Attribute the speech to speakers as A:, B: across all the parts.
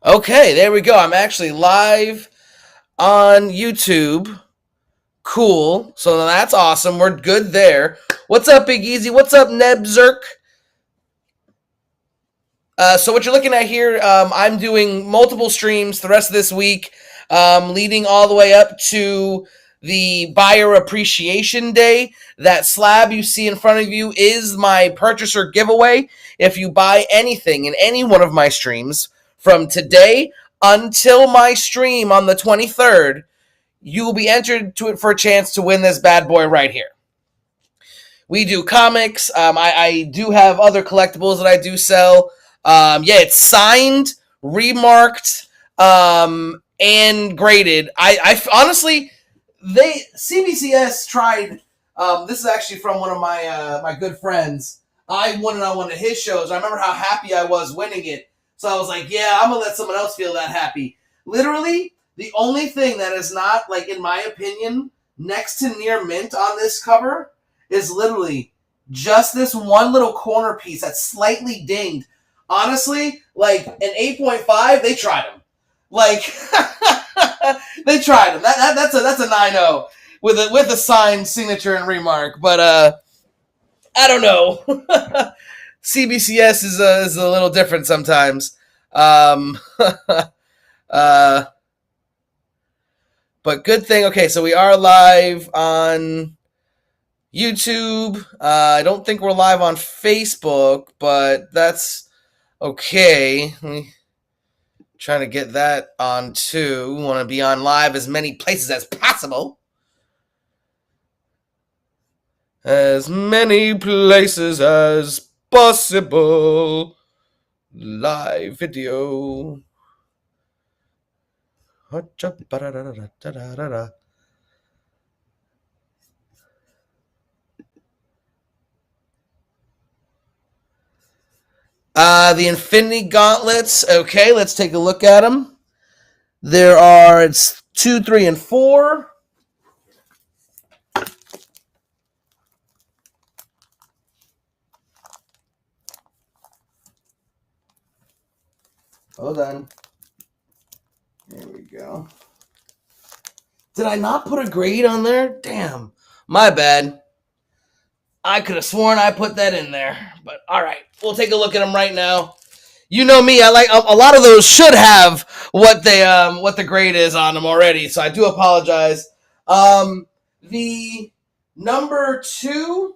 A: Okay, there we go. I'm actually live on YouTube. Cool. So that's awesome. We're good there. What's up, Big Easy? What's up, Nebzerk? So what you're looking at here, I'm doing multiple streams the rest of this week, leading all the way up to the Buyer Appreciation Day. That slab you see in front of you is my purchaser giveaway. If you buy anything in any one of my streams from today until my stream on the 23rd, you will be entered to it for a chance to win this bad boy right here. We do comics. I do have other collectibles that I do sell. Yeah, it's signed, remarked, and graded. I honestly, CBCS tried. This is actually from one of my good friends. I won it on one of his shows. I remember how happy I was winning it. So I was like, yeah, I'm gonna let someone else feel that happy. Literally, the only thing that is not, like, in my opinion, next to near mint on this cover is literally just this one little corner piece that's slightly dinged. Honestly, like an 8.5, they tried him. Like they tried him. That's a 9.0 with a signed signature and remark. But I don't know. CBCS is a little different sometimes. Uh, but good thing. Okay, so we are live on YouTube. I don't think we're live on Facebook, but that's okay. Trying to get that on too. We want to be on live as many places as possible. As many places as possible. Live video. The Infinity Gauntlets. Okay, let's take a look at them. It's 2, 3, and 4. Hold on. There we go. Did I not put a grade on there? Damn. My bad. I could have sworn I put that in there. But all right, we'll take a look at them right now. You know me, I like a lot of those should have what the grade is on them already, so I do apologize. The number 2,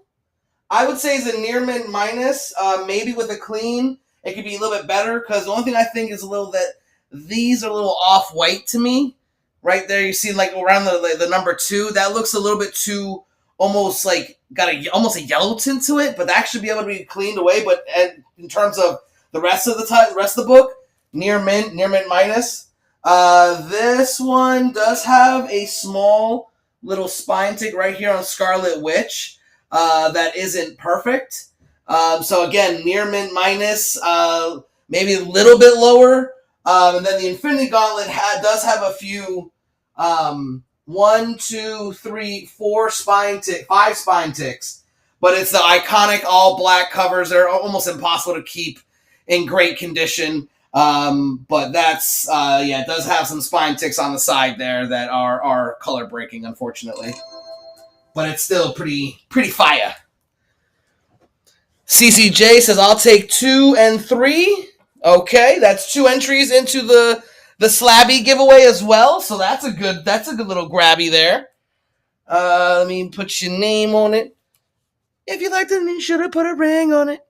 A: I would say, is a near mint minus. Maybe with a clean, it could be a little bit better, because the only thing I think is a little that these are a little off white to me. Right there, you see, like, around the number 2, that looks a little bit too, almost like got almost a yellow tint to it, but that should be able to be cleaned away. But in terms of the rest of the book, near mint minus. This one does have a small little spine tick right here on Scarlet Witch. That isn't perfect. So again, near mint minus, maybe a little bit lower. And then the Infinity Gauntlet does have a few, 1, 2, 3, 4 5 spine ticks. But it's the iconic all black covers. They're almost impossible to keep in great condition. But that's, it does have some spine ticks on the side there that are color breaking, unfortunately. But it's still pretty fire. CCJ says, I'll take 2 and 3. Okay, that's 2 entries into the Slabby giveaway as well. So that's a good little grabby there. Let me put your name on it. If you liked it, you should have put a ring on it.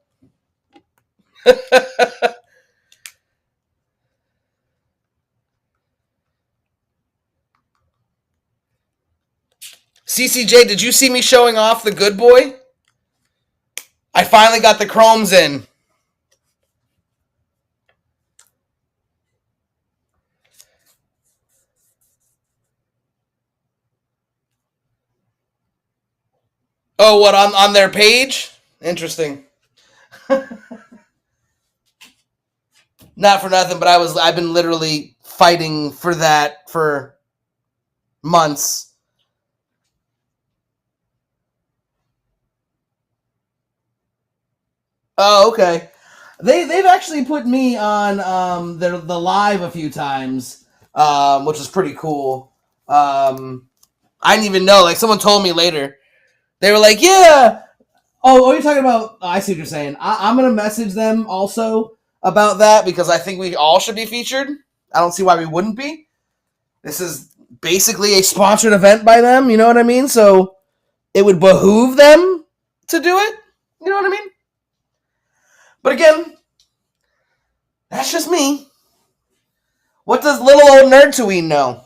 A: CCJ, did you see me showing off the good boy? I finally got the chromes in. Oh, what, on their page? Interesting. Not for nothing, but I've been literally fighting for that for months. Oh, okay. They've actually put me on the live a few times, which is pretty cool. I didn't even know. Like, someone told me later. They were like, yeah. Oh, you're talking about... I see what you're saying. I'm going to message them also about that because I think we all should be featured. I don't see why we wouldn't be. This is basically a sponsored event by them. You know what I mean? So it would behoove them to do it. You know what I mean? But again, that's just me. What does little old Nerdtooine know?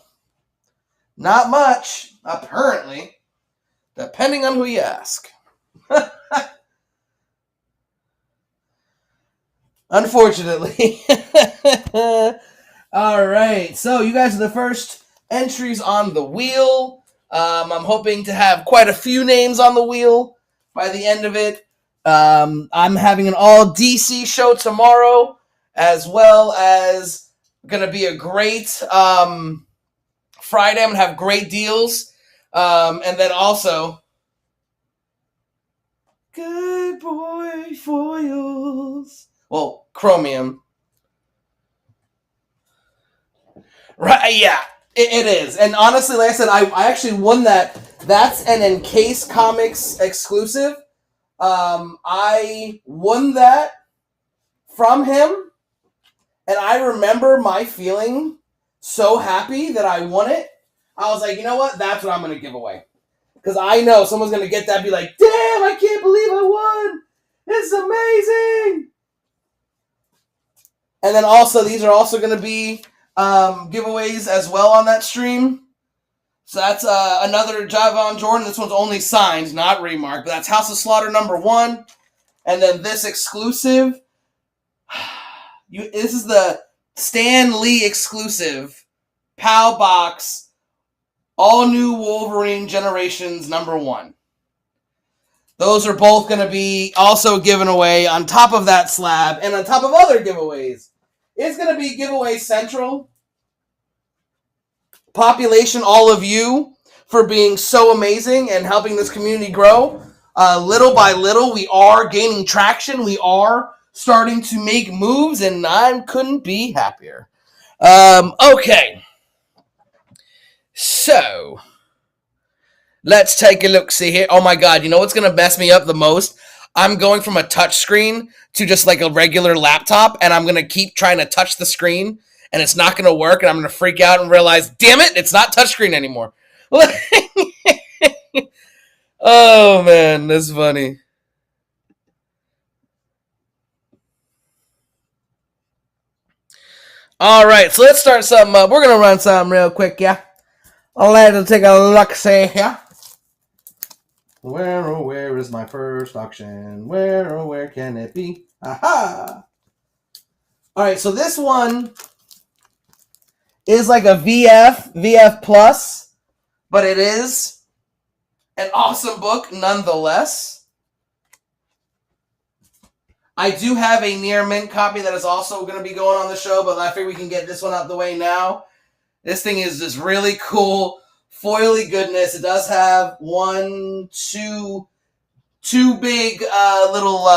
A: Not much, apparently, depending on who you ask. Unfortunately. All right, so you guys are the first entries on the wheel. I'm hoping to have quite a few names on the wheel by the end of it. I'm having an all DC show tomorrow, as well as going to be a great Friday. I'm going to have great deals. And then also, good boy foils. Well, chromium. Right, yeah, it is. And honestly, like I said, I actually won that. That's an Encase Comics exclusive. I won that from him, and I remember my feeling so happy that I won it. I was like, you know what? That's what I'm going to give away. Because I know someone's going to get that and be like, damn, I can't believe I won. It's amazing. And then also, these are also going to be giveaways as well on that stream. So that's another Javon Jordan. This one's only signed, not remarked. But that's House of Slaughter #1. And then this exclusive. This is the Stan Lee exclusive. PAL box. All new Wolverine Generations #1. Those are both going to be also given away on top of that slab and on top of other giveaways. It's going to be giveaway central. Population, all of you, for being so amazing and helping this community grow. Little by little, we are gaining traction. We are starting to make moves, and I couldn't be happier. Okay. So, let's take a look. See here. Oh my God, you know what's going to mess me up the most? I'm going from a touch screen to just like a regular laptop, and I'm going to keep trying to touch the screen, and it's not going to work, and I'm going to freak out and realize, damn it, it's not touchscreen anymore. Oh, man, that's funny. All right, so let's start something up. We're going to run something real quick, yeah? Let's take a look-see here. Where, oh, where is my first auction? Where, oh, where can it be? Aha! All right, so this one is like a VF Plus, but it is an awesome book nonetheless. I do have a near mint copy that is also going to be going on the show, but I figure we can get this one out the way now. This thing is just really cool, foily goodness. It does have two big little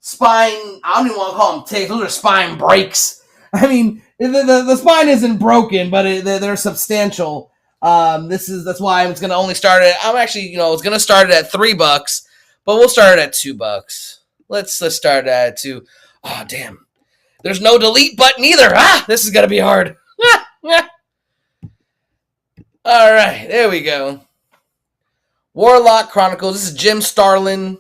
A: spine. I don't even want to call them ticks. Those are spine breaks. I mean, the spine isn't broken, but they're substantial. That's why it's going to only start at. I'm actually, it's going to start it at $3, but we'll start it at $2. Let's start it at 2. Oh, damn. There's no delete button either. This is going to be hard. All right, there we go. Warlock Chronicles. This is Jim Starlin.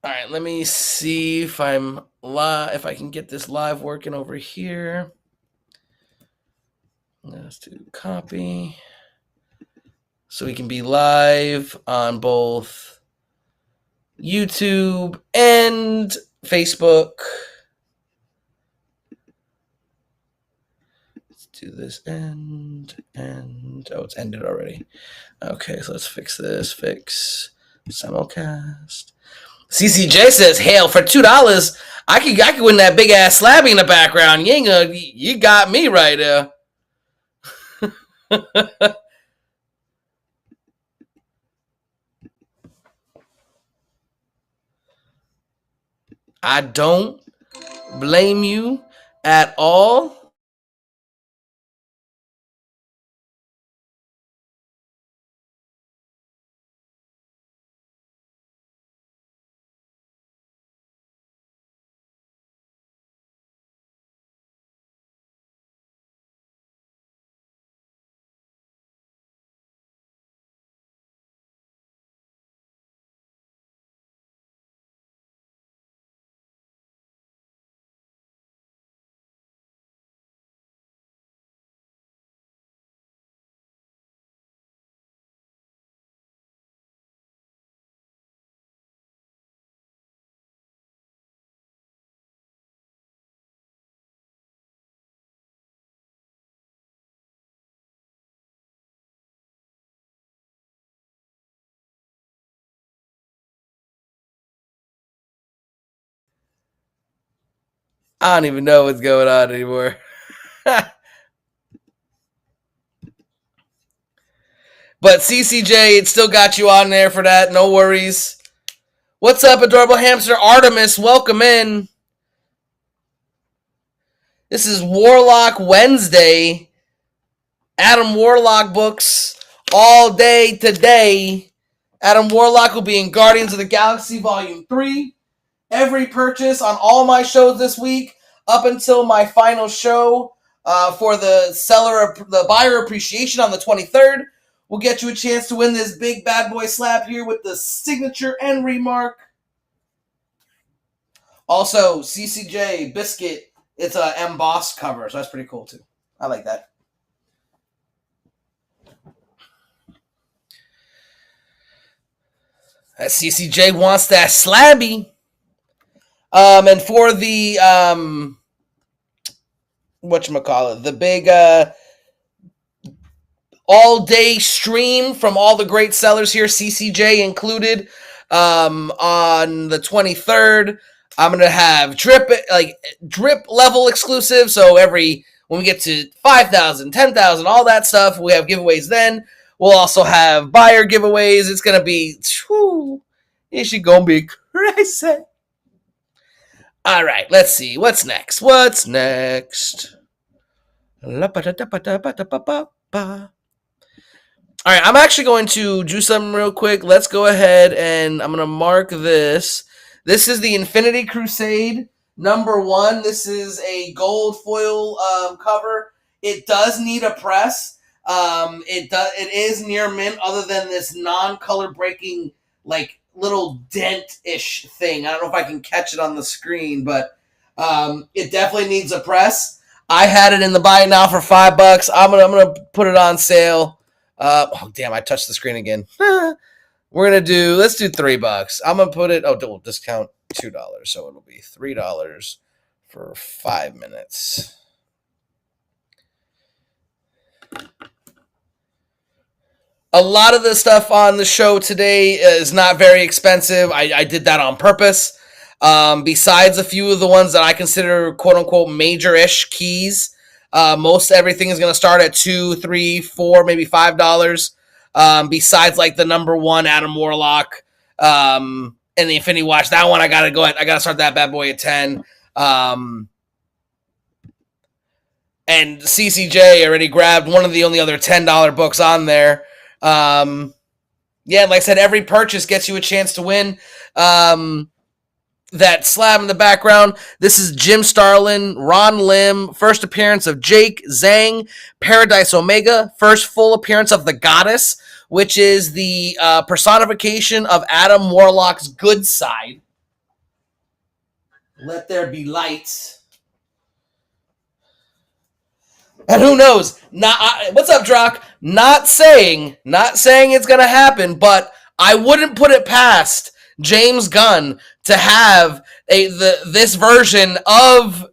A: All right, let me see if I'm live. If I can get this live working over here. Let's do copy. So we can be live on both YouTube and Facebook. Let's do this and oh, it's ended already. Okay, so let's fix this. Fix simulcast. CCJ says, "Hell, for $2, I could win that big ass slabby in the background. You got me right there." I don't blame you at all. I don't even know what's going on anymore. But CCJ, it still got you on there for that. No worries. What's up, adorable hamster Artemis? Welcome in. This is Warlock Wednesday. Adam Warlock books all day today. Adam Warlock will be in Guardians of the Galaxy Volume 3. Every purchase on all my shows this week, up until my final show for the buyer appreciation on the 23rd, will get you a chance to win this big bad boy slab here with the signature and remark. Also, CCJ Biscuit, it's a embossed cover, so that's pretty cool too. I like that. That CCJ wants that slabby. And for the whatchamacallit, the big all-day stream from all the great sellers here, CCJ included, on the 23rd. I'm going to have drip level exclusive, so when we get to 5,000, 10,000, all that stuff, we have giveaways then. We'll also have buyer giveaways. It's going to be, it's going to be crazy. All right, let's see. What's next? All right, I'm actually going to do something real quick. Let's go ahead and I'm going to mark this. This is the Infinity Crusade #1. This is a gold foil cover. It does need a press. It is near mint, other than this non-color breaking little dent-ish thing. I don't know if I can catch it on the screen, but it definitely needs a press. I had it in the buy now for $5. I'm gonna put it on sale. Oh damn! I touched the screen again. Let's do $3. I'm gonna put it. We'll discount $2, so it'll be $3 for 5 minutes. A lot of the stuff on the show today is not very expensive. I did that on purpose. Besides a few of the ones that I consider quote-unquote major-ish keys, most everything is going to start at $2, $3, $4, maybe $5. Besides the #1 Adam Warlock and the Infinity Watch. That one I got to start that bad boy at 10. And CCJ already grabbed one of the only other $10 books on there. Like I said, every purchase gets you a chance to win. That slab in the background, this is Jim Starlin, Ron Lim, first appearance of Jake, Zhang, Paradise Omega, first full appearance of the Goddess, which is the personification of Adam Warlock's good side. Let there be light. And who knows? What's up, Drock? Not saying it's going to happen, but I wouldn't put it past James Gunn to have this version of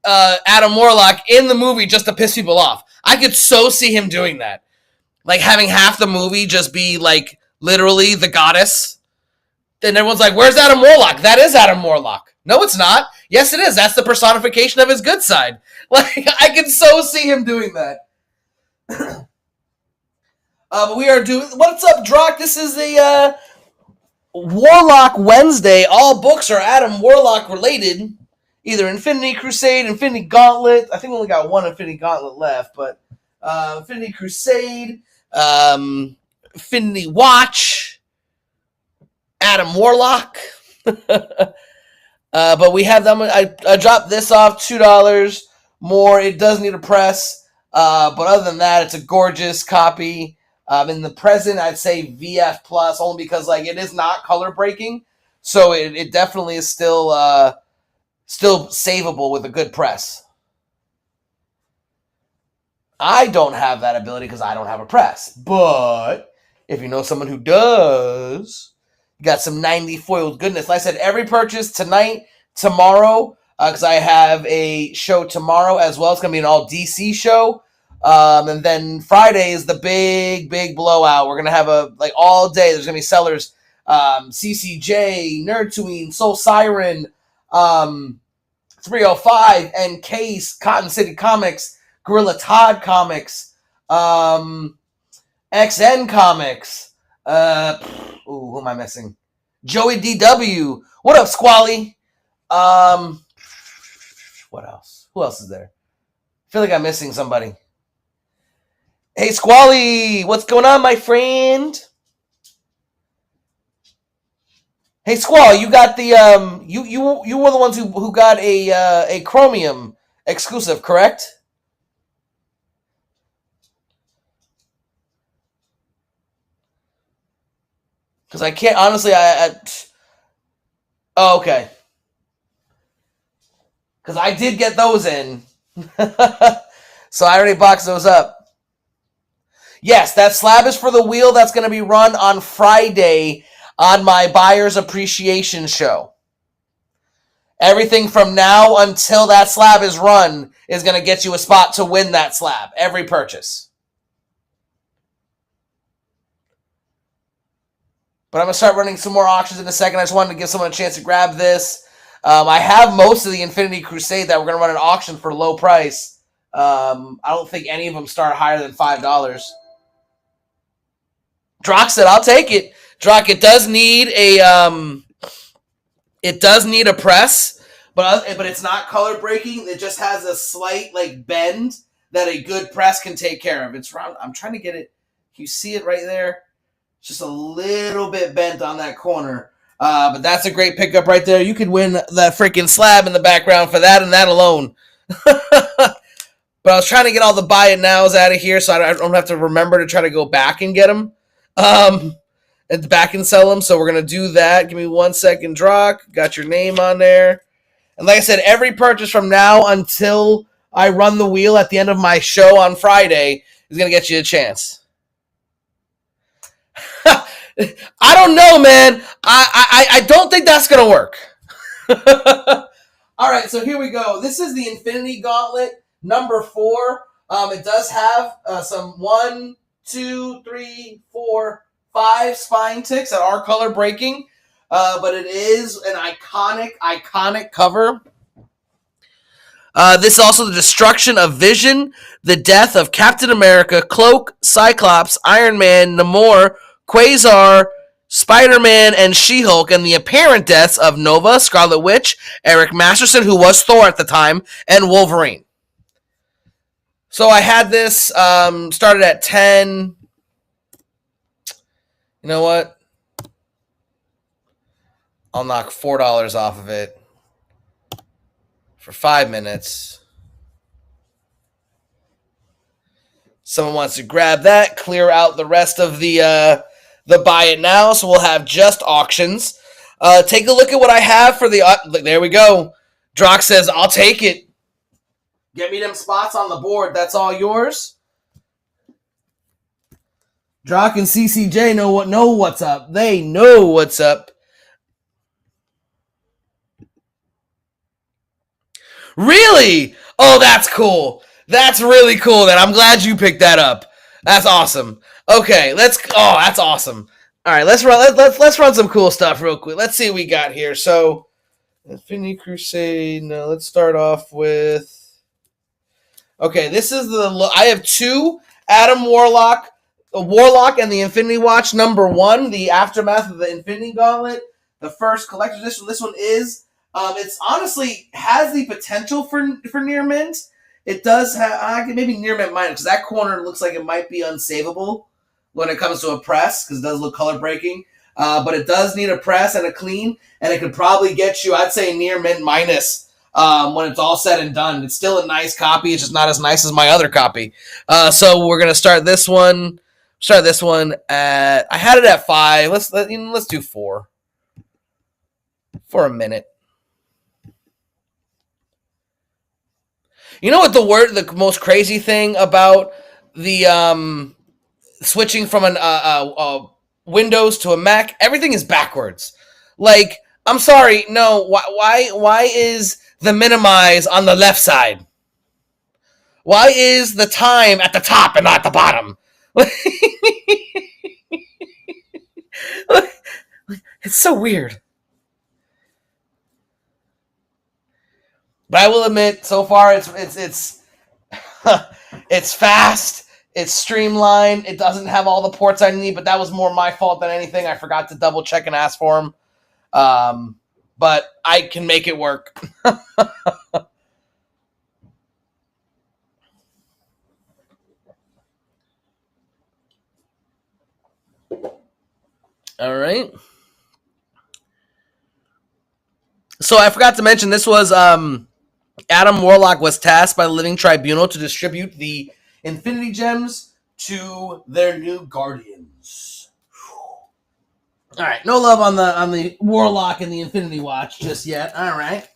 A: Adam Warlock in the movie just to piss people off. I could so see him doing that. Having half the movie just be literally the Goddess. And everyone's like, where's Adam Warlock? That is Adam Warlock. No, it's not. Yes, it is. That's the personification of his good side. I can so see him doing that. But we are doing. What's up, Drock? This is a Warlock Wednesday. All books are Adam Warlock related. Either Infinity Crusade, Infinity Gauntlet. I think we only got one Infinity Gauntlet left, but Infinity Crusade, Infinity Watch, Adam Warlock. But we have them. I dropped this off $2 more. It does need a press, but other than that, it's a gorgeous copy. In the present, I'd say VF plus, only because like it is not color breaking, so it definitely is still savable with a good press. I don't have that ability because I don't have a press, but if you know someone who does, you got some 90 foiled goodness. Like I said, every purchase tonight, tomorrow, because I have a show tomorrow as well. It's going to be an all DC show. And then Friday is the big blowout. We're going to have all day. There's going to be sellers, CCJ, Nerdtooine, Soul Siren, 305, and Case, Cotton City Comics, Gorilla Todd Comics, XN Comics. Who am I missing? Joey DW. What up, Squally? What else? Who else is there? I feel like I'm missing somebody. Hey, Squally, what's going on, my friend? Hey, Squall, you got the you were the ones who got a Chromium exclusive, correct? Because I can't honestly. Oh, okay. Because I did get those in, so I already boxed those up. Yes, that slab is for the wheel that's going to be run on Friday on my Buyer's Appreciation Show. Everything from now until that slab is run is going to get you a spot to win that slab. Every purchase. But I'm going to start running some more auctions in a second. I just wanted to give someone a chance to grab this. I have most of the Infinity Crusade that we're going to run an auction for low price. I don't think any of them start higher than $5. Drock said, "I'll take it." Drock, it does need a press, but it's not color breaking. It just has a slight bend that a good press can take care of. It's round. I'm trying to get it. You see it right there? It's just a little bit bent on that corner. But that's a great pickup right there. You could win that freaking slab in the background for that and that alone. But I was trying to get all the buy it nows out of here so I don't have to remember to try to go back and get them. And back and sell them. So we're going to do that. Give me 1 second, Drock. Got your name on there. And like I said, every purchase from now until I run the wheel at the end of my show on Friday is going to get you a chance. I don't know, man. I don't think that's going to work. All right, so here we go. This is the Infinity Gauntlet number 4. It does have some 1, 2, 3, 4, 5 spine ticks that are color breaking, but it is an iconic cover. This is also the destruction of Vision, the death of Captain America, Cloak, Cyclops, Iron Man, Namor, Quasar, Spider-Man, and She-Hulk, and the apparent deaths of Nova, Scarlet Witch, Eric Masterson, who was Thor at the time, and Wolverine. So I had this started at 10. You know what? I'll knock $4 off of it for 5 minutes. Someone wants to grab that, clear out the rest of the buy it now, so we'll have just auctions. Take a look at what I have for the... there we go. Drock says, "I'll take it. Get me them spots on the board. That's all yours." Drock and CCJ know what's up. They know what's up. Really? Oh, that's cool. That's really cool. Then I'm glad you picked that up. That's awesome. Okay, that's awesome. All right, let's run some cool stuff real quick. Let's see what we got here. So, Infinity Crusade. No, let's start off with. Okay, this is I have 2 Adam Warlock, Warlock and the Infinity Watch #1, the aftermath of the Infinity Gauntlet, the first collector's edition. This one is. It's honestly has the potential for near mint. It does have maybe near mint minus because that corner looks like it might be unsavable when it comes to a press because it does look color breaking. But it does need a press and a clean, and it could probably get you, I'd say, near mint minus when it's all said and done. It's still a nice copy. It's just not as nice as my other copy. So we're gonna start this one. Start this one at. I had it at 5. Let's do 4 for a minute. You know what the most crazy thing about the switching from an Windows to a Mac, everything is backwards. Like, I'm sorry, no. Why is the minimize on the left side? Why is the time at the top and not the bottom? It's so weird. But I will admit, so far it's it's fast. It's streamlined. It doesn't have all the ports I need, but that was more my fault than anything. I forgot to double check and ask for them. But I can make it work. All right. So I forgot to mention this was Adam Warlock was tasked by the Living Tribunal to distribute the Infinity Gems to their new guardians. All right, no love on the Warlock and the Infinity Watch just yet. All right.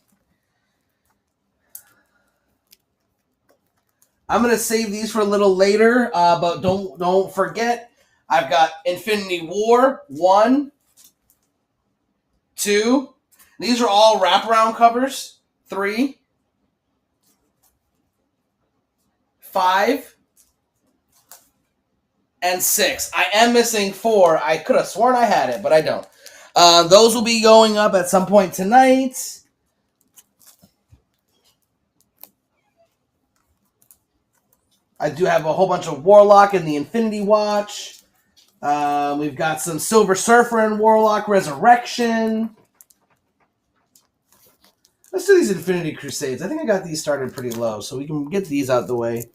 A: I'm gonna save these for a little later, but don't forget. I've got Infinity War 1, 2. These are all wraparound covers. 3, 5, and 6. I am missing 4. I could have sworn I had it, but I don't. Those will be going up at some point tonight. I do have a whole bunch of Warlock and the Infinity Watch. We've got some Silver Surfer and Warlock Resurrection. Let's do these Infinity Crusades. I think I got these started pretty low, so we can get these out the way.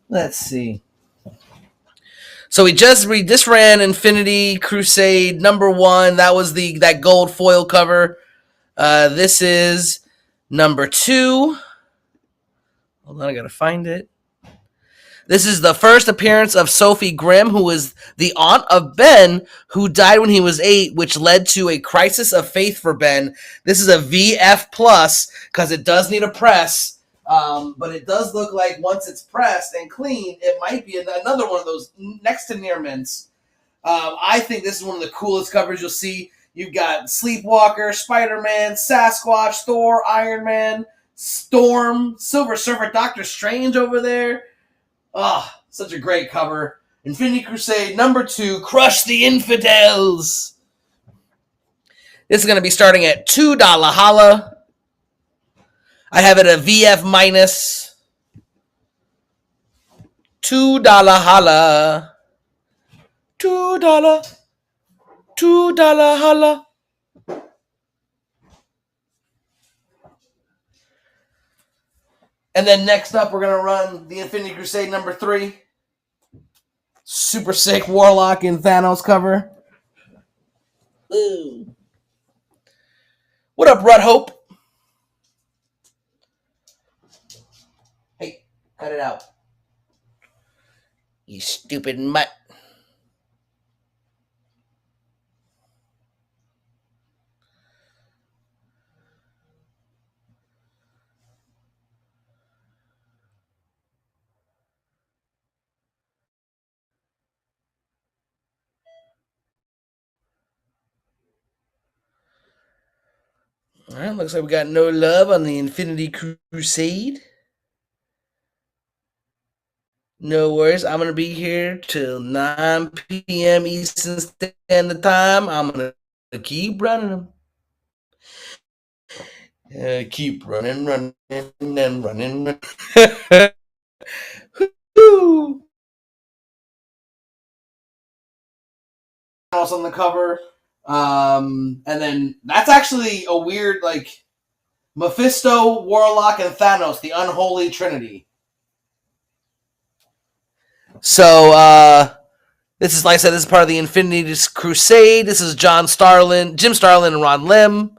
A: Let's see. So we just ran Infinity Crusade #1. That was that gold foil cover. This is #2. Hold on, I gotta find it. This is the first appearance of Sophie Grimm, who was the aunt of Ben, who died when he was 8, which led to a crisis of faith for Ben. This is a VF plus because it does need a press, but it does look like once it's pressed and clean, it might be another one of those next to near mints. I think this is one of the coolest covers you'll see. You've got Sleepwalker, Spider-Man, Sasquatch, Thor, Iron Man, Storm, Silver Surfer, Doctor Strange over there. Ah, oh, such a great cover. Infinity Crusade #2, Crush the Infidels. This is going to be starting at $2 holla. I have it a VF minus. $2 holla. $2. $2 holla. And then next up, we're going to run the Infinity Crusade #3. Super sick Warlock and Thanos cover. Ooh. What up, Rut Hope? Hey, cut it out. You stupid mutt. All right, looks like we got no love on the Infinity Crusade. No worries. I'm going to be here till 9 p.m. Eastern Standard Time. I'm going to keep running them. Keep running and running. on the cover. And then that's actually a weird, like, Mephisto, Warlock, and Thanos, the unholy trinity. So, this is, like I said, this is part of the Infinity Crusade. This is Jim Starlin, and Ron Lim.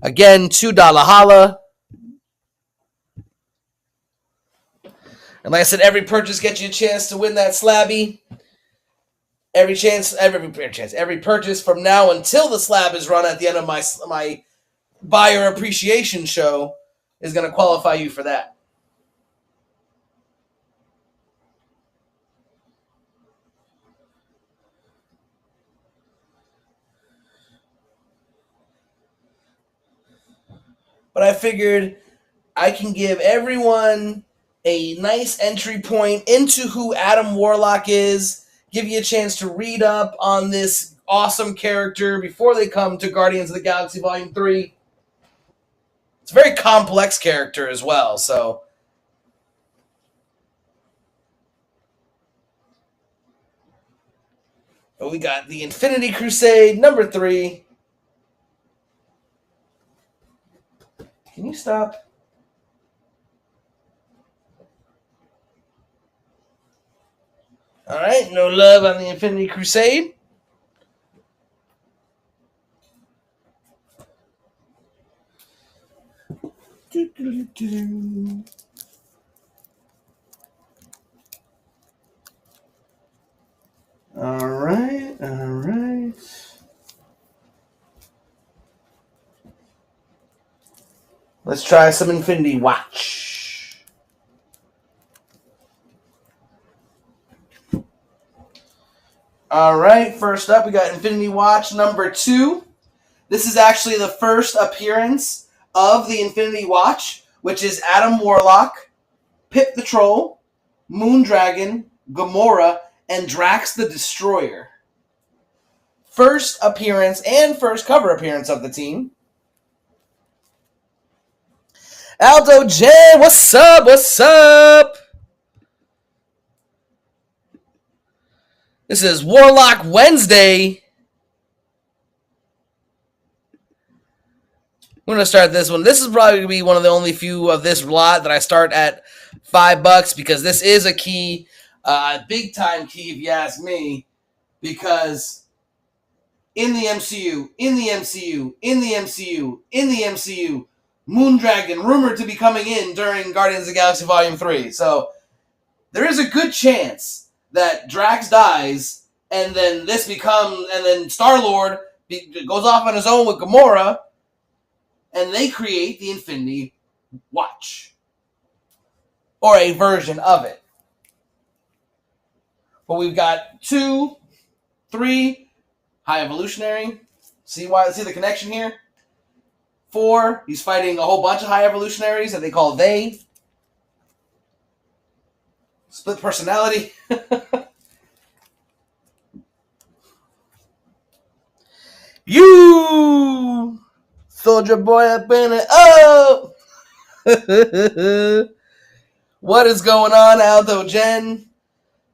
A: Again, $2 holla. And like I said, every purchase gets you a chance to win that slabby. Every purchase from now until the slab is run at the end of my buyer appreciation show is going to qualify you for that. But I figured I can give everyone a nice entry point into who Adam Warlock is, give you a chance to read up on this awesome character before they come to Guardians of the Galaxy Volume 3. It's a very complex character as well, so... But we got the Infinity Crusade, number 3. Can you stop? Alright, no love on the Infinity Crusade. Alright. Let's try some Infinity Watch. Alright, first up we got Infinity Watch number 2. This is actually the first appearance of the Infinity Watch, which is Adam Warlock, Pip the Troll, Moondragon, Gamora, and Drax the Destroyer. First appearance and first cover appearance of the team. Aldo Jen, what's up? What's up? This is Warlock Wednesday. We're going to start this one. This is probably going to be one of the only few of this lot that I start at $5 because this is a key, big time key if you ask me, because in the MCU, Moondragon rumored to be coming in during Guardians of the Galaxy Volume 3. So there is a good chance that Drax dies and then Star-Lord goes off on his own with Gamora and they create the Infinity Watch. Or a version of it. But we've got 2, 3, High Evolutionary. See the connection here? 4, he's fighting a whole bunch of High Evolutionaries that they call they. Split personality. You! Soldier boy up in it. Oh! What is going on, Aldo Jen?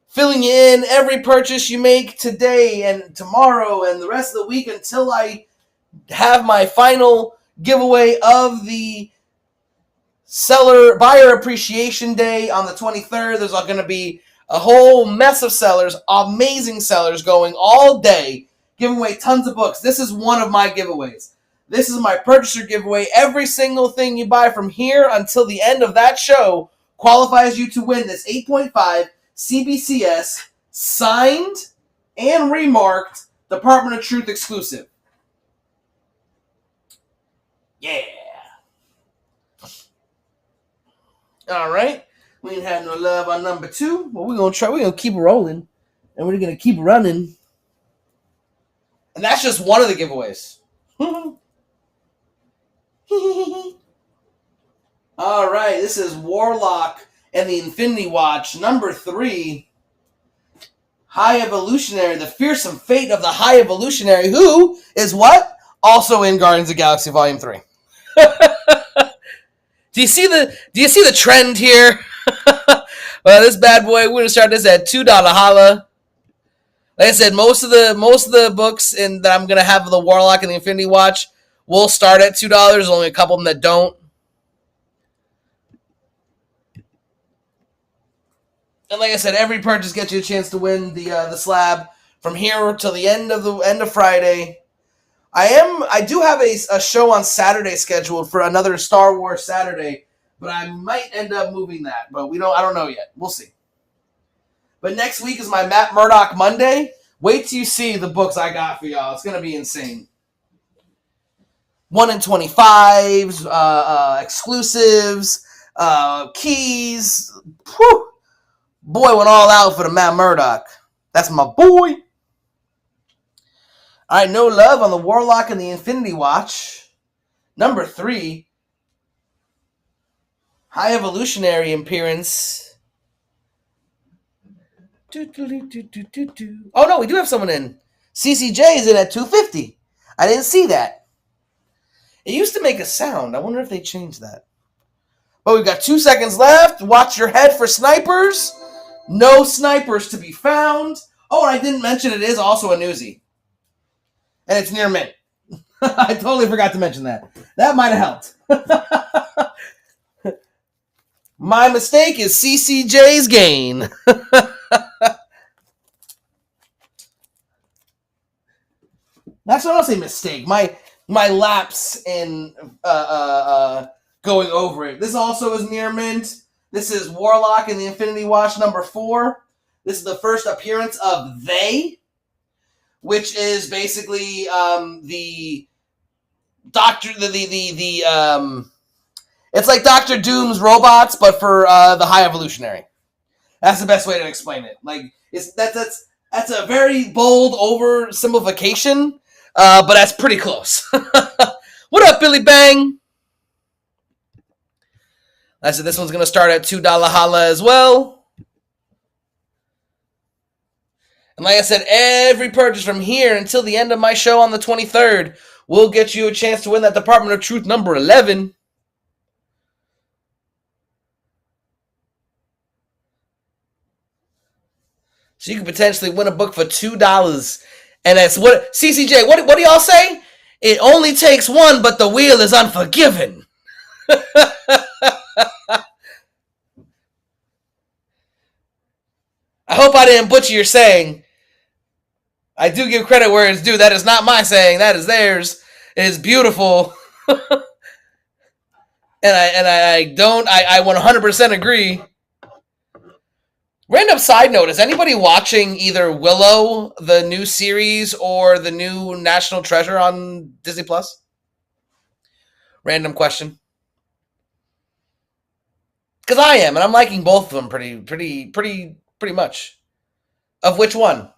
A: Filling you in every purchase you make today and tomorrow and the rest of the week until I have my final giveaway of the buyer appreciation day on the 23rd. There's going to be a whole mess of sellers, amazing sellers going all day, giving away tons of books. This is one of my giveaways. This is my purchaser giveaway. Every single thing you buy from here until the end of that show qualifies you to win this 8.5 CBCS signed and remarked Department of Truth exclusive. Yeah. All right. We ain't had no love on number 2. Well, we're going to keep rolling. And we're going to keep running. And that's just one of the giveaways. All right. This is Warlock and the Infinity Watch, number 3. High Evolutionary, the fearsome fate of the High Evolutionary, who is what? Also in Guardians of the Galaxy Volume 3. Do you see the trend here? Well, this bad boy, we're going to start this at $2 holla. Like I said, most of the books that I'm gonna have the Warlock and the Infinity Watch will start at $2. Only a couple of them that don't. And like I said, every purchase gets you a chance to win the slab from here till the end of Friday. I do have a show on Saturday scheduled for another Star Wars Saturday, but I might end up moving that. But I don't know yet. We'll see. But next week is my Matt Murdock Monday. Wait till you see the books I got for y'all. It's gonna be insane. 1 in 25s, exclusives, keys. Whew. Boy went all out for the Matt Murdock. That's my boy. All right, no love on the Warlock and the Infinity Watch. Number 3, High Evolutionary appearance. Oh no, we do have someone in. CCJ is in at 250. I didn't see that. It used to make a sound. I wonder if they changed that. But we've got 2 seconds left. Watch your head for snipers. No snipers to be found. Oh, and I didn't mention it is also a newsie. And it's near mint. I totally forgot to mention that. That might have helped. My mistake is CCJ's gain. That's what I'll say mistake. My lapse in going over it. This also is near mint. This is Warlock and the Infinity Watch number 4. This is the first appearance of They, which is basically the Doctor it's like Doctor Doom's robots, but for the High Evolutionary. That's the best way to explain it. Like that's a very bold oversimplification, but that's pretty close. What up, Billy Bang? I said this one's going to start at $2 holla as well. And like I said, every purchase from here until the end of my show on the 23rd will get you a chance to win that Department of Truth number 11. So you can potentially win a book for $2. And that's what, CCJ, what do y'all say? It only takes one, but the wheel is unforgiving. I hope I didn't butcher your saying. I do give credit where it's due. That is not my saying. That is theirs. It is beautiful. and I 100% agree. Random side note, is anybody watching either Willow, the new series, or the new National Treasure on Disney Plus? Random question. Because I am, and I'm liking both of them pretty much. Of which one?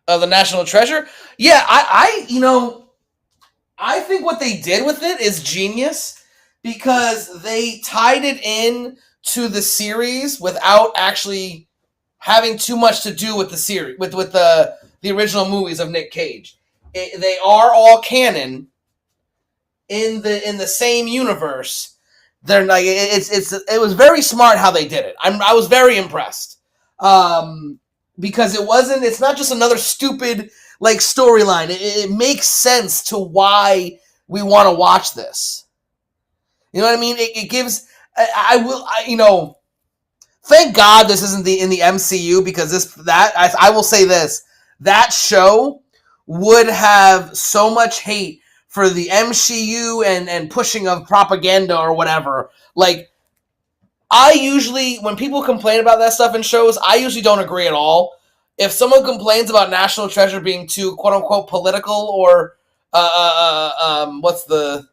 A: Of the National Treasure? Yeah, I think what they did with it is genius, because they tied it in to the series without actually having too much to do with the series, with the original movies of Nick Cage. They are all canon in the same universe. They're like it was very smart how they did it. I was very impressed. Because it's not just another stupid like storyline. It makes sense to why we want to watch this. You know what I mean? It gives. Thank God this isn't in the MCU, because I will say this, that show would have so much hate for the MCU and pushing of propaganda or whatever. Like, I usually, when people complain about that stuff in shows, I usually don't agree at all. If someone complains about National Treasure being too quote unquote political or what's the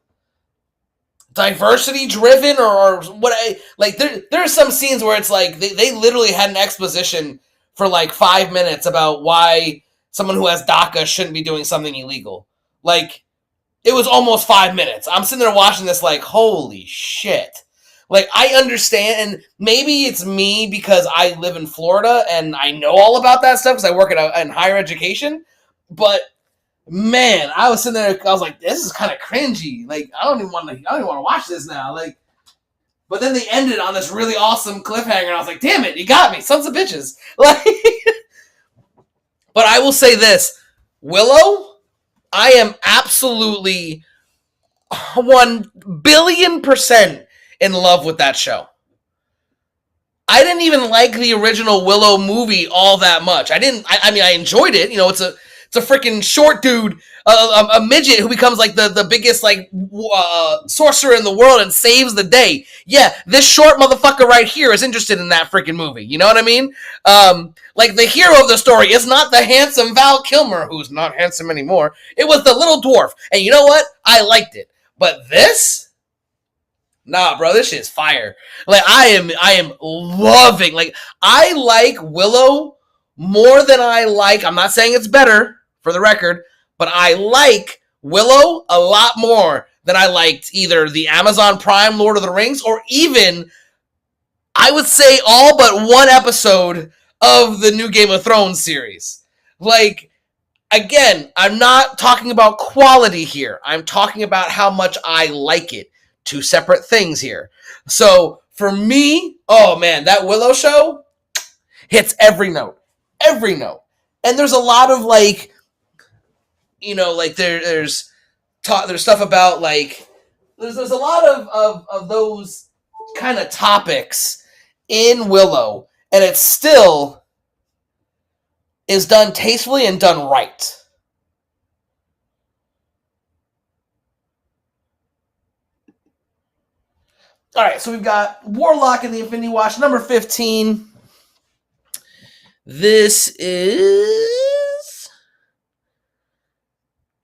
A: diversity driven or what, like there are some scenes where it's like they literally had an exposition for like 5 minutes about why someone who has DACA shouldn't be doing something illegal. Like, it was almost 5 minutes. I'm sitting there watching this like, holy shit. Like, I understand, and maybe it's me because I live in Florida and I know all about that stuff because I work in higher education. But man, I was sitting there. I was like, this is kind of cringy. Like, I don't even want to watch this now. Like, But then they ended on this really awesome cliffhanger, and I was like, damn it, you got me, sons of bitches. Like, but I will say this, Willow, I am absolutely 1,000,000,000% in love with that show. I didn't even like the original Willow movie all that much. I mean, I enjoyed it. You know, it's a freaking short dude, a midget who becomes like the biggest like sorcerer in the world and saves the day. Yeah, this short motherfucker right here is interested in that freaking movie. You know what I mean? Like the hero of the story is not the handsome Val Kilmer, who's not handsome anymore. It was the little dwarf, and you know what? I liked it. But this, nah, bro, this shit's fire. Like I am loving. Like I like Willow more than I like. I'm not saying it's better for the record, but I like Willow a lot more than I liked either the Amazon Prime Lord of the Rings or even, I would say, all but one episode of the new Game of Thrones series. Like, again, I'm not talking about quality here. I'm talking about how much I like it. Two separate things here. So for me, oh man, that Willow show hits every note. Every note. And there's a lot of like, you know, like there's stuff about like there's a lot of those kind of topics in Willow, and it still is done tastefully and done right. All right, so we've got Warlock in the Infinity Watch, number 15. This is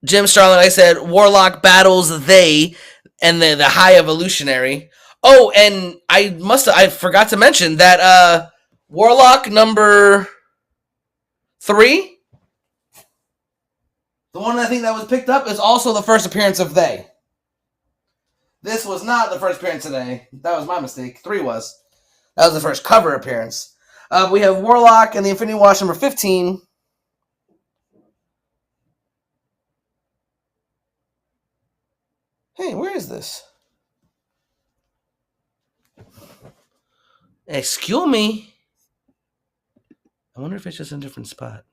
A: Jim Starlin. Like I said, Warlock battles they and the High Evolutionary. Oh, and I forgot to mention that Warlock number 3, the one I think that was picked up, is also the first appearance of they. This was not the first appearance today. That was my mistake. 3 was. That was the first cover appearance. We have Warlock and the Infinity Watch number 15. Hey, where is this? Excuse me. I wonder if it's just in a different spot.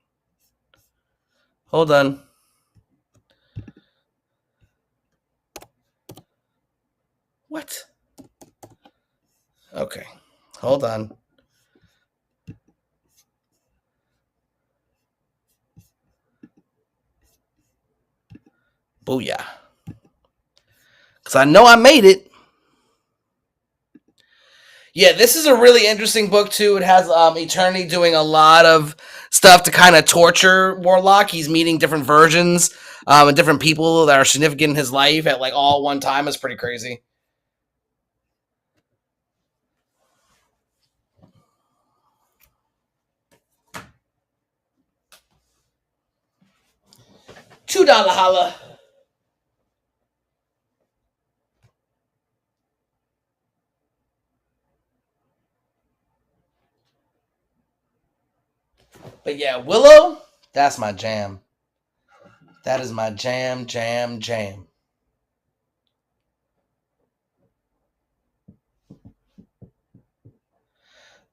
A: Hold on. What? Okay. Hold on. Booyah. Because I know I made it. Yeah, this is a really interesting book, too. It has Eternity doing a lot of stuff to kind of torture Warlock. He's meeting different versions and different people that are significant in his life at like all one time. It's pretty crazy. $2 holla. But yeah, Willow, that's my jam. That is my jam.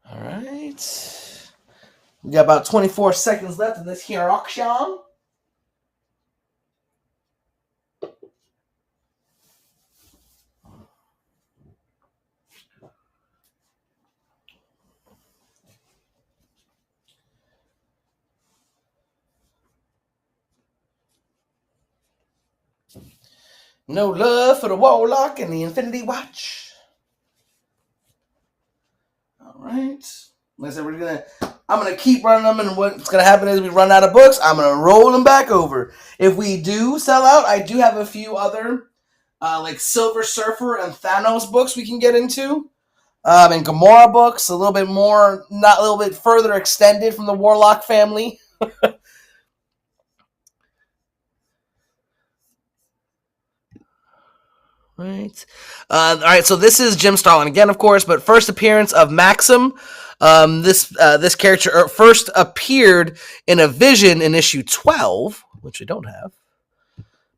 A: All right. We got about 24 seconds left in this here auction. No love for the Warlock and the Infinity Watch. All right. Like I said, I'm gonna keep running them, and what's gonna happen is we run out of books. I'm gonna roll them back over. If we do sell out, I do have a few other like Silver Surfer and Thanos books we can get into, and Gamora books, a little bit more, not a little bit further extended from the Warlock family. Right. All right. So this is Jim Starlin again, of course, but first appearance of Maxim. This character first appeared in a Vision in issue 12, which we don't have.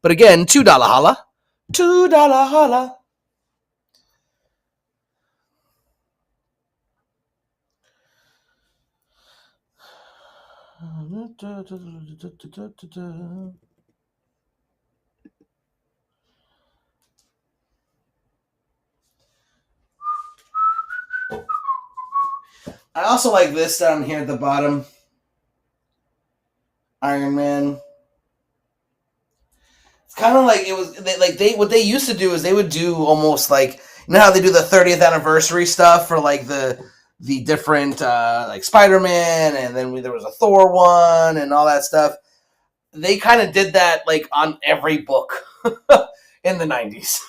A: But again, $2 holla. $2 holla. I also like this down here at the bottom. Iron Man. It's kind of like it was like they what they used to do is they would do almost like you know how they do the 30th anniversary stuff for like the different like Spider-Man, and then there was a Thor one and all that stuff. They kind of did that like on every book in the 90s.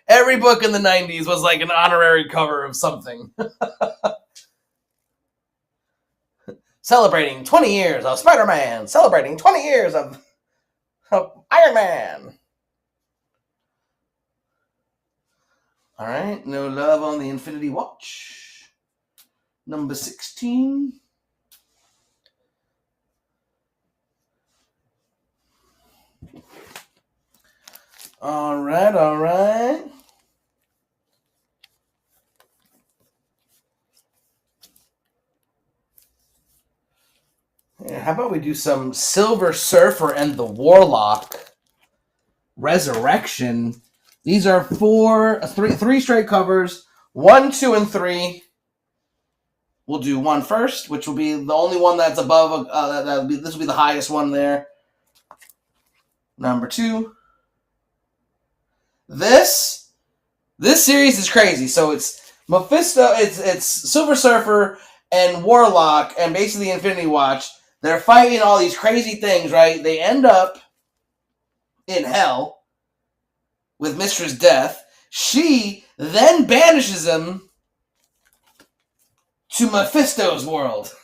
A: Every book in the 90s was like an honorary cover of something. Celebrating 20 years of Spider-Man. Celebrating 20 years of Iron Man. All right, no love on the Infinity Watch. Number 16. All right, all right. Yeah, how about we do some Silver Surfer and the Warlock Resurrection? These are three straight covers. 1, 2, and 3. We'll do one first, which will be the only one that's above. This will be the highest one there. Number 2. This series is crazy. So it's Mephisto. It's Silver Surfer and Warlock, and basically Infinity Watch. They're fighting all these crazy things, right? They end up in hell with Mistress Death. She then banishes him to Mephisto's world.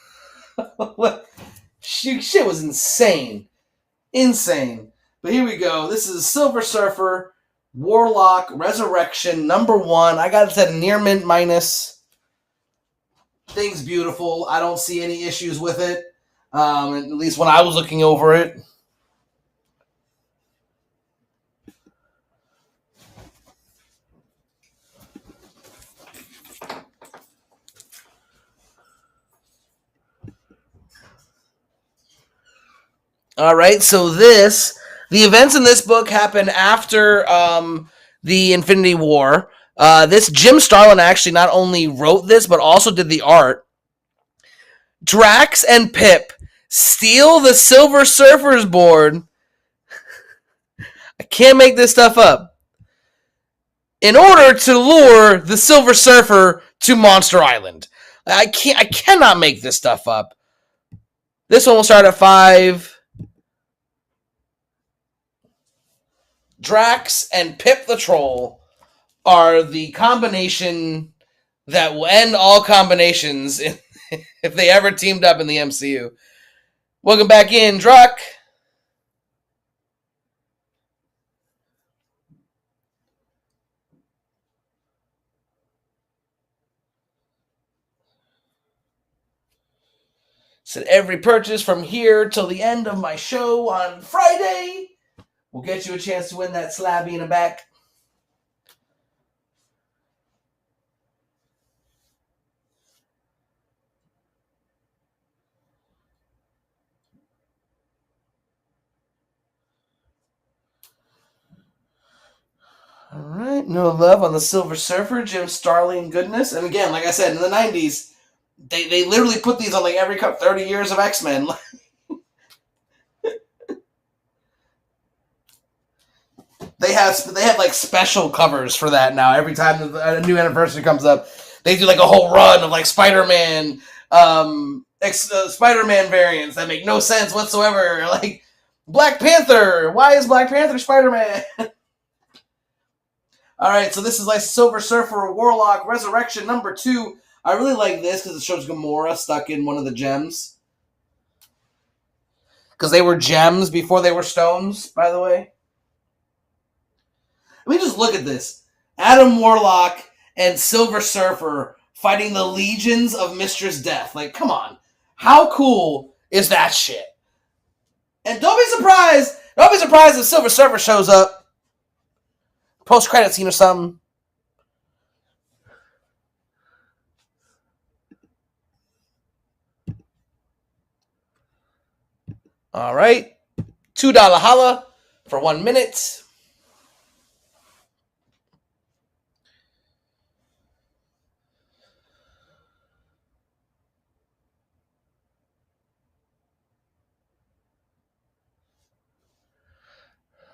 A: Shit was insane. Insane. But here we go. This is Silver Surfer, Warlock, Resurrection, number 1. I got it set near mint minus. Thing's beautiful. I don't see any issues with it. At least when I was looking over it. All right, so the events in this book happen after the Infinity War. This Jim Starlin actually not only wrote this, but also did the art. Drax and Pip steal the Silver Surfer's board. I can't make this stuff up. In order to lure the Silver Surfer to Monster Island. I cannot make this stuff up. This one will start at 5. Drax and Pip the Troll are the combination that will end all combinations if they ever teamed up in the MCU. Welcome back in, Druck. Said every purchase from here till the end of my show on Friday will get you a chance to win that slabby in the back. All right, no love on the Silver Surfer, Jim Starlin goodness. And again, like I said, in the 90s, they literally put these on like every 30 years of X-Men. They have like special covers for that now. Every time a new anniversary comes up, they do like a whole run of like Spider-Man, Spider-Man variants that make no sense whatsoever. Like Black Panther. Why is Black Panther Spider-Man? All right, so this is like Silver Surfer, Warlock, Resurrection number 2. I really like this because it shows Gamora stuck in one of the gems. Because they were gems before they were stones, by the way. I mean, just look at this. Adam Warlock and Silver Surfer fighting the legions of Mistress Death. Like, come on. How cool is that shit? And don't be surprised if Silver Surfer shows up. Post-credit scene or something. All right. $2 holla for 1 minute.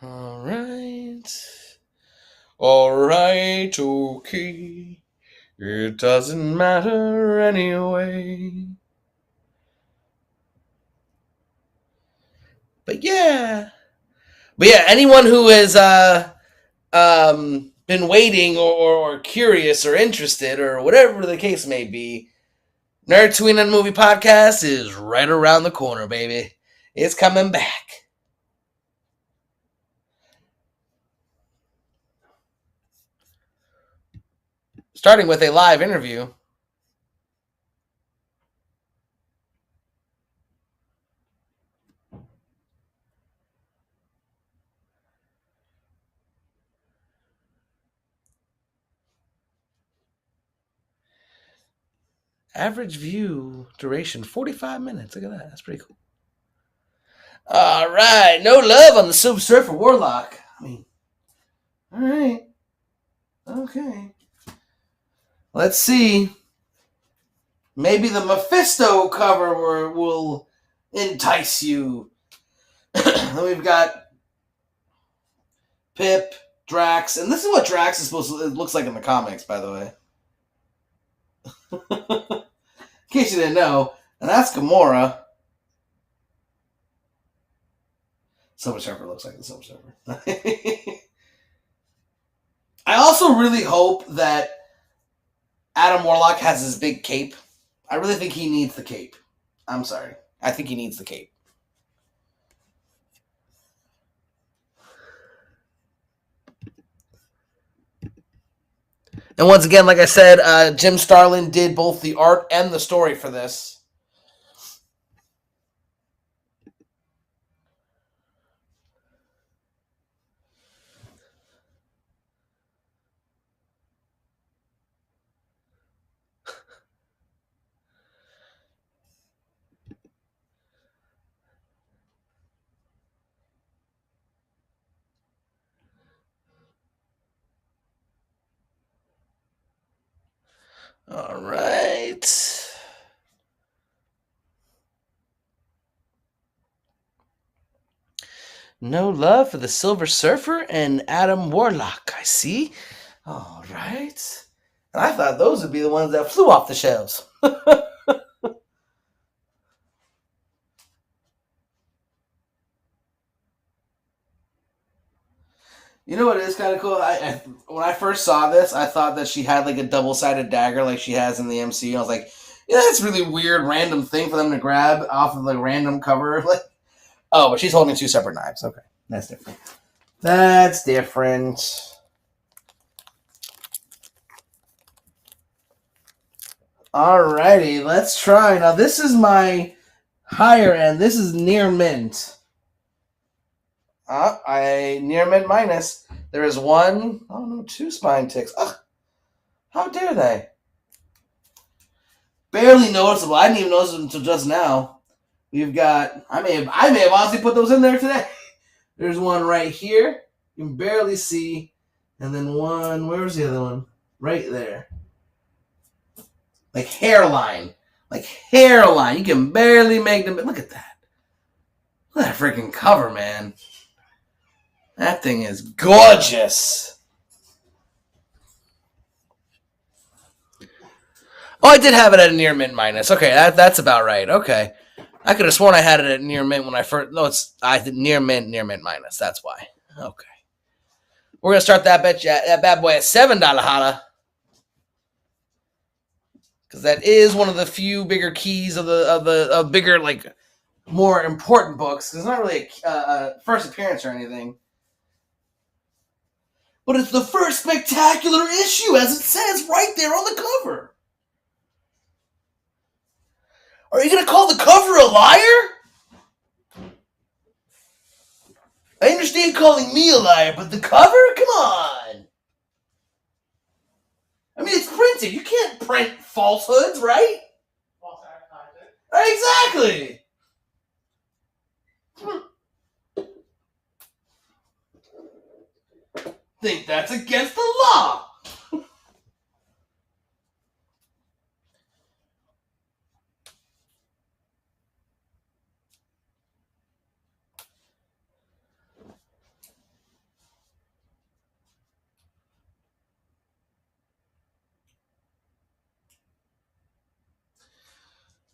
A: All right. All right, okay. It doesn't matter anyway. But yeah. But yeah, anyone who has been waiting or curious or interested or whatever the case may be, Nerdtooine and Movie Podcast is right around the corner, baby. It's coming back. Starting with a live interview. Average view duration 45 minutes. Look at that. That's pretty cool. All right. No love on the Silver Surfer Warlock. I mean, all right. Okay. Let's see. Maybe the Mephisto cover will entice you. Then we've got Pip, Drax, and this is what Drax is supposed to it looks like in the comics, by the way. In case you didn't know, and that's Gamora. Silver Surfer looks like the Silver Surfer. I also really hope that Adam Warlock has his big cape. I really think he needs the cape. I'm sorry. I think he needs the cape. And once again, like I said, Jim Starlin did both the art and the story for this. All right. No love for the Silver Surfer and Adam Warlock, I see. All right. And I thought those would be the ones that flew off the shelves. You know what is kind of cool? When I first saw this, I thought that she had like a double-sided dagger like she has in the MCU. I was like, yeah, that's a really weird, random thing for them to grab off of the random cover. Like, oh, but she's holding two separate knives. Okay, that's different. That's different. Alrighty, let's try. Now, this is my higher end. This is near mint. I near mint minus. There is one, oh no, two spine ticks. Ugh, how dare they? Barely noticeable. I didn't even notice them until just now. We've got. I may have honestly put those in there today. There's one right here. You can barely see, and then one. Where's the other one? Right there. Like hairline. You can barely make them. Look at that. Look at that freaking cover, man. That thing is gorgeous. Oh, I did have it at a near mint minus. Okay, that's about right. Okay. I could have sworn I had it at near mint when I first. No, I did near mint minus. That's why. Okay. We're gonna start that bad boy at $7 holla. Because that is one of the few bigger keys of bigger, like, more important books. It's not really a first appearance or anything. But it's the first spectacular issue, as it says right there on the cover. Are you going to call the cover a liar? I understand calling me a liar, but the cover? Come on. I mean, it's printed. You can't print falsehoods, right? False advertising. Exactly. Think that's against the law.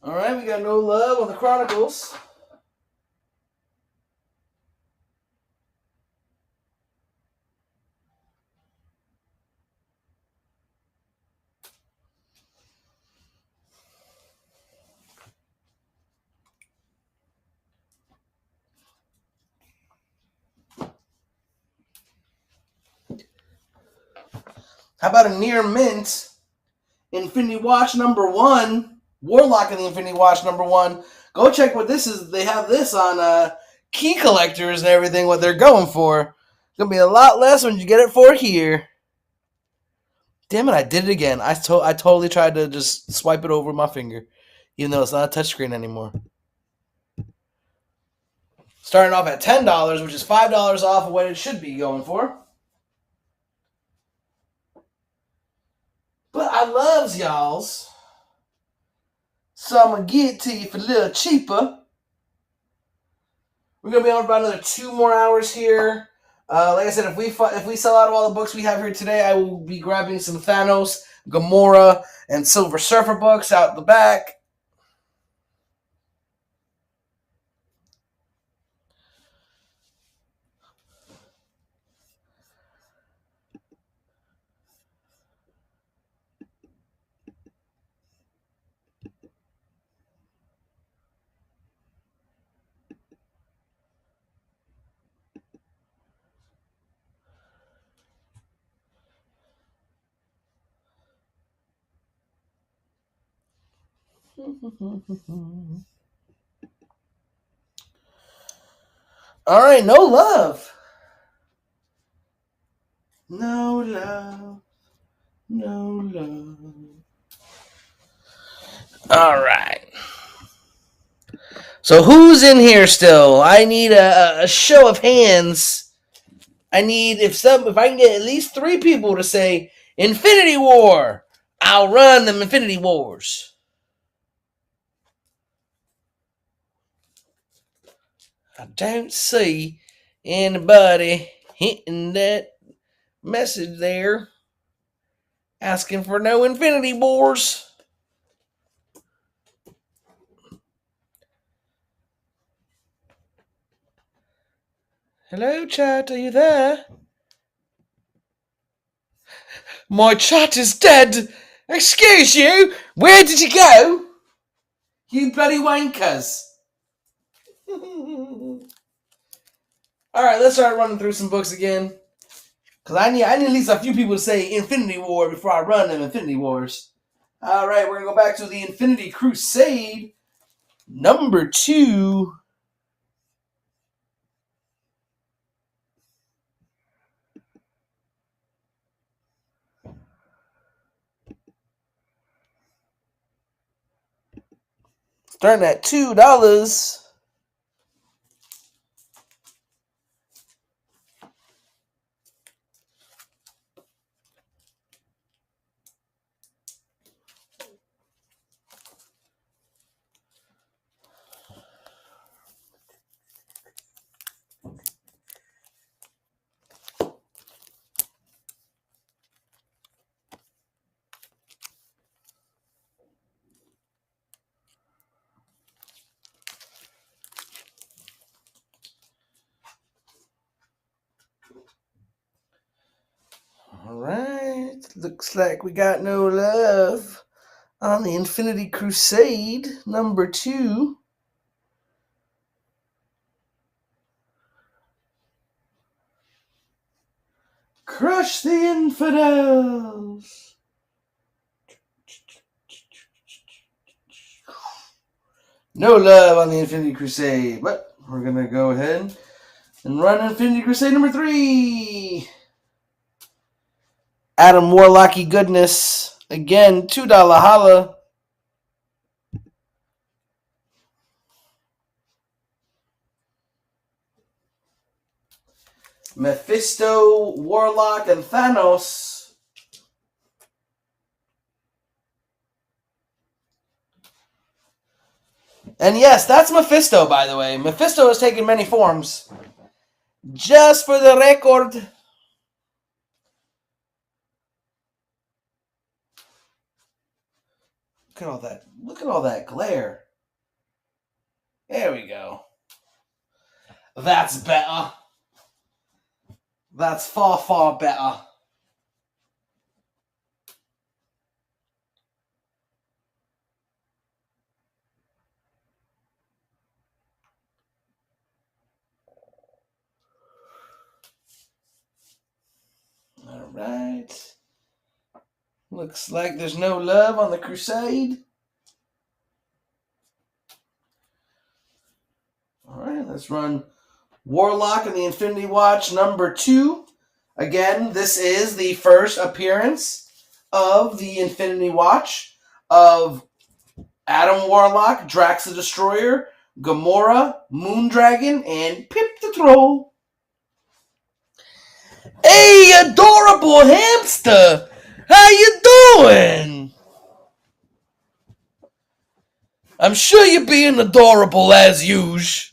A: All right, we got no love on the Chronicles. How about a near mint Infinity Watch #1? Warlock in the Infinity Watch #1. Go check what this is. They have this on key collectors and everything, what they're going for. It's going to be a lot less when you get it for here. Damn it, I did it again. I totally tried to just swipe it over my finger, even though it's not a touchscreen anymore. Starting off at $10, which is $5 off of what it should be going for. But I loves y'all's. So I'm going to get it to you for a little cheaper. We're going to be on for about another 2 more hours here. Like I said, if we sell out of all the books we have here today, I will be grabbing some Thanos, Gamora, and Silver Surfer books out the back. All right, no love. No love. No love. All right. So who's in here still? I need a show of hands. I need if I can get at least 3 people to say Infinity War. I'll run them Infinity Wars. I don't see anybody hitting that message there asking for no Infinity Wars. Hello, chat, are you there? My chat is dead. Excuse you, where did you go? You bloody wankers. Alright, let's start running through some books again. Because I need at least a few people to say Infinity War before I run them Infinity Wars. Alright, we're going to go back to the Infinity Crusade #2. Starting at $2. Alright, looks like we got no love on the Infinity Crusade #2. Crush the infidels. No love on the Infinity Crusade, but we're going to go ahead and run Infinity Crusade #3. Adam Warlocky goodness. Again, $2 holla. Mephisto, Warlock, and Thanos. And yes, that's Mephisto, by the way. Mephisto has taken many forms. Just for the record. Look at all that. Look at all that glare. There we go. That's better. That's far, far better. All right. Looks like there's no love on the Crusade. All right, let's run Warlock and the Infinity Watch number 2. Again, this is the first appearance of the Infinity Watch of Adam Warlock, Drax the Destroyer, Gamora, Moondragon, and Pip the Troll. Hey, adorable hamster! How you doing? I'm sure you're being adorable as usual.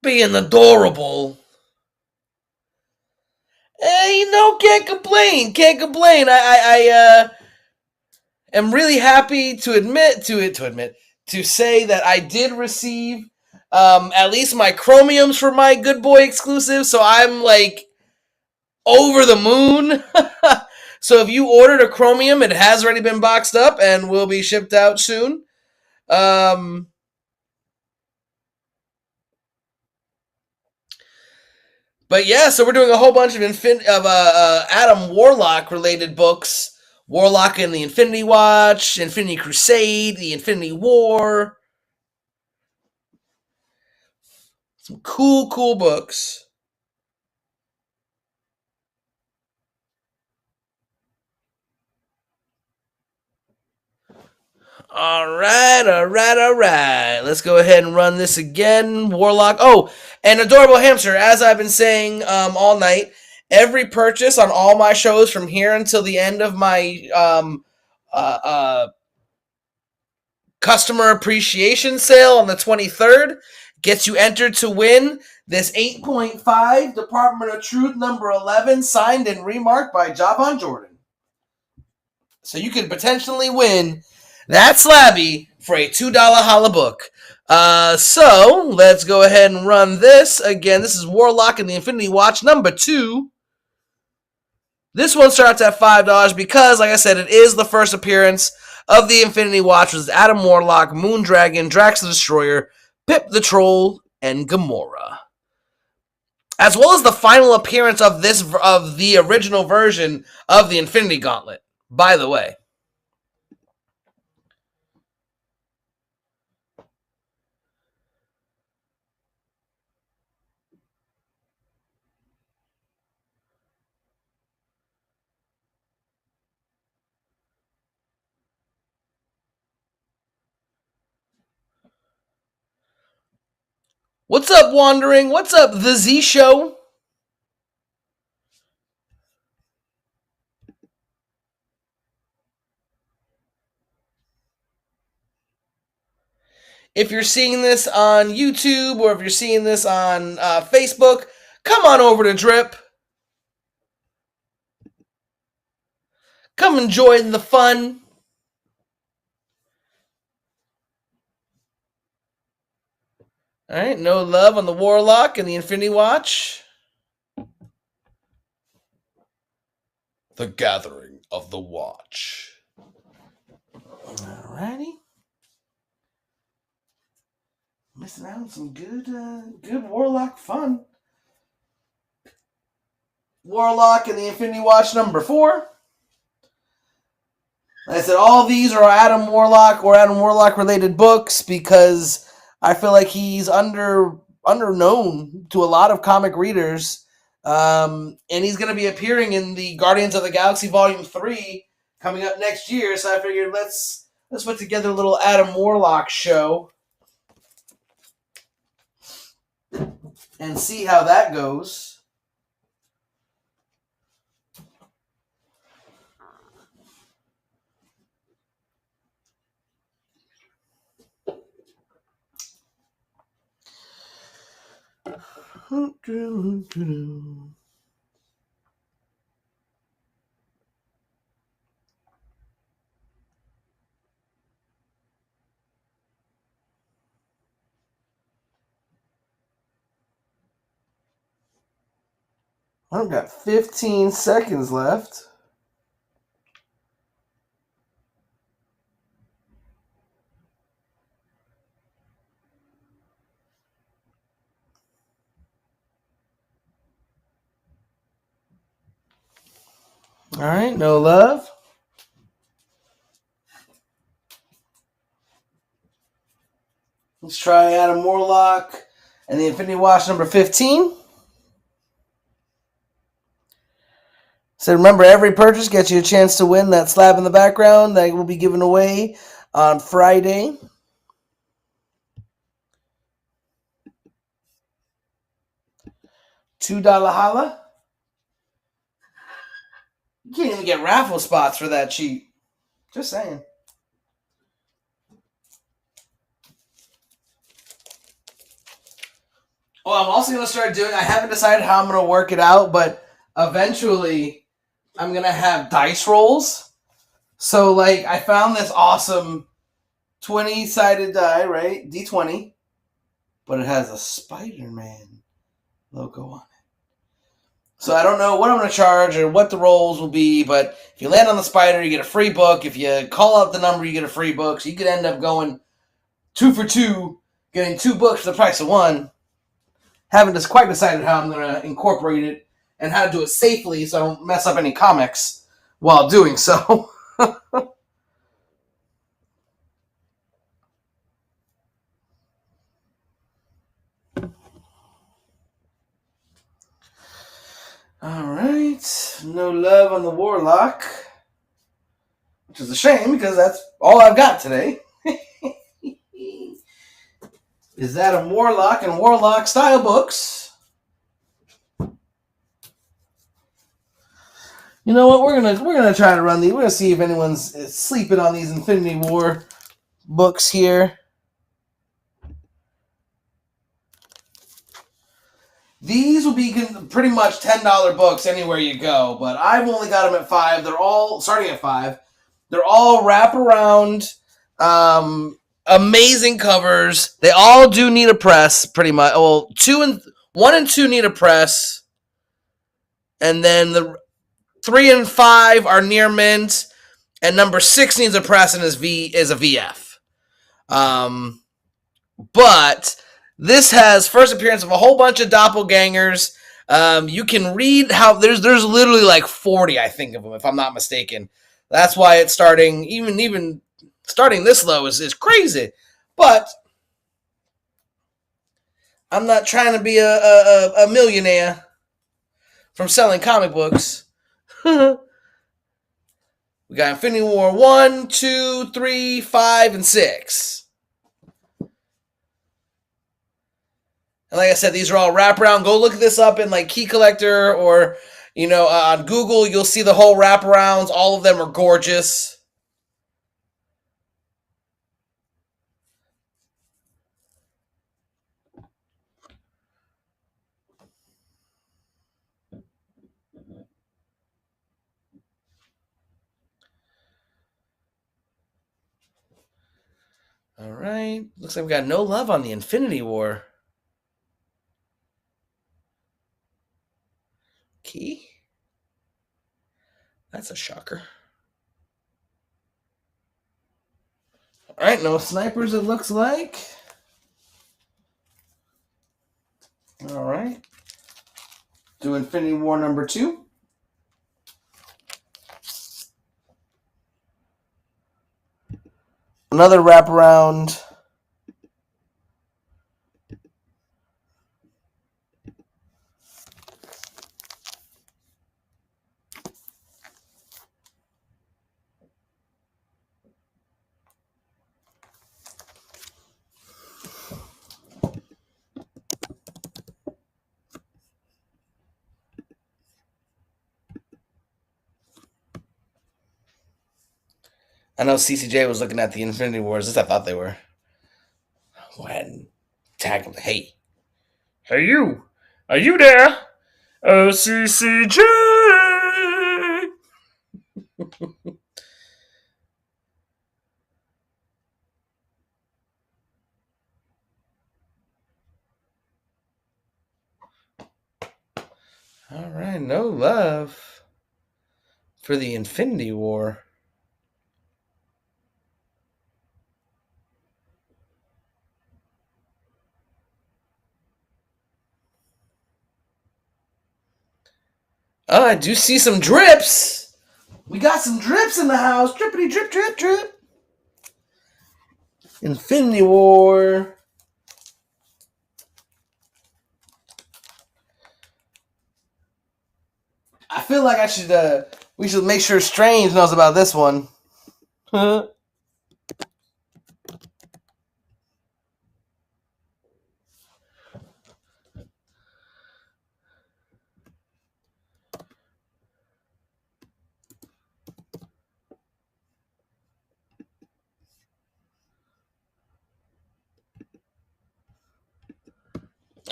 A: Being adorable. Hey, can't complain. Can't complain. I am really happy to say that I did receive at least my chromiums for my Good Boy exclusive, so I'm like over the moon. So if you ordered a chromium, it has already been boxed up and will be shipped out soon. But yeah, so we're doing a whole bunch of Adam Warlock related books. Warlock and the Infinity Watch, Infinity Crusade, the Infinity War. Some cool books. All right. Let's go ahead and run this again. Warlock. Oh, and Adorable Hamster, as I've been saying all night, every purchase on all my shows from here until the end of my customer appreciation sale on the 23rd gets you entered to win this 8.5 Department of Truth number 11 signed and remarked by Javon Jordan. So you could potentially win that Slabby for a $2 holla book. So let's go ahead and run this. Again, this is Warlock and the Infinity Watch number 2. This one starts at $5 because, like I said, it is the first appearance of the Infinity Watch with Adam Warlock, Moondragon, Drax the Destroyer, Pip the Troll, and Gamora. As well as the final appearance of the original version of the Infinity Gauntlet, by the way. What's up, Wandering? What's up, The Z Show? If you're seeing this on YouTube or if you're seeing this on Facebook, come on over to Drip. Come and join the fun. All right, no love on the Warlock and the Infinity Watch. The Gathering of the Watch. Alrighty. Missing out on some good Warlock fun. Warlock and the Infinity Watch number 4. Like I said, all these are Adam Warlock or Adam Warlock related books because I feel like he's underknown to a lot of comic readers. And he's going to be appearing in the Guardians of the Galaxy Volume 3 coming up next year. So I figured let's Let's put together a little Adam Warlock show and see how that goes. I've got 15 seconds left. All right, no love. Let's try Adam Warlock and the Infinity Watch number 15. So remember, every purchase gets you a chance to win that slab in the background that will be given away on Friday. $2 holla. You can't even get raffle spots for that cheap. Just saying. Oh, I'm also going to start doing, I haven't decided how I'm going to work it out, but eventually I'm going to have dice rolls. So, like, I found this awesome 20-sided die, right? D20. But it has a Spider-Man logo on it. So I don't know what I'm going to charge or what the rolls will be, but if you land on the Spider, you get a free book. If you call out the number, you get a free book. So you could end up going 2 for 2, getting 2 books for the price of 1. Haven't just quite decided how I'm going to incorporate it and how to do it safely so I don't mess up any comics while doing so. All right. No love on the Warlock, which is a shame because that's all I've got today. Is that a Warlock and Warlock style books? You know what? We're gonna try to run these. We're gonna see if anyone's sleeping on these Infinity War books here. These will be pretty much $10 books anywhere you go, but I've only got them at $5. They're all starting at $5. They're all wraparound, amazing covers. They all do need a press, pretty much. Well, 1 and 2 need a press, and then the 3 and 5 are near mint, and number 6 needs a press and is a VF. But this has first appearance of a whole bunch of doppelgangers. You can read how there's literally like 40, I think, of them, if I'm not mistaken. That's why it's starting, even starting this low is crazy. But I'm not trying to be a millionaire from selling comic books. We got Infinity War 1, 2, 3, 5, and 6. And like I said, these are all wraparound. Go look this up in like Key Collector or, on Google. You'll see the whole wraparounds. All of them are gorgeous. All right. Looks like we got no love on the Infinity War. Key? That's a shocker. All right, no snipers, it looks like. All right. Do Infinity War number 2. Another wraparound. I know CCJ was looking at the Infinity Wars. This I thought they were. Go ahead and tag him. Hey. Hey, you. Are you there? Oh, CCJ. All right, no love for the Infinity War. Oh, I do see some drips. We got some drips in the house. Drippity drip, drip, drip. Infinity War. I feel like we should make sure Strange knows about this one.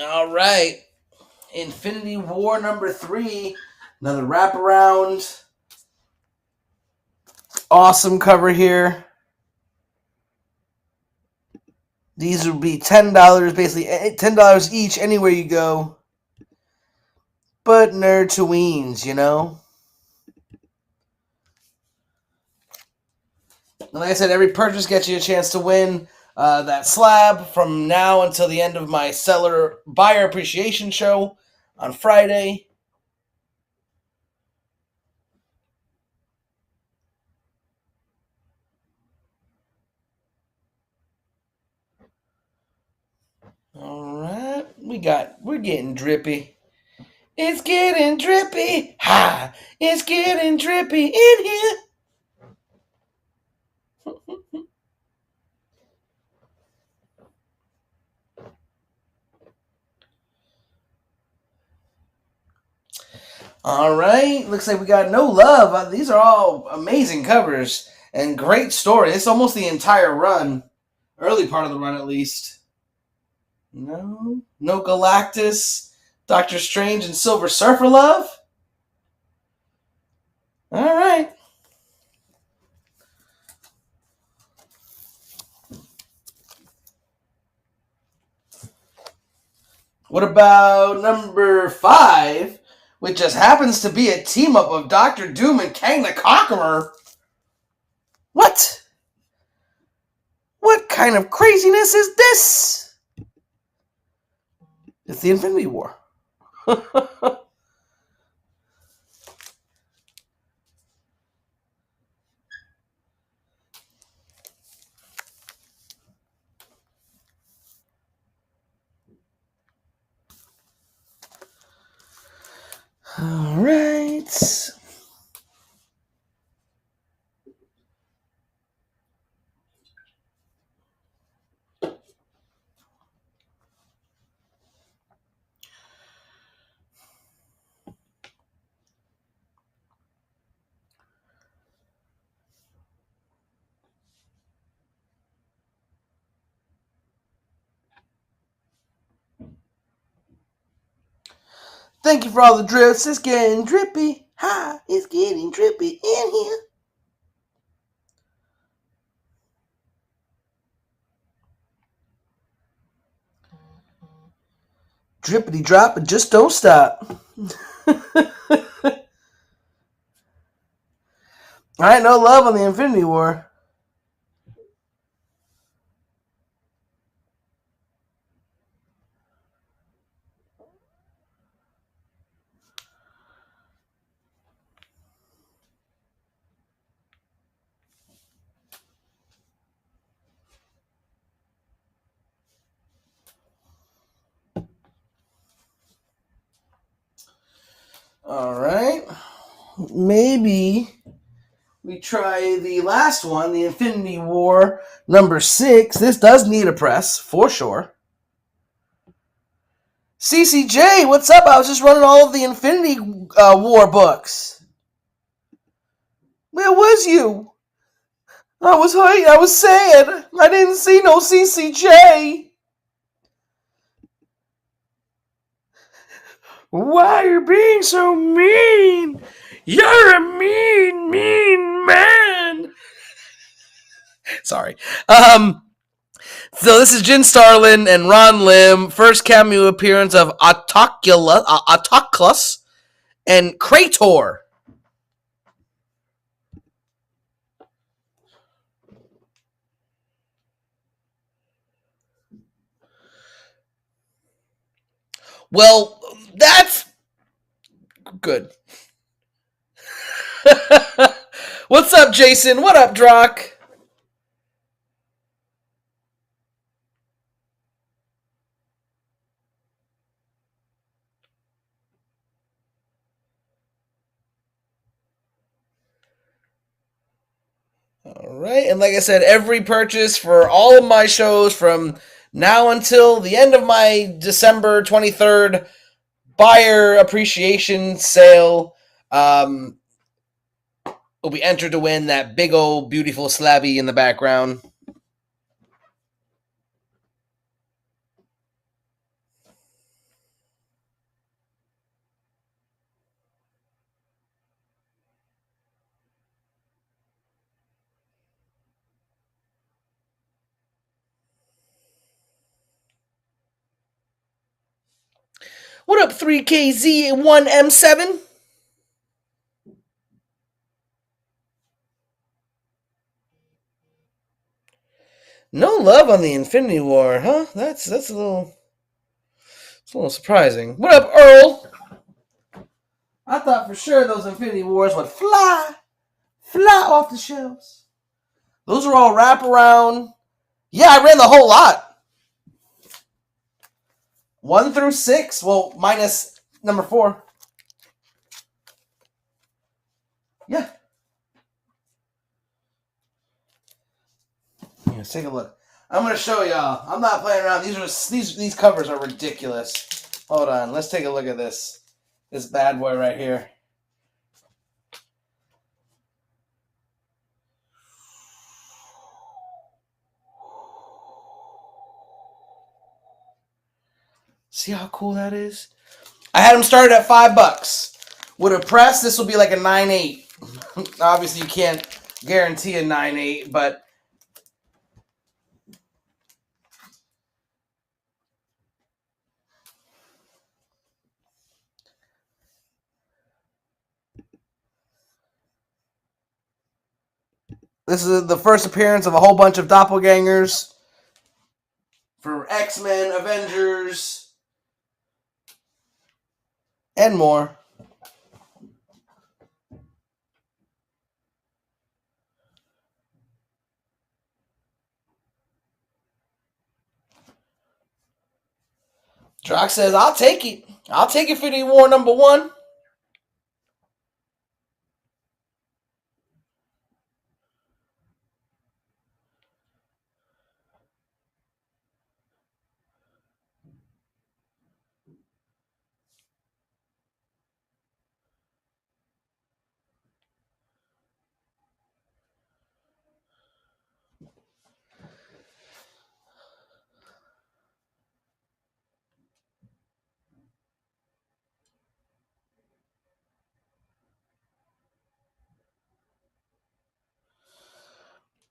A: All right. Infinity War number 3. Another wraparound. Awesome cover here. These would be $10, basically $10 each anywhere you go. But Nerdtooines, you know? And like I said, every purchase gets you a chance to win that slab from now until the end of my buyer appreciation show on Friday. All right, we're getting drippy. It's getting drippy. Ha! It's getting drippy in here. All right, looks like we got no love. These are all amazing covers and great story. It's almost the entire run, early part of the run at least. No Galactus, Doctor Strange, and Silver Surfer love. All right. What about number 5, which just happens to be a team up of Doctor Doom and Kang the Conqueror? What? What kind of craziness is this? It's the Infinity War. All right. Thank you for all the drips. It's getting drippy. Ha! It's getting drippy in here. Drippity drop, but just don't stop. Alright, no love on the Infinity War. Alright. Maybe we try the last one, the Infinity War number 6. This does need a press, for sure. CCJ, what's up? I was just running all of the Infinity War books. Where was you? I was sad. I didn't see no CCJ. Why are you being so mean? You're a mean, mean man. Sorry. So this is Jin Starlin and Ron Lim. First cameo appearance of Autoculus and Krator. Well, that's good. What's up, Jason? What up, Drock? All right, and like I said, every purchase for all of my shows from now until the end of my December 23rd buyer appreciation sale will be entered to win that big old beautiful slabby in the background. What up, 3KZ1M7? No love on the Infinity War, huh? That's it's a little surprising. What up, Earl? I thought for sure those Infinity Wars would fly off the shelves. Those are all wraparound. Yeah, I ran the whole lot. 1 through 6. Well, minus number 4. Yeah. Let's take a look. I'm gonna show y'all. I'm not playing around. These covers are ridiculous. Hold on. Let's take a look at this. This bad boy right here. See how cool that is? I had them started at $5. With a press, this will be like a 9.8. Obviously, you can't guarantee a 9.8, but this is the first appearance of a whole bunch of doppelgangers for X-Men, Avengers, and more. Drock says, I'll take it. I'll take Infinity War #1.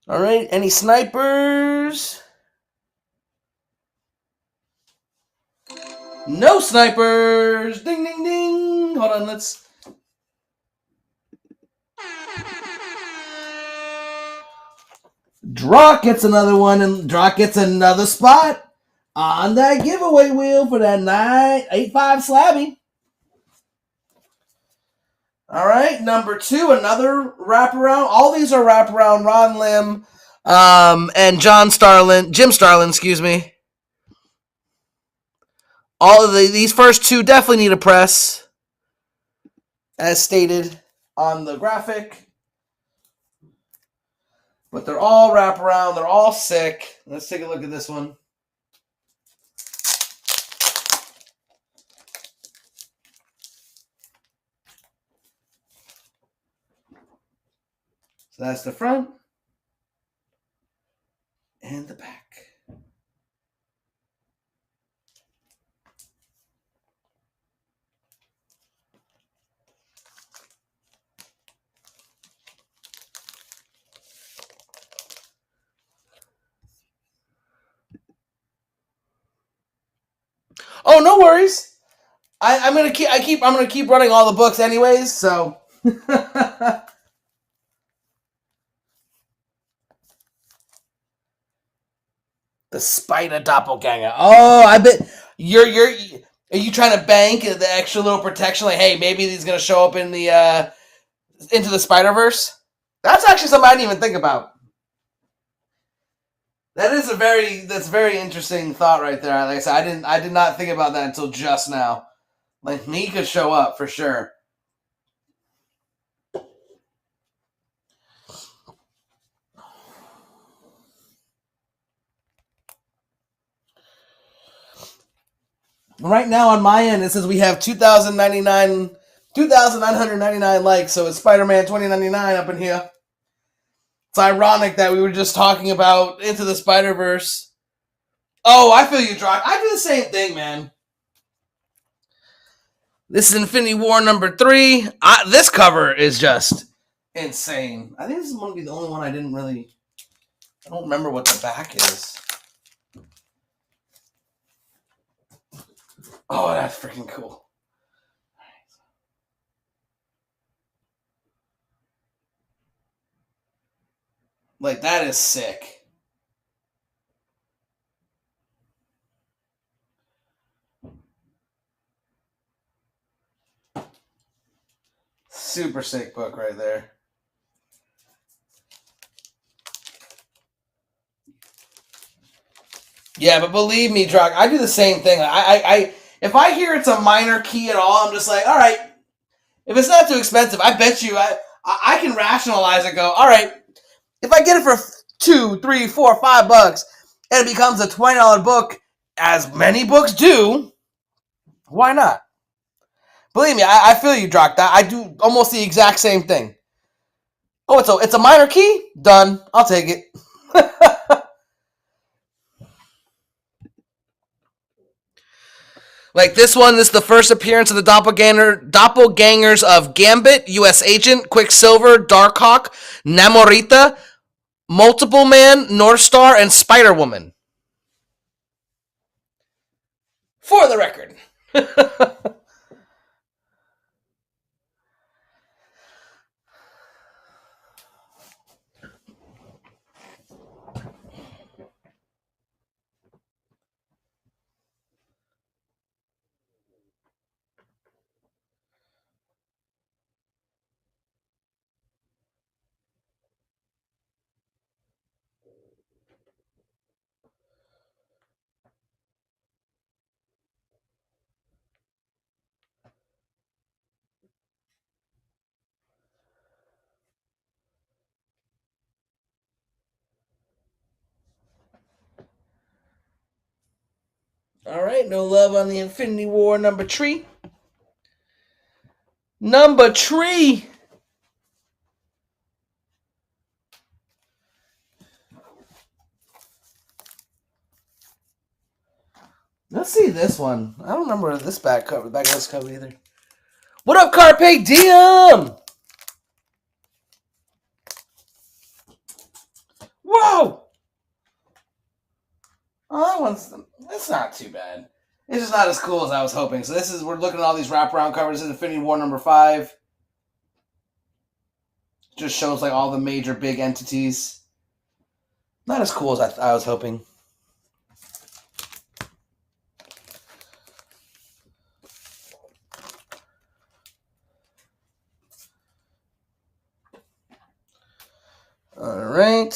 A: All right, any snipers? No snipers! Ding, ding, ding! Hold on, let's... Drock gets another one, and Drock gets another spot on that giveaway wheel for that 985 slabby. All right, number 2, another wraparound. All these are wraparound. Ron Lim, and Jim Starlin, excuse me. All of these first 2 definitely need a press, as stated on the graphic. But they're all wraparound. They're all sick. Let's take a look at this one. So that's the front. And the back. Oh, no worries. I'm gonna keep running all the books anyways. So. The spider doppelganger. Oh, I bet you're. Are you trying to bank the extra little protection? Like, hey, maybe he's gonna show up in the into the Spider-Verse. That's actually something I didn't even think about. That's a very interesting thought right there. Like I said, I did not think about that until just now. Like, he could show up for sure. Right now on my end, it says we have 2,999 likes, so it's Spider-Man 2099 up in here. It's ironic that we were just talking about Into the Spider-Verse. Oh, I feel you, Drock. I do the same thing, man. This is Infinity War number 3. This cover is just insane. I think this is going to be the only one I don't remember what the back is. Oh, that's freaking cool. Like, that is sick. Super sick book right there. Yeah, but believe me, Drock, I do the same thing. I if I hear it's a minor key at all, I'm just like, all right. If it's not too expensive, I bet you I can rationalize it. Go, all right. If I get it for $2, $3, $4, $5, and it becomes a $20 book, as many books do, why not? Believe me, I feel you, Drock. I do almost the exact same thing. Oh, it's a minor key? Done. I'll take it. Like this one, this is the first appearance of the doppelgangers of Gambit, U.S. Agent, Quicksilver, Darkhawk, Namorita, Multiple Man, North Star, and Spider Woman. For the record. All right, no love on the Infinity War number 3. Number 3. Let's see this one. I don't remember this back of this cover either. What up, Carpe Diem? Whoa! Oh, that's not too bad. It's just not as cool as I was hoping. So we're looking at all these wraparound covers. This is Infinity War number 5. Just shows like all the major big entities. Not as cool as I was hoping. All right.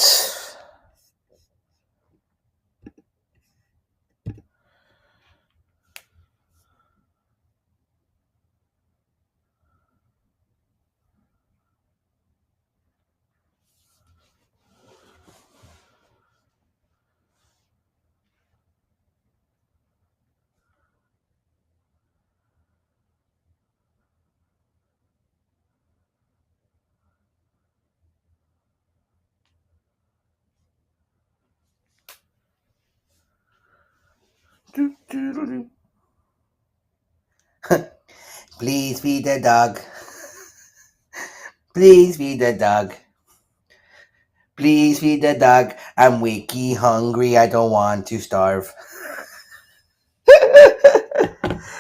A: Please feed the dog. Please feed the dog. Please feed the dog. I'm wakey hungry. I don't want to starve.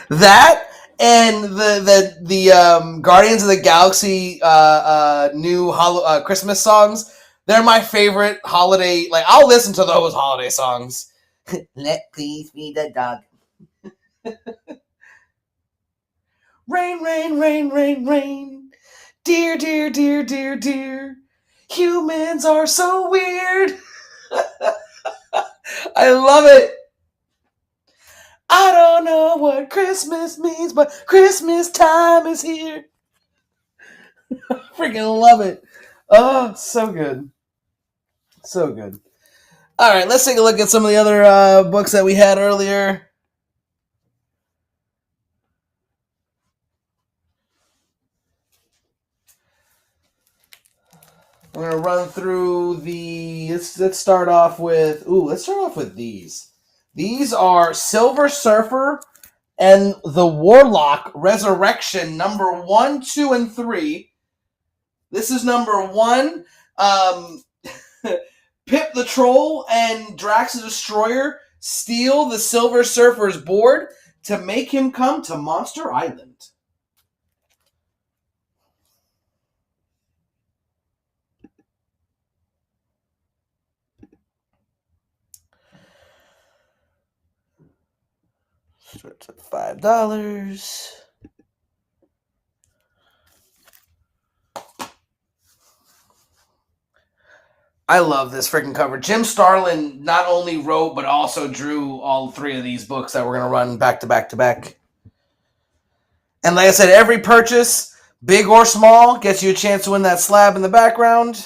A: That and the Guardians of the Galaxy new Christmas songs. They're my favorite holiday. Like I'll listen to those holiday songs. Let please feed the dog. Rain, rain, rain, rain, rain. Dear, dear, dear, dear, dear. Humans are so weird. I love it. I don't know what Christmas means, but Christmas time is here. Freaking love it. Oh, so good. So good. All right, let's take a look at some of the other books that we had earlier. We're gonna run through the. Let's start off with. Let's start off with these. These are Silver Surfer and the Warlock Resurrection, number 1, 2, and 3. This is number 1. Pip the Troll and Drax the Destroyer steal the Silver Surfer's board to make him come to Monster Island. Starts at $5. I love this freaking cover. Jim Starlin not only wrote but also drew all 3 of these books that we're going to run back to back to back. And like I said, every purchase, big or small, gets you a chance to win that slab in the background.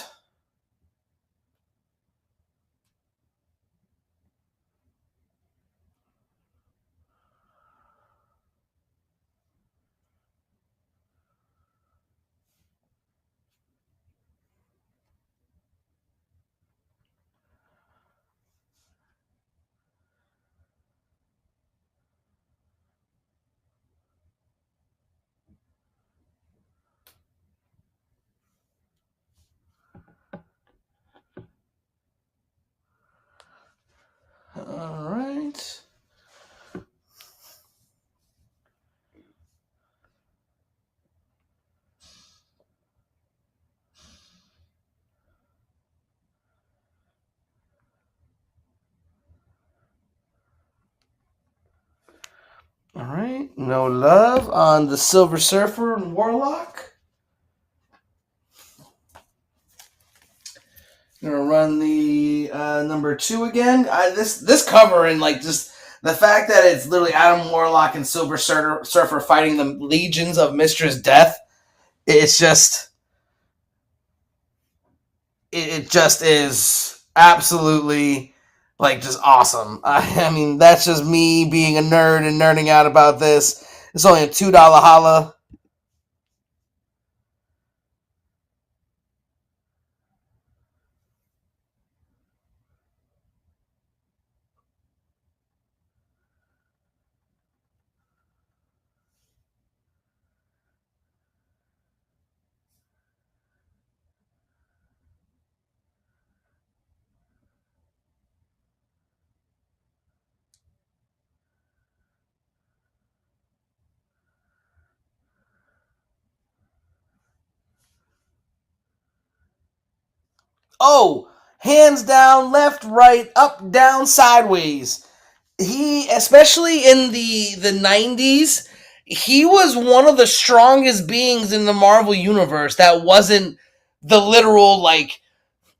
A: All right. All right. No love on the Silver Surfer and Warlock. I'm gonna run the number 2 again. This cover and like just the fact that it's literally Adam Warlock and Silver Surfer fighting the legions of Mistress Death. It's just it just is absolutely like just awesome. I mean, that's just me being a nerd and nerding out about this. It's only a $2 holla. Oh, hands down, left, right, up, down, sideways. He, especially in the 90s, he was one of the strongest beings in the Marvel universe that wasn't the literal like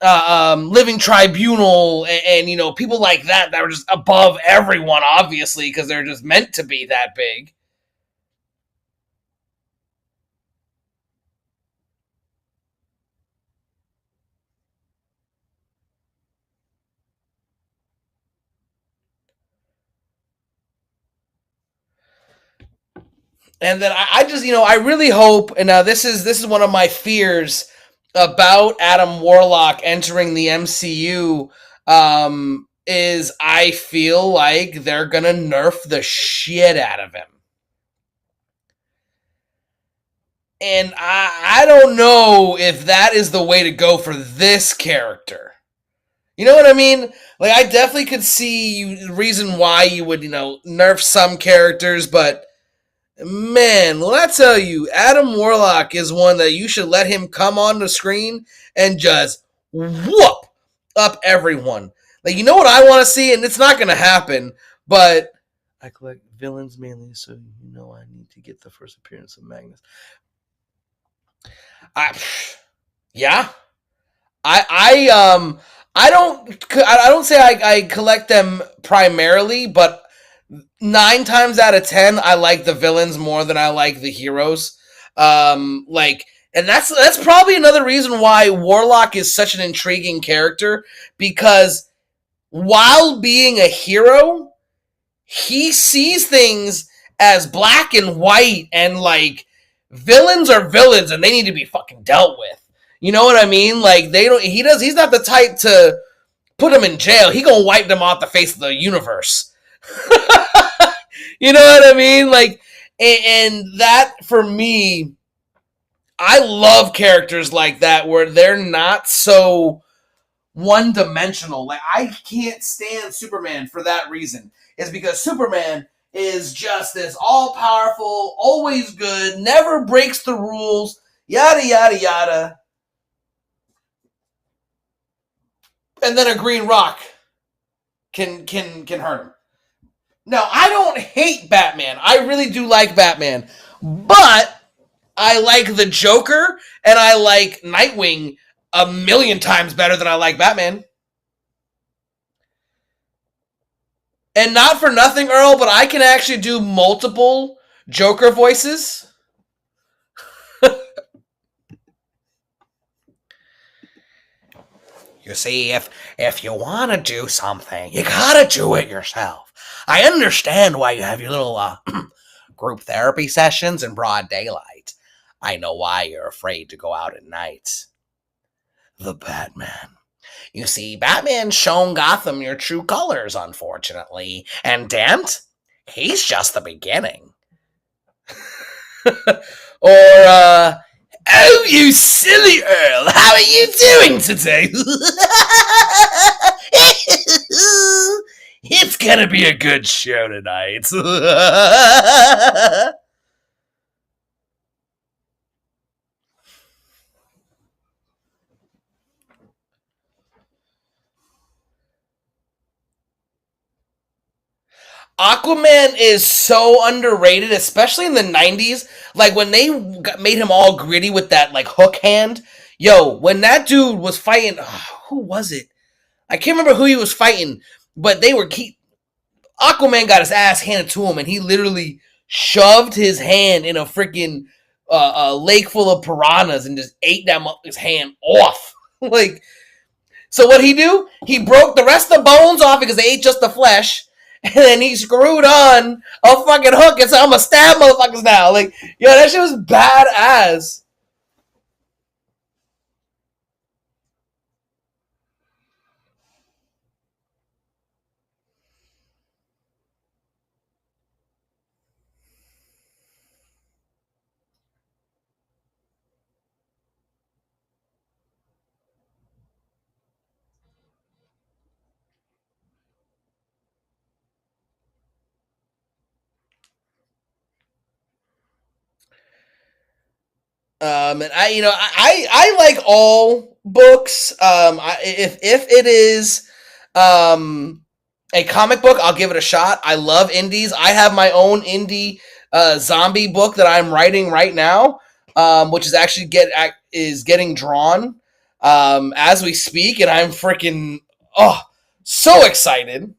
A: living tribunal and you know people like that were just above everyone, obviously because they're just meant to be that big. And then I just, I really hope, and now this is one of my fears about Adam Warlock entering the MCU. is I feel like they're gonna nerf the shit out of him. And I don't know if that is the way to go for this character. You know what I mean? Like, I definitely could see the reason why you would, nerf some characters, but man, well, I tell you, Adam Warlock is one that you should let him come on the screen and just whoop up everyone. Like, you know what I want to see, and it's not going to happen, but I collect villains mainly, so I need to get the first appearance of Magnus. I, yeah, I don't say I collect them primarily, but 9 times out of 10, I like the villains more than I like the heroes. And that's probably another reason why Warlock is such an intriguing character, because while being a hero, he sees things as black and white, and like, villains are villains and they need to be fucking dealt with. You know what I mean? Like, he's not the type to put them in jail. He gonna wipe them off the face of the universe. You know what I mean? Like, and that for me, I love characters like that where they're not so one dimensional. Like, I can't stand Superman for that reason. Is because Superman is just this all powerful, always good, never breaks the rules, yada yada yada. And then a green rock can hurt him. Now, I don't hate Batman. I really do like Batman. But I like the Joker and I like Nightwing a million times better than I like Batman. And not for nothing, Earl, but I can actually do multiple Joker voices. You see, if you want to do something, you gotta do it yourself. I understand why you have your little group therapy sessions in broad daylight. I know why you're afraid to go out at night. The Batman. You see, Batman's shown Gotham your true colors, unfortunately. And Dent, he's just the beginning. Or, oh, you silly Earl, how are you doing today? It's gonna be a good show tonight. Aquaman is so underrated, especially in the 90s. Like, when they made him all gritty with that, like, hook hand. Yo, when that dude was fighting, who was it? I can't remember who he was fighting, but Aquaman got his ass handed to him, and he literally shoved his hand in a freaking a lake full of piranhas and just ate his hand off. Like, so what he do? He broke the rest of the bones off because they ate just the flesh, and then he screwed on a fucking hook and said, "I'm gonna stab motherfuckers now." Like, yo, that shit was badass. And I like all books. If it is um a comic book, I'll give it a shot. I love indies. I have my own indie zombie book that I'm writing right now, which is actually getting drawn as we speak, and I'm freaking so excited.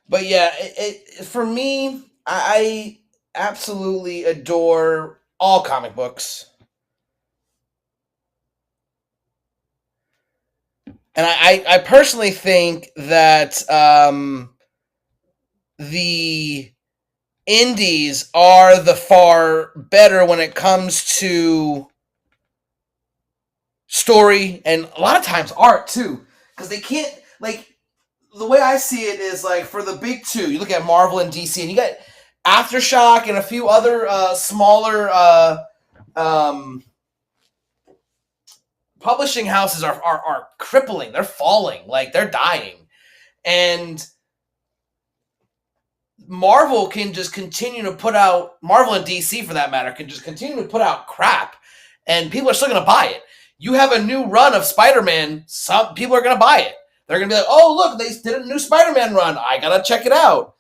A: But yeah, for me, I absolutely adore all comic books, and I personally think that the indies are the far better when it comes to story and a lot of times art too, because they can't like the way I see it is like for the big two, you look at Marvel and DC, and you got Aftershock and a few other smaller um, publishing houses are crippling. They're falling, like they're dying, and Marvel can just continue to put out Marvel and DC for that matter can just continue to put out crap, and people are still going to buy it. You have a new run of Spider-Man, some people are going to buy it. They're going to be like, "Oh, look, they did a new Spider-Man run. I got to check it out."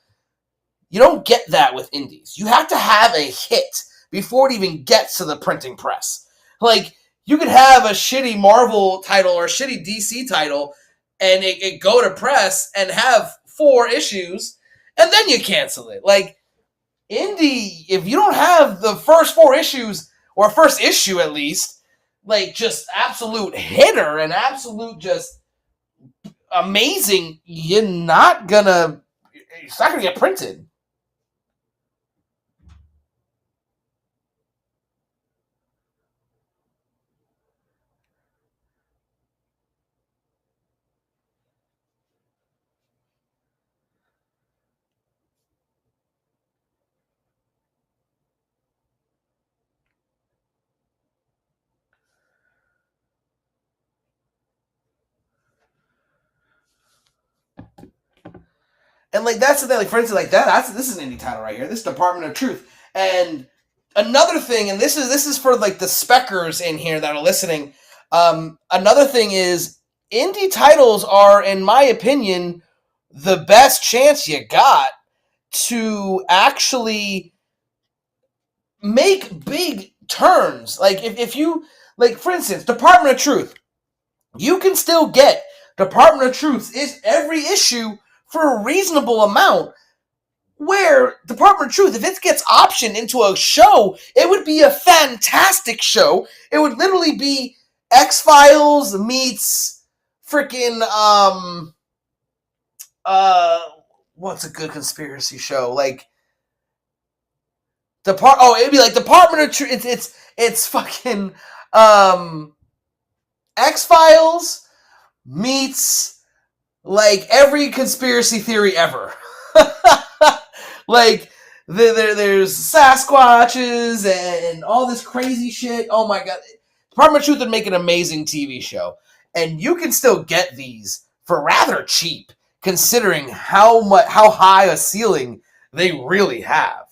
A: You don't get that with indies. You have to have a hit before it even gets to the printing press. Like, you could have a shitty Marvel title or a shitty DC title and it go to press and have 4 issues and then you cancel it. Like, indie, if you don't have the first 4 issues or first issue at least, like just absolute hitter and absolute just amazing, it's not gonna get printed. And like that's the thing, like for instance, like this is an indie title right here. This is Department of Truth. And another thing, and this is for like the speckers in here that are listening. Another thing is indie titles are, in my opinion, the best chance you got to actually make big turns. Like if you like for instance, Department of Truth, you can still get Department of Truth is every issue for a reasonable amount where Department of Truth, if it gets optioned into a show, it would be a fantastic show. It would literally be X Files meets freaking uh what's a good conspiracy show? Like it'd be like Department of Truth. It's fucking um X Files meets like every conspiracy theory ever. Like there's Sasquatches and all this crazy shit. Oh my god, Department of Truth would make an amazing TV show, and you can still get these for rather cheap, considering how high a ceiling they really have.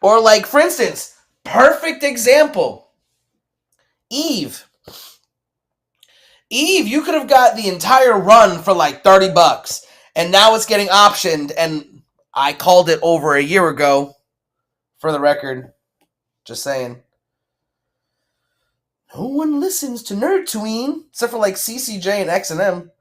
A: Or like for instance, perfect example, Eve. Eve, you could have got the entire run for like $30, and now it's getting optioned. And I called it over a year ago, for the record. Just saying. No one listens to Nerdtooine except for like CCJ and X&M.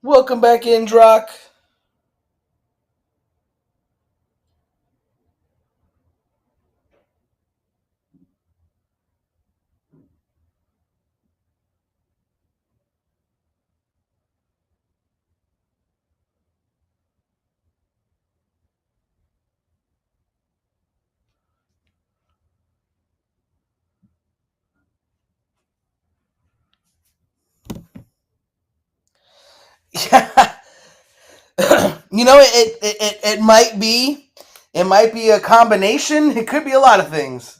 A: Welcome back in, Drock. Yeah. It might be. It might be a combination. It could be a lot of things.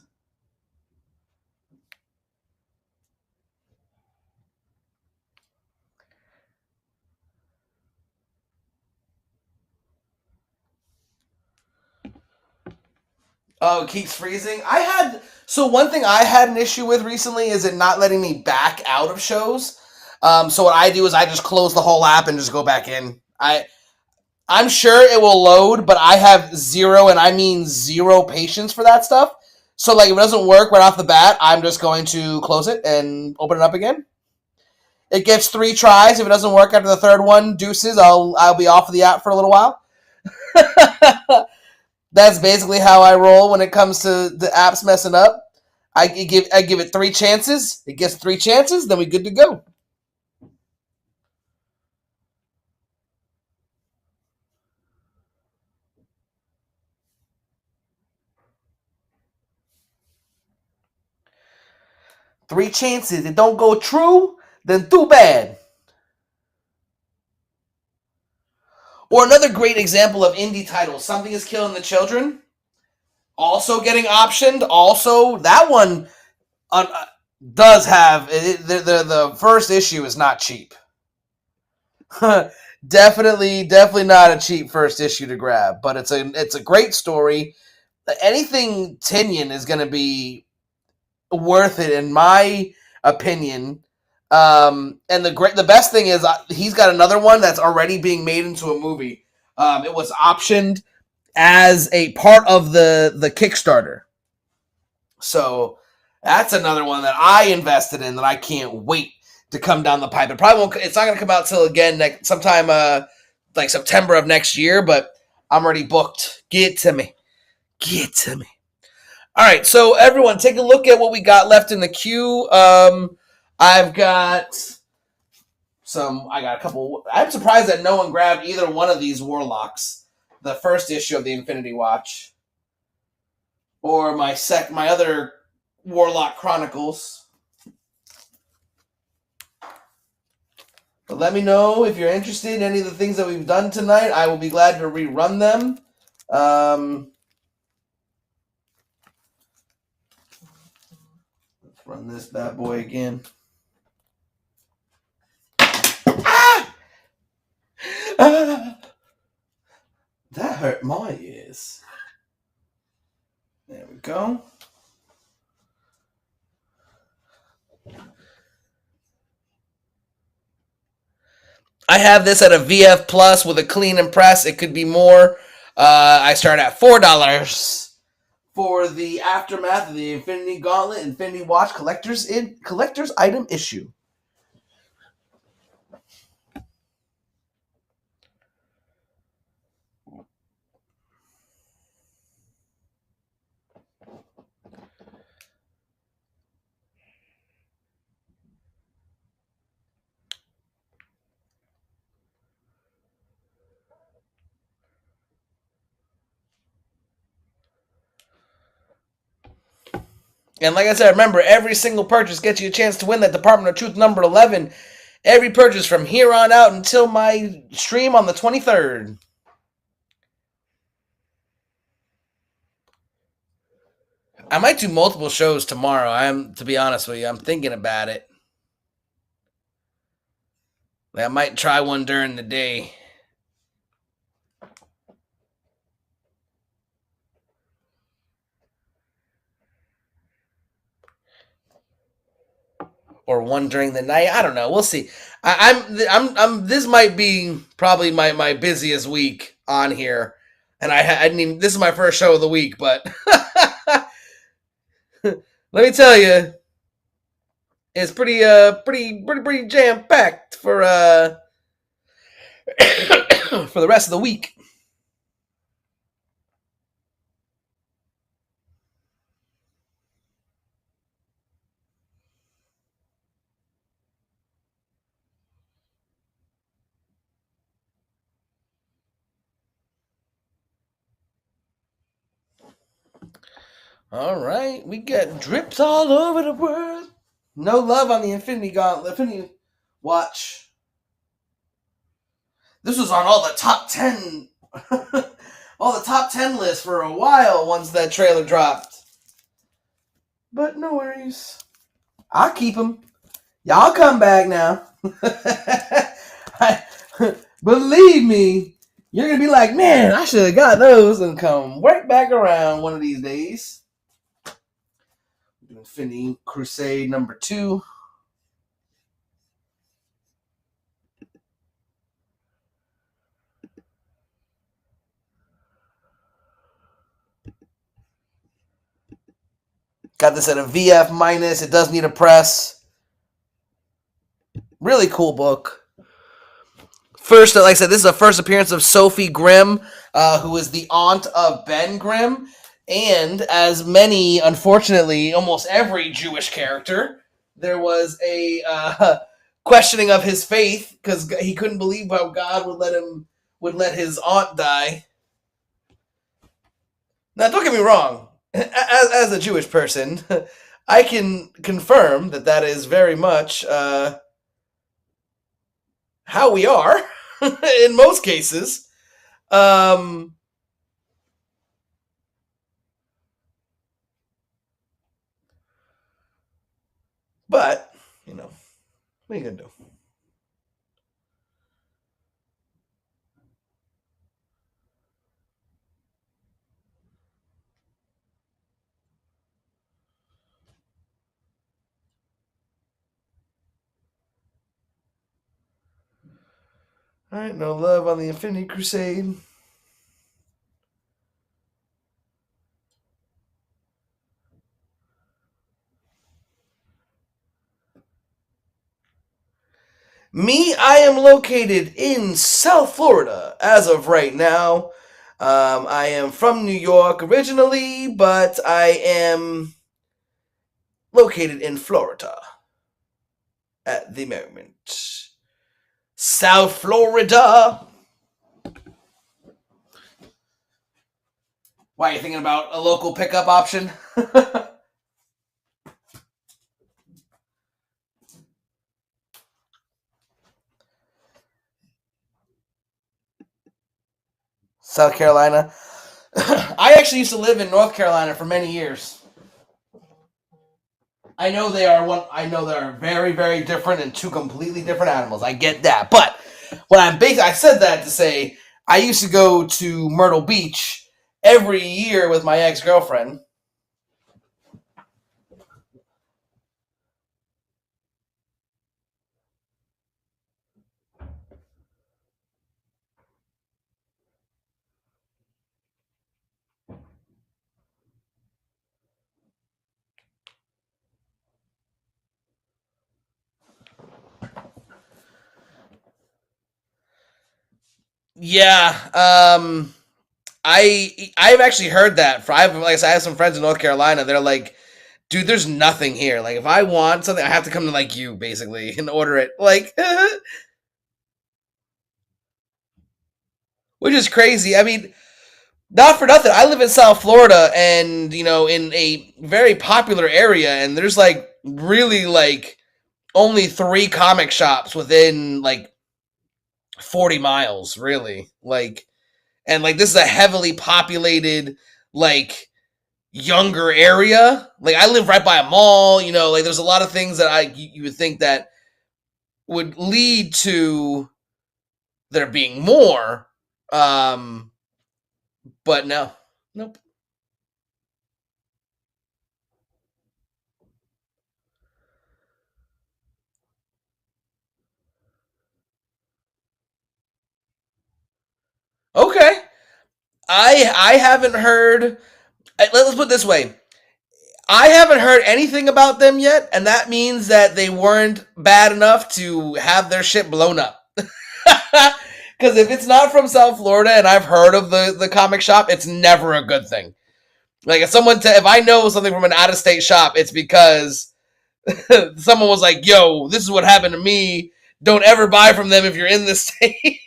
A: Oh, it keeps freezing. One thing I had an issue with recently is it not letting me back out of shows. So what I do is I just close the whole app and just go back in. I'm sure it will load, but I have zero, and I mean zero patience for that stuff. So like if it doesn't work right off the bat, I'm just going to close it and open it up again. It gets 3 tries. If it doesn't work after the third one, deuces. I'll be off of the app for a little while. That's basically how I roll when it comes to the apps messing up. I give it 3 chances. It gets 3 chances, then we good to go. 3 chances. It don't go true, then too bad. Or another great example of indie titles. Something is Killing the Children. Also getting optioned. Also, that one does have the first issue is not cheap. definitely not a cheap first issue to grab, but it's a great story. Anything Tinian is going to be worth it in my opinion. And the best thing is he's got another one that's already being made into a movie. It was optioned as a part of the Kickstarter. So that's another one that I invested in that I can't wait to come down the pipe. It probably won't. It's not going to come out till again sometime like September of next year. But I'm already booked. Get to me. All right, so everyone, take a look at what we got left in the queue. I've got I got a couple. I'm surprised that no one grabbed either one of these Warlocks. The first issue of the Infinity Watch, or my other Warlock Chronicles. But let me know if you're interested in any of the things that we've done tonight. I will be glad to rerun them. Let's run this bad boy again. That hurt my ears. There we go. I have this at a VF Plus with a clean and press. It could be more. I start at $4 for the Aftermath of the Infinity Gauntlet Infinity Watch collector's item issue. And like I said, remember, every single purchase gets you a chance to win that Department of Truth number 11. Every purchase from here on out until my stream on the 23rd. I might do multiple shows tomorrow. To be honest with you, I'm thinking about it. I might try one during the day. Or one during the night. I don't know. We'll see. I'm. This might be probably my busiest week on here, and I didn't even. This is my first show of the week, but let me tell you, it's pretty jam packed for for the rest of the week. All right, we got drips all over the world. No love on the Infinity Gauntlet, Infinity Watch. This was on all the top 10 all the top 10 lists for a while once that trailer dropped. But no worries. I'll keep them. Y'all come back now. Believe me, you're going to be like, man, I should have got those and come right back around one of these days. Infinity Crusade number 2. Got this at a VF minus. It does need a press. Really cool book. First, like I said, this is the first appearance of Sophie Grimm, who is the aunt of Ben Grimm. And as many, unfortunately, almost every Jewish character, there was a questioning of his faith because he couldn't believe how God would let his aunt die. Now, don't get me wrong. As a Jewish person, I can confirm that is very much how we are in most cases. But, you know, what are you going to do? All right, no love on the Infinity Crusade. Me, I am located in South Florida as of right now. I am from New York originally, but I am located in Florida at the moment. South Florida. Why are you thinking about a local pickup option? South Carolina. I actually used to live in North Carolina for many years. I know they are very, very different and two completely different animals. I get that, but I said that to say I used to go to Myrtle Beach every year with my ex-girlfriend. Yeah, I've actually heard that. I have some friends in North Carolina. They're like, dude, there's nothing here. Like, if I want something, I have to come to like you basically and order it. Like, which is crazy. I mean, not for nothing. I live in South Florida, and in a very popular area, and there's like really like only 3 comic shops within like 40 miles, really. Like, and like this is a heavily populated like younger area. Like I live right by a mall, like there's a lot of things that you would think that would lead to there being more. But no. Nope. Okay. I haven't heard. Let's put it this way. I haven't heard anything about them yet, and that means that they weren't bad enough to have their shit blown up. Because if it's not from South Florida and I've heard of the comic shop, it's never a good thing. Like if I know something from an out of state shop, it's because someone was like, "Yo, this is what happened to me. Don't ever buy from them if you're in this state."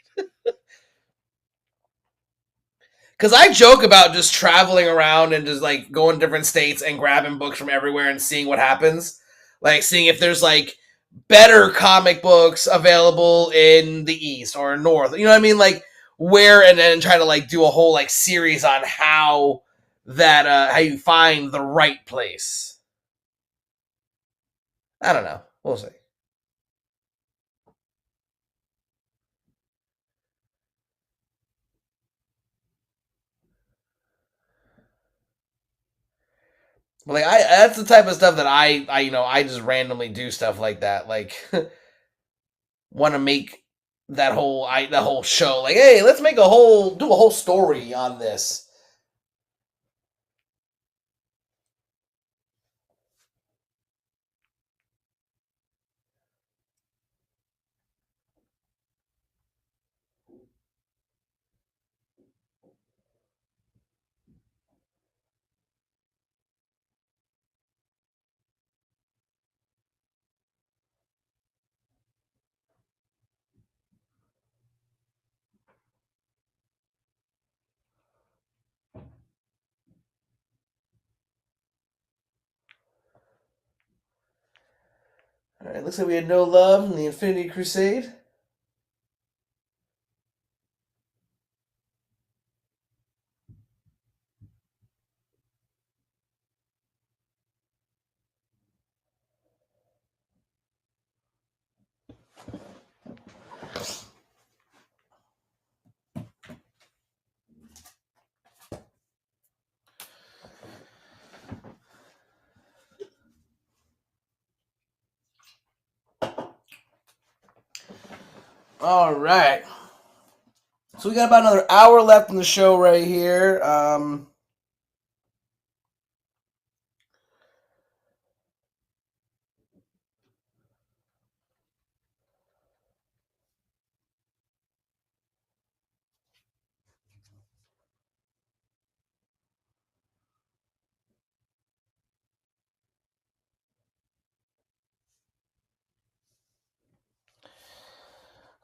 A: Because I joke about just traveling around and just like going to different states and grabbing books from everywhere and seeing what happens. Like seeing if there's like better comic books available in the East or North. You know what I mean? Like where, and then try to like do a whole like series on how you find the right place. I don't know. We'll see. But like that's the type of stuff that I just randomly do stuff like that. Like want to make that whole show. Like, hey, let's make do a whole story on this. All right, looks like we had no love in the Infinity Crusade. All right. So we got about another hour left in the show right here.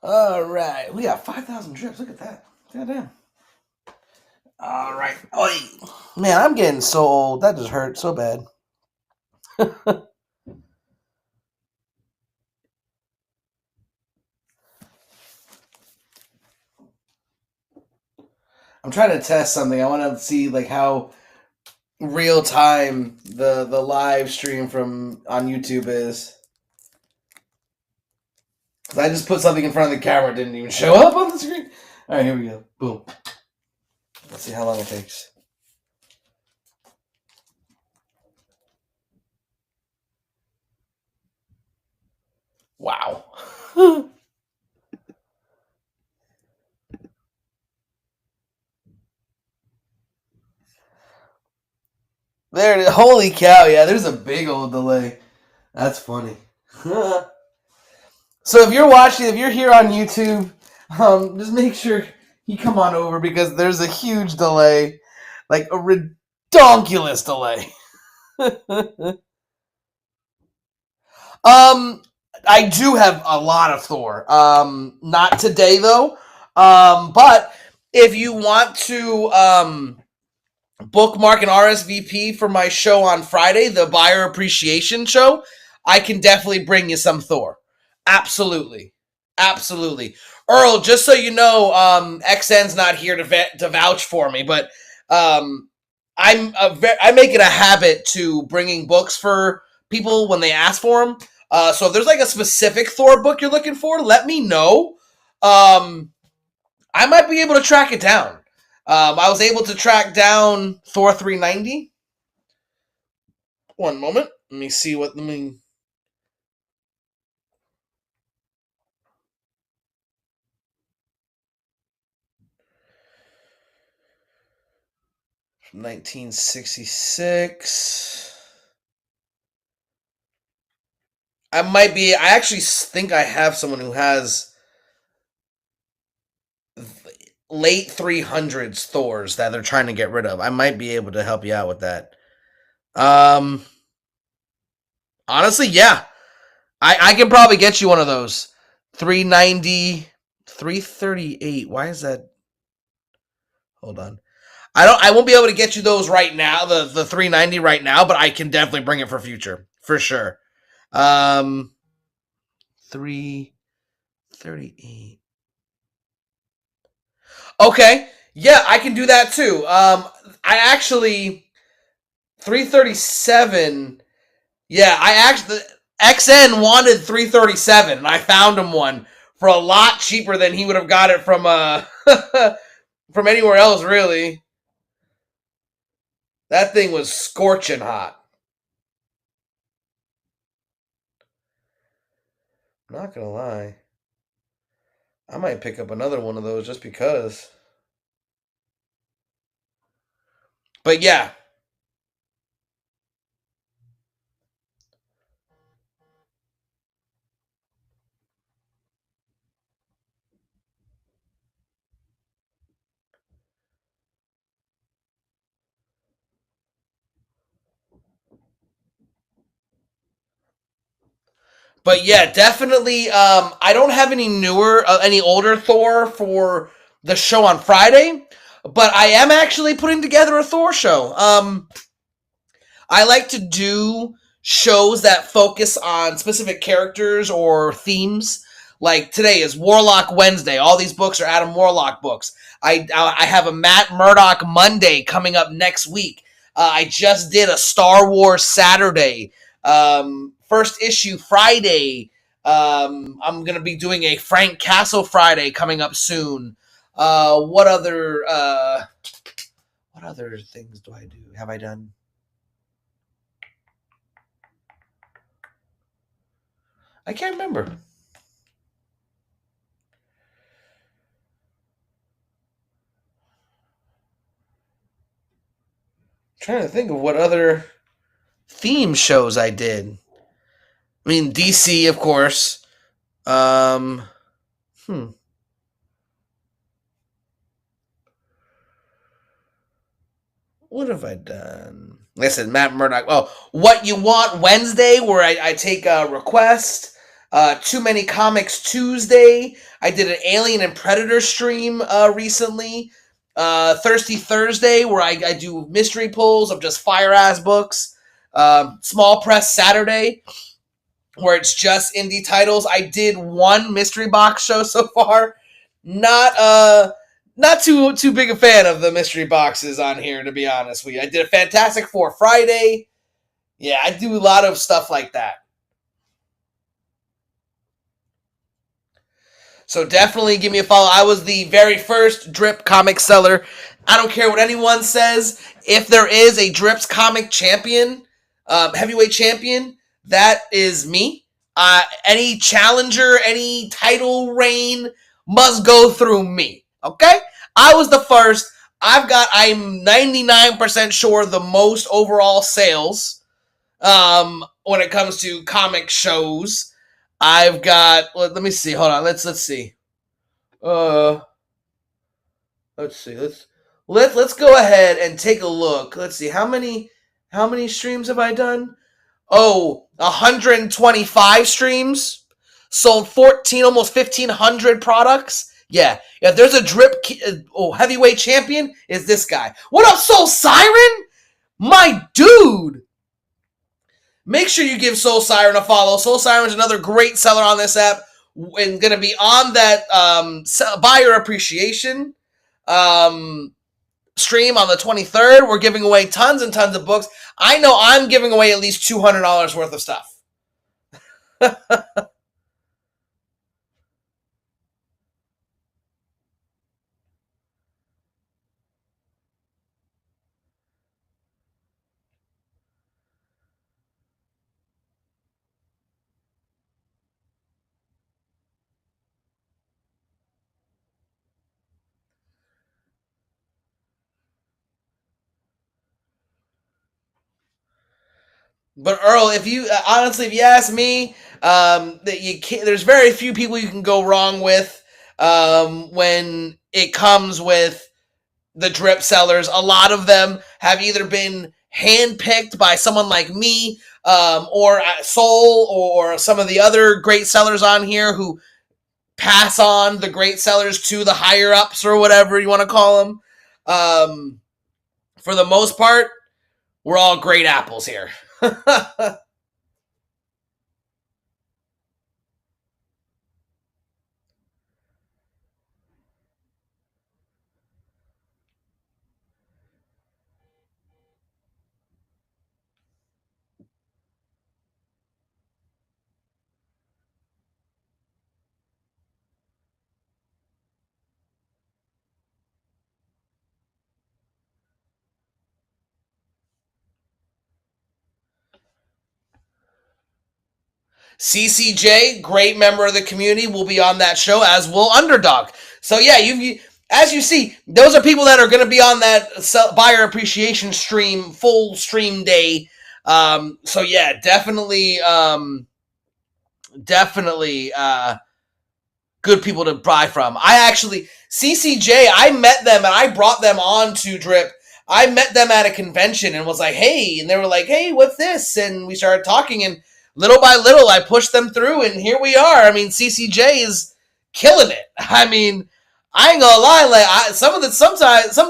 A: All right. We got 5,000 drips. Look at that. Goddamn. All right. Oh, man, I'm getting so old. That just hurt so bad. I'm trying to test something. I want to see like how real time the live stream from on YouTube is. Cause I just put something in front of the camera, it didn't even show up on the screen. All right, here we go. Boom. Let's see how long it takes. Wow. There it is. Holy cow, yeah, there's a big old delay. That's funny. So if you're here on YouTube, just make sure you come on over because there's a huge delay. Like a redonkulous delay. I do have a lot of Thor. Not today though. But if you want to bookmark an RSVP for my show on Friday, the buyer appreciation show, I can definitely bring you some Thor. Absolutely. Absolutely. Earl, just so you know, XN's not here to vouch for me, but I make it a habit to bringing books for people when they ask for them. So if there's like a specific Thor book you're looking for, let me know. I might be able to track it down. I was able to track down Thor 390. One moment. Let me see what. Let me. 1966. I might be. I actually think I have someone who has late 300s Thors that they're trying to get rid of. I might be able to help you out with that. Um, honestly, yeah. I can probably get you one of those. 390, 338. Why is that? Hold on. I won't be able to get you those right now, the 390 right now, but I can definitely bring it for future. For sure. Um 338. Okay. Yeah, I can do that too. I actually 337. Yeah, I actually XN wanted 337 and I found him one for a lot cheaper than he would have got it from from anywhere else really. That thing was scorching hot. I'm not gonna lie. I might pick up another one of those just because. But yeah. But yeah, definitely. I don't have any any older Thor for the show on Friday, but I am actually putting together a Thor show. I like to do shows that focus on specific characters or themes. Like today is Warlock Wednesday. All these books are Adam Warlock books. I have a Matt Murdock Monday coming up next week. I just did a Star Wars Saturday. First issue Friday. I'm gonna be doing a Frank Castle Friday coming up soon. What other things do I do? Have I done? I can't remember. I'm trying to think of what other theme shows I did. I mean, DC, of course. Um, hmm. What have I done? Like I said, Matt Murdock. Oh, What You Want Wednesday, where I take a request. Too Many Comics Tuesday. I did an Alien and Predator stream recently. Thirsty Thursday, where I do mystery pulls of just fire ass books. Small Press Saturday, where it's just indie titles. I did one mystery box show so far. Not too big a fan of the mystery boxes on here, to be honest with you. I did a Fantastic Four Friday. Yeah, I do a lot of stuff like that. So definitely give me a follow. I was the very first Drip comic seller. I don't care what anyone says. If there is a Drips comic champion, heavyweight champion, that is me. Any challenger, any title reign must go through me. Okay? I was the first. I'm 99% sure, the most overall sales when it comes to comic shows. I've got. Let me see. Hold on. Let's see. Uh, let's see. Let's go ahead and take a look. Let's see how many streams have I done? Oh, 125 streams. Sold 14, almost 1,500 products. Yeah. If there's a heavyweight champion, is this guy. What up, Soul Siren? My dude. Make sure you give Soul Siren a follow. Soul Siren is another great seller on this app and going to be on that buyer appreciation stream on the 23rd. We're giving away tons and tons of books. I know I'm giving away at least $200 worth of stuff. But Earl, if you honestly, if you ask me, that you can't. There's very few people you can go wrong with when it comes with the drip sellers. A lot of them have either been handpicked by someone like me, or Soul, or some of the other great sellers on here who pass on the great sellers to the higher ups or whatever you want to call them. For the most part, we're all great apples here. CCJ, great member of the community, will be on that show, as will Underdog. So yeah, as you see, those are people that are going to be on that buyer appreciation stream, full stream day. So yeah, definitely good people to buy from. I actually, CCJ, I met them and I brought them on to Drip. I met them at a convention and was like, hey, and they were like, hey, what's this? And we started talking, and little by little, I pushed them through, and here we are. I mean, CCJ is killing it. I mean, I ain't gonna lie, like, some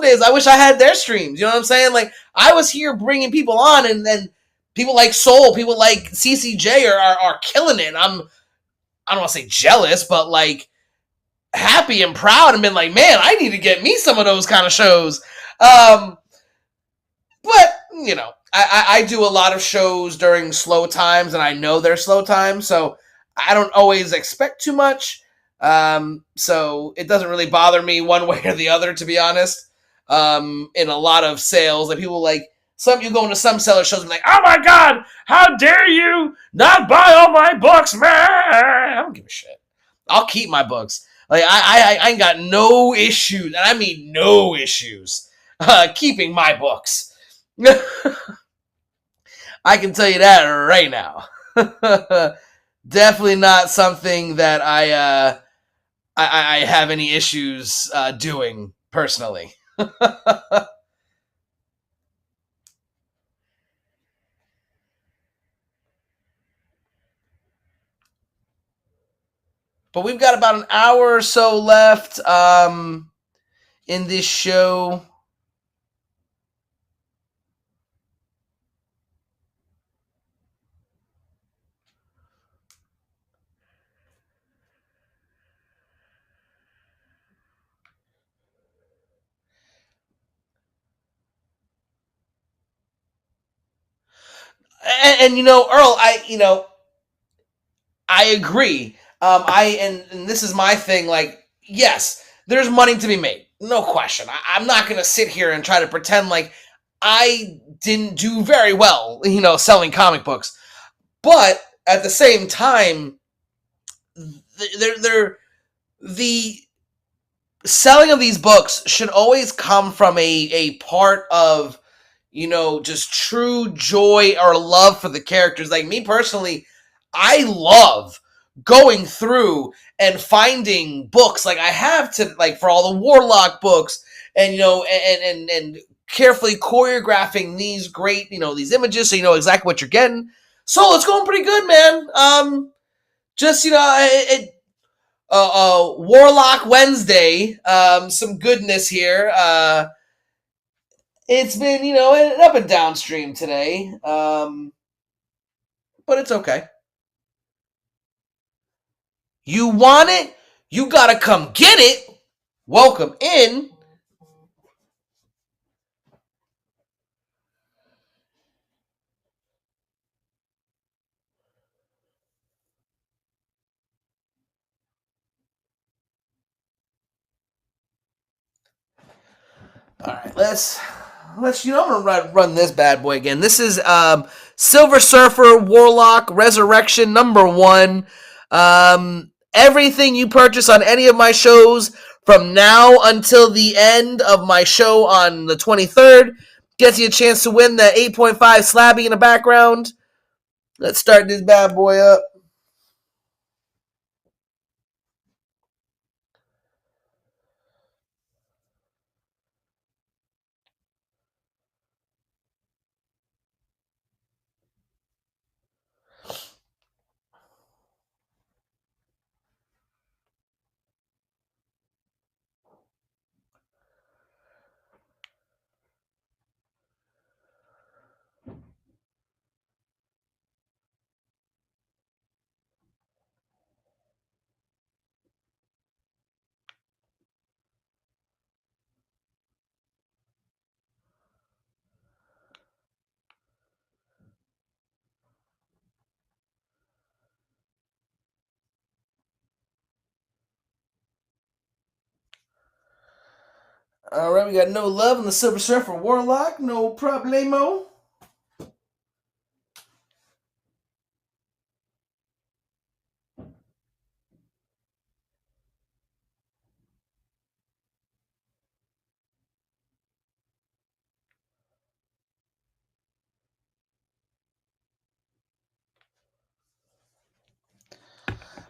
A: days I wish I had their streams. You know what I'm saying? Like, I was here bringing people on, and then people like Soul, people like CCJ are killing it. I don't want to say jealous, but like happy and proud, and been like, man, I need to get me some of those kind of shows. But you know, I do a lot of shows during slow times, and I know they're slow times, so I don't always expect too much. So it doesn't really bother me one way or the other, to be honest. In a lot of sales, like people like you go into some seller shows and be like, oh my god, how dare you not buy all my books, man? I don't give a shit. I'll keep my books. Like I ain't got no issues, and I mean no issues, keeping my books. I can tell you that right now. Definitely not something that I have any issues doing personally. But we've got about an hour or so left in this show. And you know, Earl, I agree. And this is my thing. Like, yes, there's money to be made, no question. I'm not gonna sit here and try to pretend like I didn't do very well, you know, selling comic books. But at the same time, they're the selling of these books should always come from a part of, you know, just true joy or love for the characters. Like me personally, I love going through and finding books. Like I have to, like, for all the Warlock books, and you know, and carefully choreographing these great, you know, these images so you know exactly what you're getting. So it's going pretty good, man. Just, you know, Warlock Wednesday, some goodness here. It's been, you know, an up and down stream today, but it's okay. You want it? You gotta come get it. Welcome in. All right, let's you know, I'm gonna run this bad boy again. This is Silver Surfer Warlock Resurrection #1. Everything you purchase on any of my shows from now until the end of my show on the 23rd gets you a chance to win the 8.5 Slabby in the background. Let's start this bad boy up. All right, we got no love in the Silver Surfer Warlock. No problemo.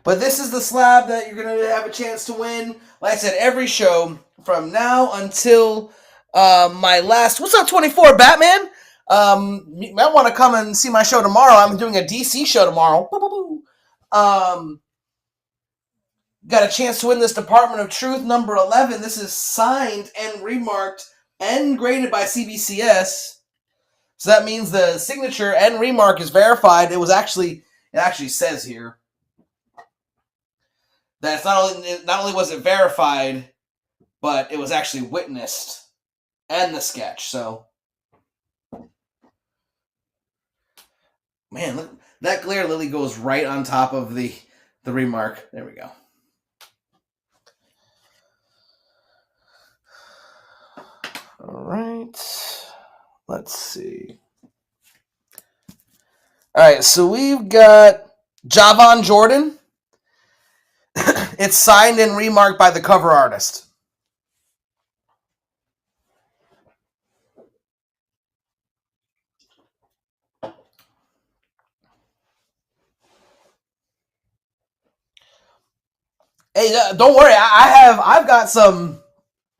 A: But this is the slab that you're going to have a chance to win. Like I said, every show from now until my last... What's up, 24, Batman? You might want to come and see my show tomorrow. I'm doing a DC show tomorrow. Got a chance to win this Department of Truth number 11. This is signed and remarked and graded by CBCS. So that means the signature and remark is verified. It actually says here that it's not only was it verified, but it was actually witnessed and the sketch. So, man, look, that glare lily goes right on top of the remark. There we go. All right. Let's see. All right, so we've got Javon Jordan. It's signed and remarked by the cover artist. Hey, don't worry. I've got some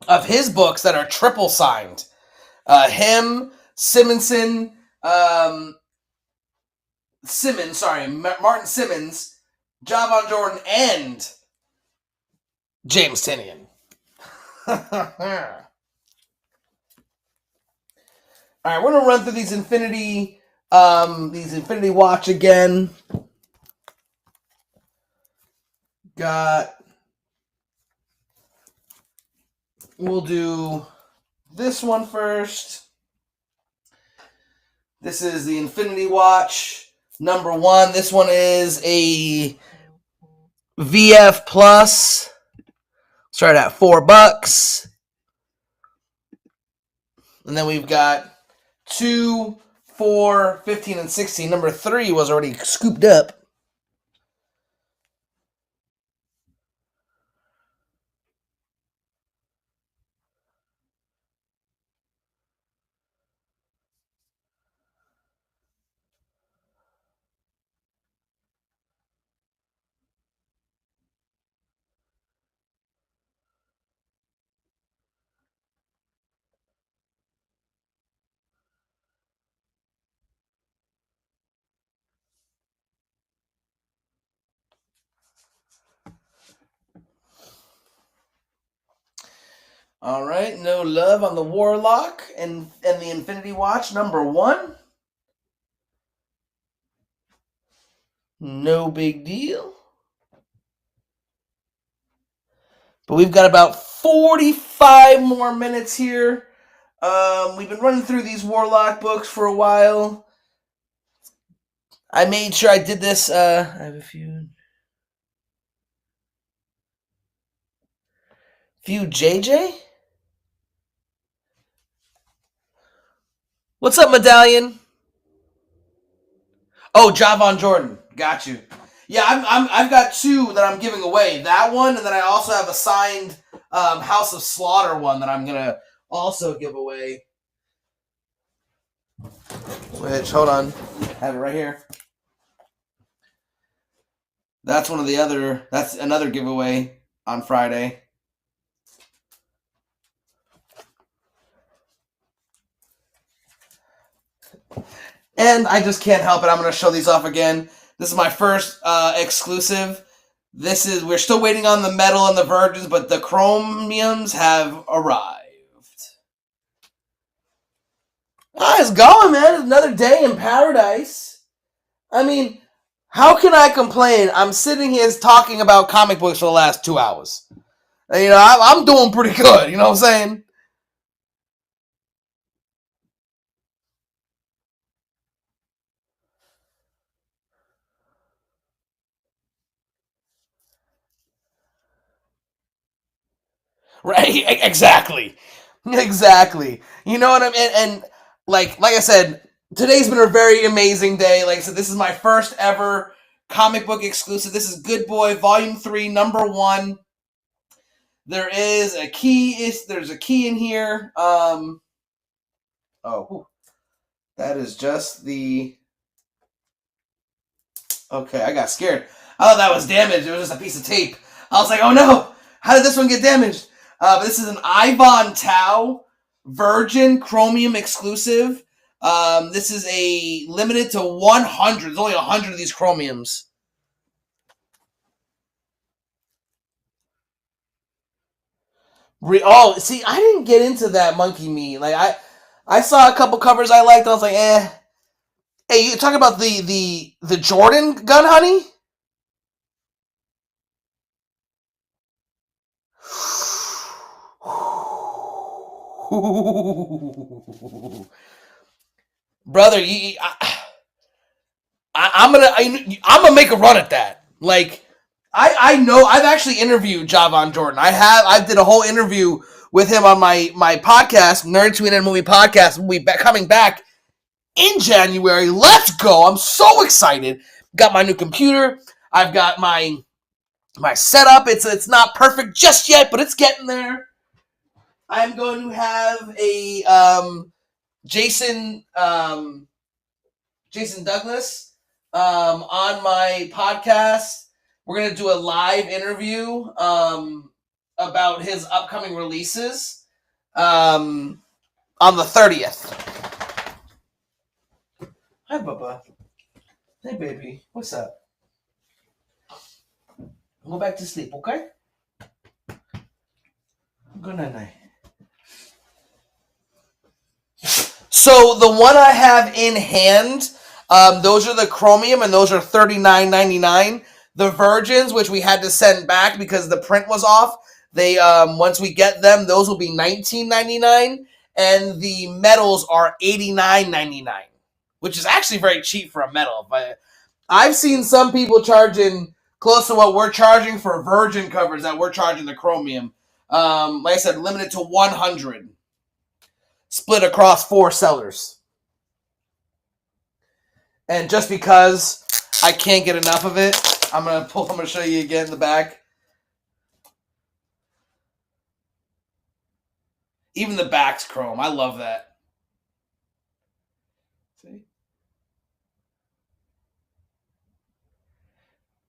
A: of his books that are triple signed. Him, Simonson, Simmons, sorry, Martin Simmons, Javon Jordan, and James Tynion. All right, we're gonna run through these Infinity Watch again. We'll do this one first. This is the Infinity Watch number 1. This one is a VF Plus. Start at $4. And then we've got 2, 4, 15, and 16. Number 3 was already scooped up. All right, no love on the Warlock and the Infinity Watch number 1. No big deal. But we've got about 45 more minutes here. We've been running through these Warlock books for a while. I made sure I did this. I have a few JJ? What's up, Medallion? Oh, Javon Jordan. Got you. Yeah, I've got 2 that I'm giving away. That one, and then I also have a signed House of Slaughter one that I'm gonna also give away. Which, hold on, I have it right here. That's another giveaway on Friday. And I just can't help it. I'm going to show these off again. This is my first exclusive. We're still waiting on the metal and the virgins, but the chromiums have arrived. It's going, man. It's another day in paradise. I mean, how can I complain? I'm sitting here talking about comic books for the last 2 hours. You know, I'm doing pretty good. You know what I'm saying? Right? Exactly. Exactly. You know what I mean? And like I said, today's been a very amazing day. Like I said, this is my first ever comic book exclusive. This is Good Boy Volume 3, number 1. There's a key in here. That is just the... Okay, I got scared. I thought that was damaged. It was just a piece of tape. I was like, oh no, how did this one get damaged? But this is an Ivan Tao Virgin Chromium exclusive. This is a limited to 100. There's only 100 of these chromiums. See, I didn't get into that monkey meat. Like I saw a couple covers I liked. I was like, eh. Hey, you talking about the Jordan gun, honey? Brother, I'm gonna make a run at that. Like, I know I've actually interviewed Javon Jordan. I did a whole interview with him on my podcast, Nerdtooine and Movie Podcast. We'll be coming back in January. Let's go! I'm so excited. Got my new computer. I've got my setup. It's not perfect just yet, but it's getting there. I'm going to have a Jason Douglas on my podcast. We're going to do a live interview about his upcoming releases on the 30th. Hi, Bubba. Hey, baby. What's up? Go back to sleep, okay? Good night. So the one I have in hand, those are the chromium, and those are $39.99. The virgins, which we had to send back because the print was off, they once we get them, those will be $19.99, and the metals are $89.99, which is actually very cheap for a metal. But I've seen some people charging close to what we're charging for virgin covers that we're charging the chromium. Like I said, limited to 100. Split across 4 sellers. And just because I can't get enough of it, I'm gonna show you again in the back. Even the back's chrome. I love that. See?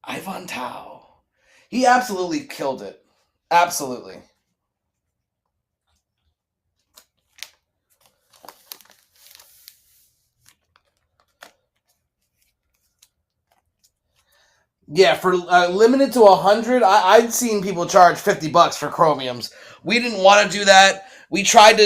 A: Ivan Tao. He absolutely killed it. Absolutely. Yeah, for limited to 100, I'd seen people charge $50 for chromiums. We didn't want to do that. We tried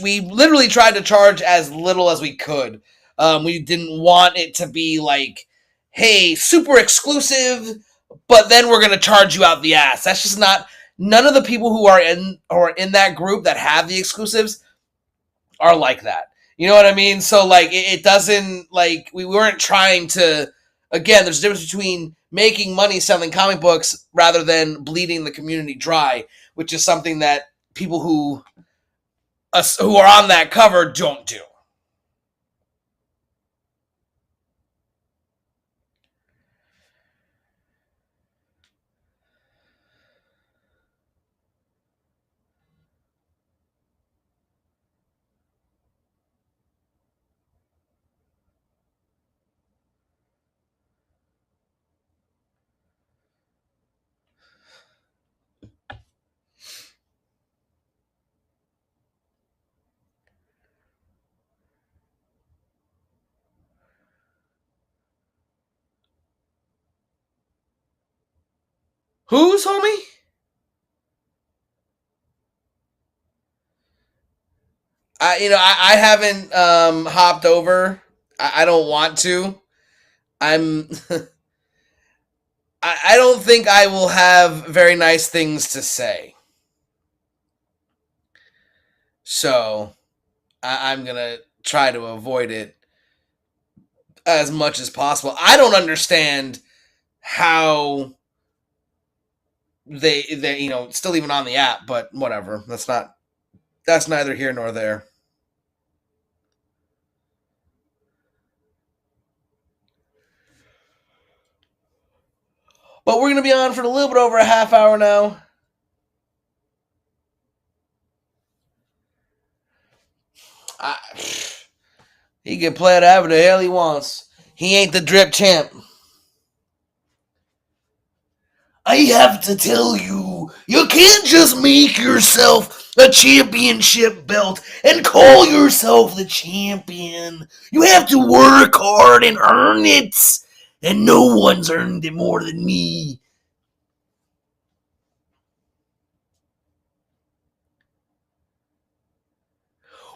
A: we literally tried to charge as little as we could. We didn't want it to be like, hey, super exclusive, but then we're gonna charge you out the ass. That's just not. None of the people who are in that group that have the exclusives are like that. You know what I mean? So like it doesn't, like, we weren't trying to. Again, there's a difference between making money selling comic books rather than bleeding the community dry, which is something that people who are on that cover don't do. Who's, homie? I haven't hopped over. I don't want to. I'm. I don't think I will have very nice things to say. So I'm gonna try to avoid it as much as possible. I don't understand how they still even on the app, but whatever. That's neither here nor there. But we're gonna be on for a little bit over a half hour now. I, he can play it however the hell he wants. He ain't the drip champ. I have to tell you, you can't just make yourself a championship belt and call yourself the champion. You have to work hard and earn it. And no one's earned it more than me.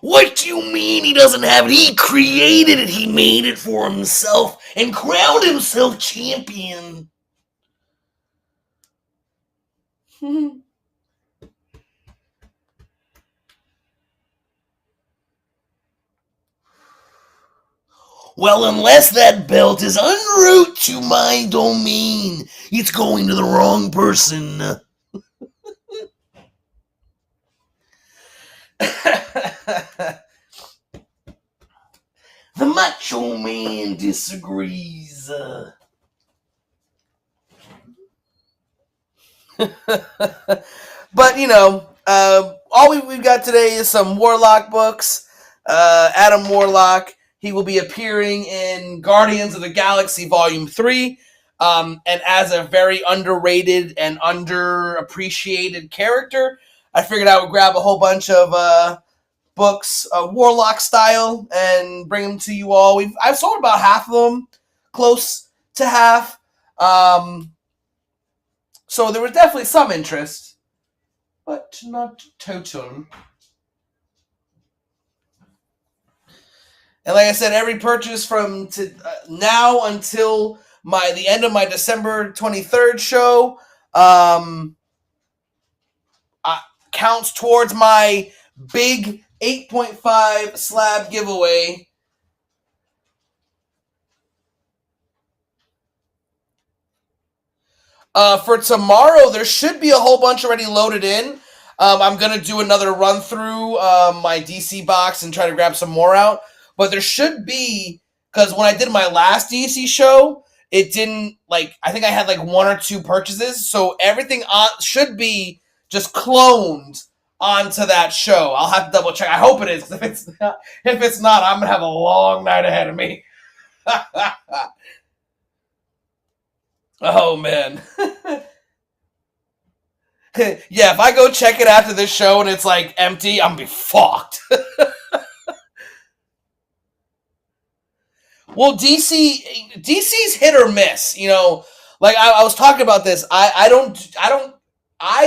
A: What do you mean he doesn't have it? He created it. He made it for himself and crowned himself champion. Well, unless that belt is en route to my domain, it's going to the wrong person. The Macho Man disagrees. But, all we've got today is some Warlock books. Adam Warlock, he will be appearing in Guardians of the Galaxy Volume 3, and as a very underrated and underappreciated character, I figured I would grab a whole bunch of books, Warlock style, and bring them to you all. I've sold about half of them, close to half. So there was definitely some interest, but not total. And like I said, every purchase from now until the end of my December 23rd show counts towards my big 8.5 slab giveaway. For tomorrow, there should be a whole bunch already loaded in. I'm going to do another run through my DC box and try to grab some more out. But there should be, because when I did my last DC show, it didn't, I think I had 1 or 2 purchases. So everything should be just cloned onto that show. I'll have to double check. I hope it is. If it's not, I'm going to have a long night ahead of me. Oh, man. Yeah, if I go check it after this show and it's empty, I'm gonna be fucked. Well, DC's hit or miss. I was talking about this. I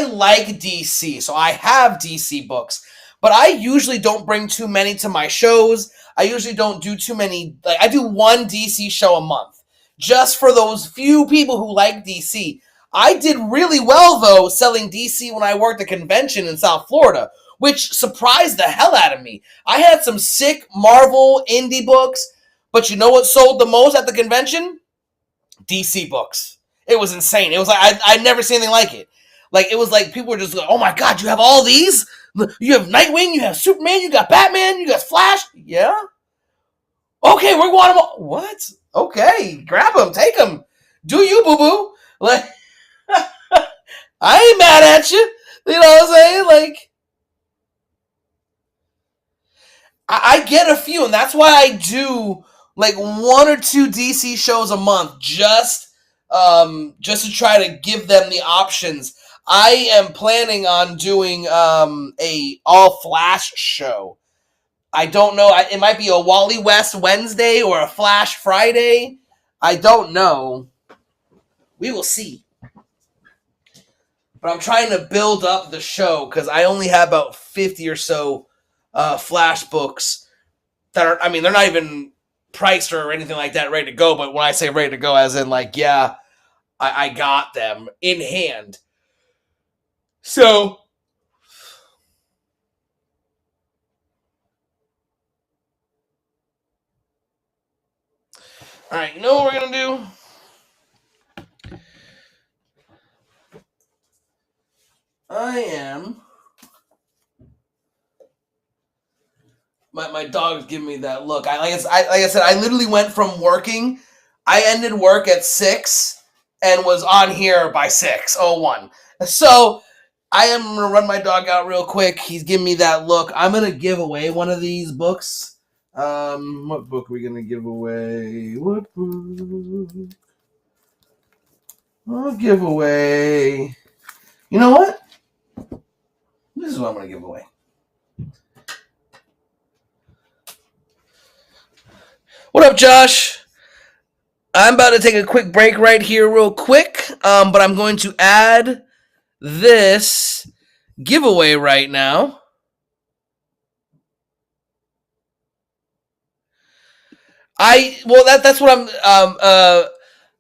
A: like DC, so I have DC books, but I usually don't bring too many to my shows. I usually don't do too many. I do one DC show a month, just for those few people who like DC. I did really well, though, selling DC when I worked a convention in South Florida, which surprised the hell out of me. I had some sick Marvel indie books, but you know what sold the most at the convention? DC books. It was insane. It was I'd never seen anything like it. It was people were just like, oh my God, you have all these? You have Nightwing, you have Superman, you got Batman, you got Flash? Yeah? Okay, we're going them all. What? Okay, grab them, take them. Do you, boo-boo? I ain't mad at you. You know what I'm saying? I get a few, and that's why I do 1 or 2 DC shows a month, just to try to give them the options. I am planning on doing a all Flash show. I don't know. It might be a Wally West Wednesday or a Flash Friday. I don't know. We will see. But I'm trying to build up the show because I only have about 50 or so Flash books that are, they're not even priced or anything like that ready to go. But when I say ready to go, as in I got them in hand. So, all right, you know what we're going to do? I am... My dog's giving me that look. Like I said, I literally went from working. I ended work at 6 and was on here by 6:01. So I am going to run my dog out real quick. He's giving me that look. I'm going to give away one of these books. What book are we going to give away? What book? I'll give away. You know what? This is what I'm going to give away. What up, Josh? I'm about to take a quick break right here, real quick. But I'm going to add this giveaway right now. That's what I'm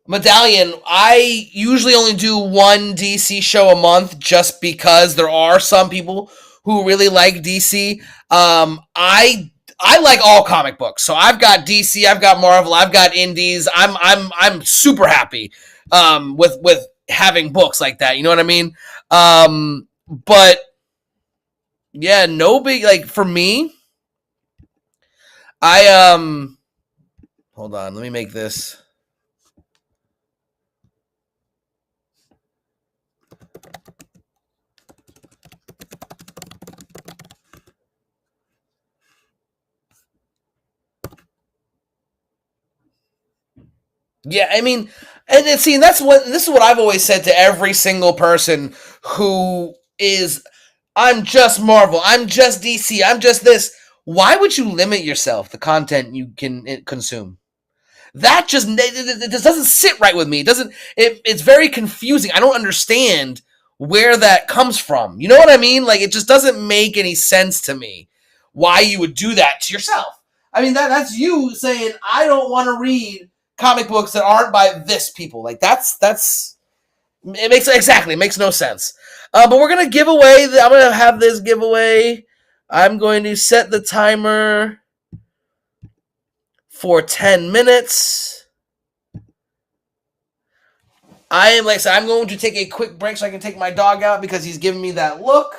A: Medallion, I usually only do one DC show a month just because there are some people who really like DC. I like all comic books. So I've got DC, I've got Marvel, I've got Indies. I'm super happy with having books like that. You know what I mean? But yeah, no big like for me. I hold on, let me make this. Yeah, I mean, and see, this is what I've always said to every single person who is, I'm just Marvel, I'm just DC, I'm just this. Why would you limit yourself the content you can consume? That just doesn't sit right with me. It's very confusing. I don't understand where that comes from. You know what I mean? Like it just doesn't make any sense to me why you would do that to yourself. I mean that's you saying I don't want to read comic books that aren't by this people. Like that's it makes no sense. But we're gonna give away. I'm gonna have this giveaway. I'm going to set the timer for 10 minutes. I am like I said, I'm going to take a quick break so I can take my dog out because he's giving me that look.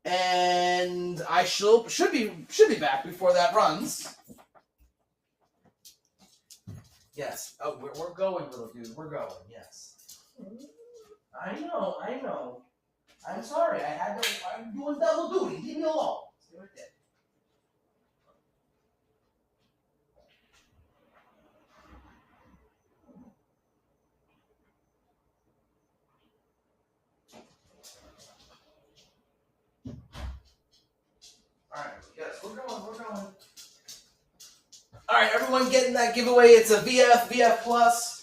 A: And I should be back before that runs. Yes. Oh, we're going, little dude. We're going. Yes. I know. I'm sorry. I'm doing double duty. Leave me alone. Stay right there. All right. Yes, we're going. We're going. All right, everyone getting that giveaway. It's a VF Plus.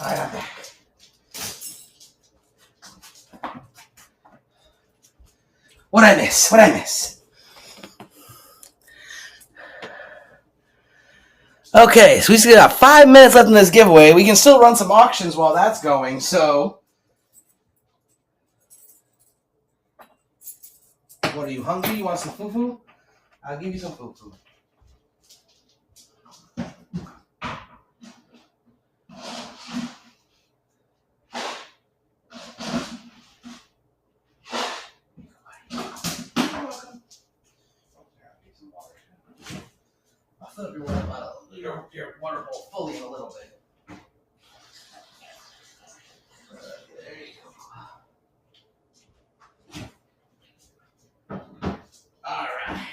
A: All right, I'm back. What'd I miss? Okay, so we still got 5 minutes left in this giveaway. We can still run some auctions while that's going, so... What, are you hungry? You want some fufu? I'll give you some fufu. I'll fill up your water bowl fully in a little bit. There you go. All right.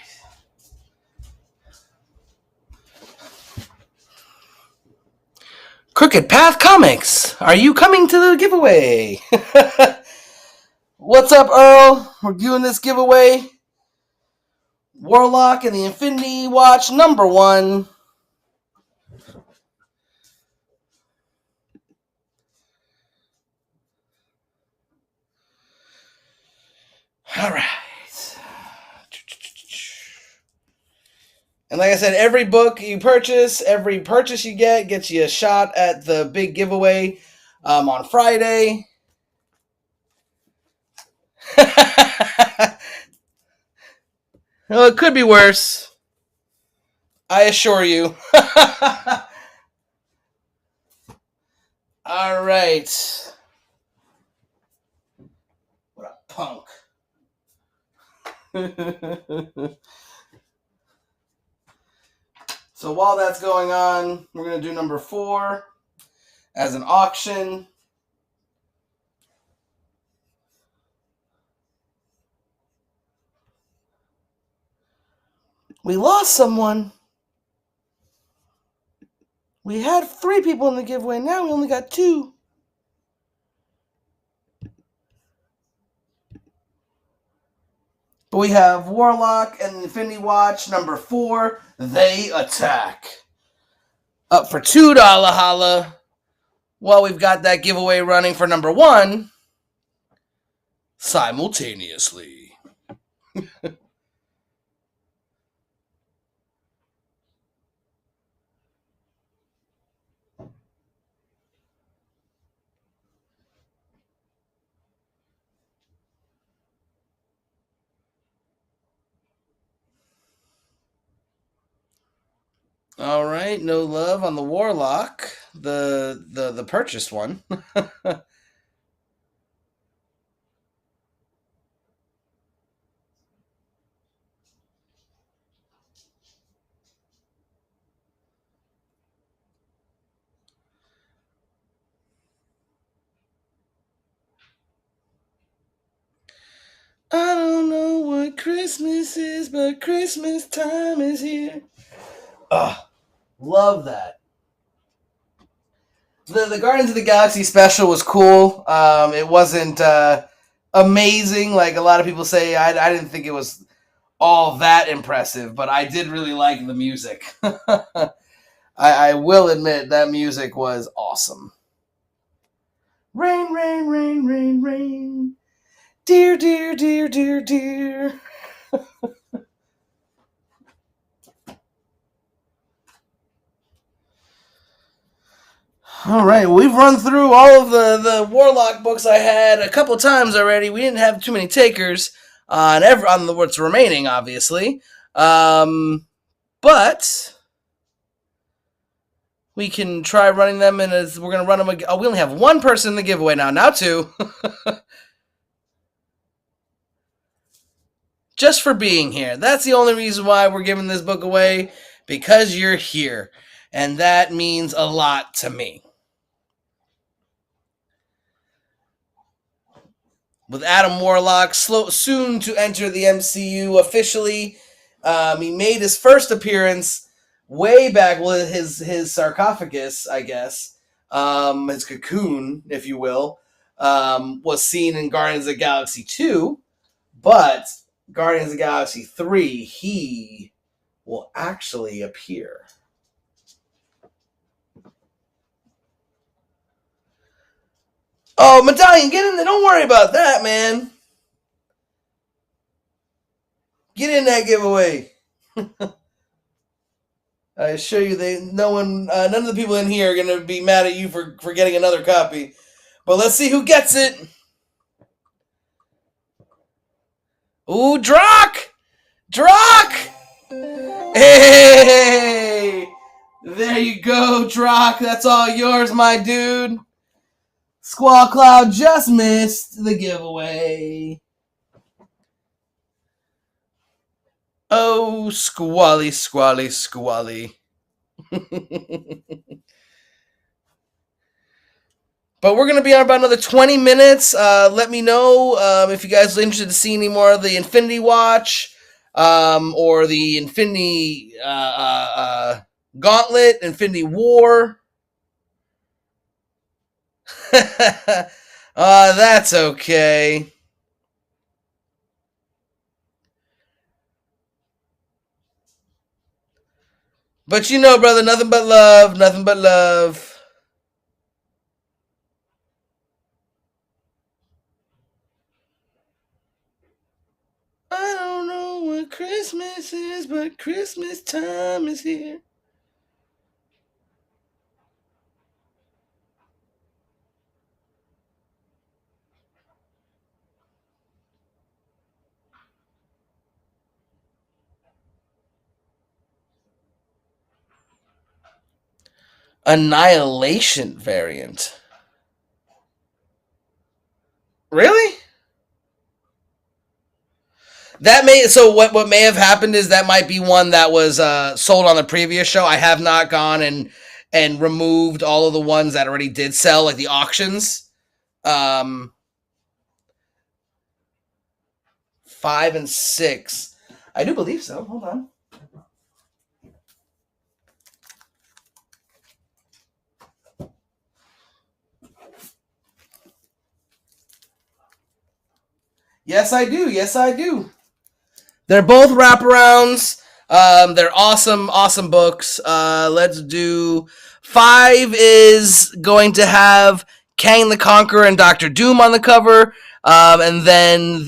A: Crooked Path Comics, are you coming to the giveaway? What's up, Earl? We're doing this giveaway. Warlock and the Infinity Watch #1. All right. And like I said, every book you purchase, every purchase you get gets you a shot at the big giveaway on Friday. Well, it could be worse. I assure you. All right. What a punk. So while that's going on, we're going to do #4 as an auction. We lost someone. We had 3 people in the giveaway. Now we only got 2. But we have Warlock and Infinity Watch #4. They Attack. Up for $2 holla. Well, we've got that giveaway running for #1 simultaneously. All right, no love on the Warlock, the purchased one. I don't know what Christmas is, but Christmas time is here. Love that. The Guardians of the Galaxy special was cool. It wasn't amazing like a lot of people say. I didn't think it was all that impressive, but I did really like the music. I will admit that music was awesome. Rain, rain, rain, rain, rain. Dear, dear, dear, dear, dear. All right, we've run through all of the Warlock books I had a couple times already. We didn't have too many takers on what's remaining, obviously. But we can try running them, and we're going to run them again. Oh, we only have 1 person in the giveaway now 2. Just for being here. That's the only reason why we're giving this book away, because you're here. And that means a lot to me. With Adam Warlock soon to enter the MCU officially. He made his first appearance way back with his sarcophagus, I guess. His cocoon, if you will, was seen in Guardians of the Galaxy 2. But Guardians of the Galaxy 3, he will actually appear. Oh, Medallion, get in there. Don't worry about that, man. Get in that giveaway. I assure you, none of the people in here are gonna be mad at you for getting another copy. But let's see who gets it. Ooh, Drock! Drock! Hey! There you go, Drock. That's all yours, my dude. Squall Cloud just missed the giveaway. Oh, squally, squally, squally. But we're going to be on about another 20 minutes. Let me know if you guys are interested to see any more of the Infinity Watch or the Infinity Gauntlet, Infinity War. That's okay. But you know, brother, nothing but love, nothing but love. I don't know what Christmas is, but Christmas time is here. Annihilation variant. Really? That may so what may have happened is that might be one that was sold on the previous show. I have not gone and removed all of the ones that already did sell, like the auctions. 5 and 6. I do believe so. Hold on. Yes, I do. Yes, I do. They're both wraparounds. They're awesome, awesome books. Let's do 5 is going to have Kang the Conqueror and Doctor Doom on the cover. And then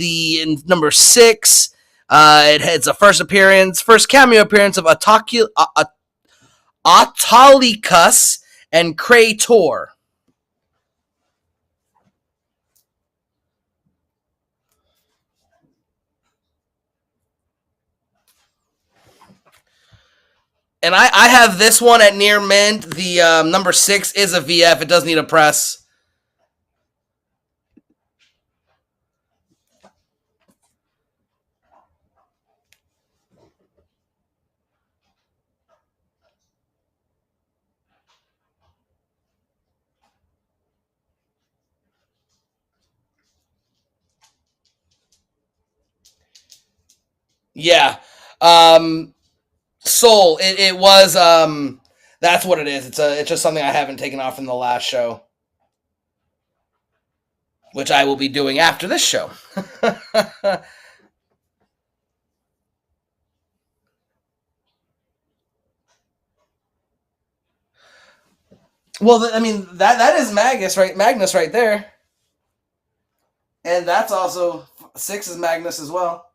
A: number 6, it's a first cameo appearance of Autolycus and Krator. And I have this one at near mint. The number 6 is a VF. It does need a press. Yeah. Soul. It was that's what it is. It's just something I haven't taken off in the last show, which I will be doing after this show. Well, I mean that is Magnus right there, and that's also 6 is Magnus as well.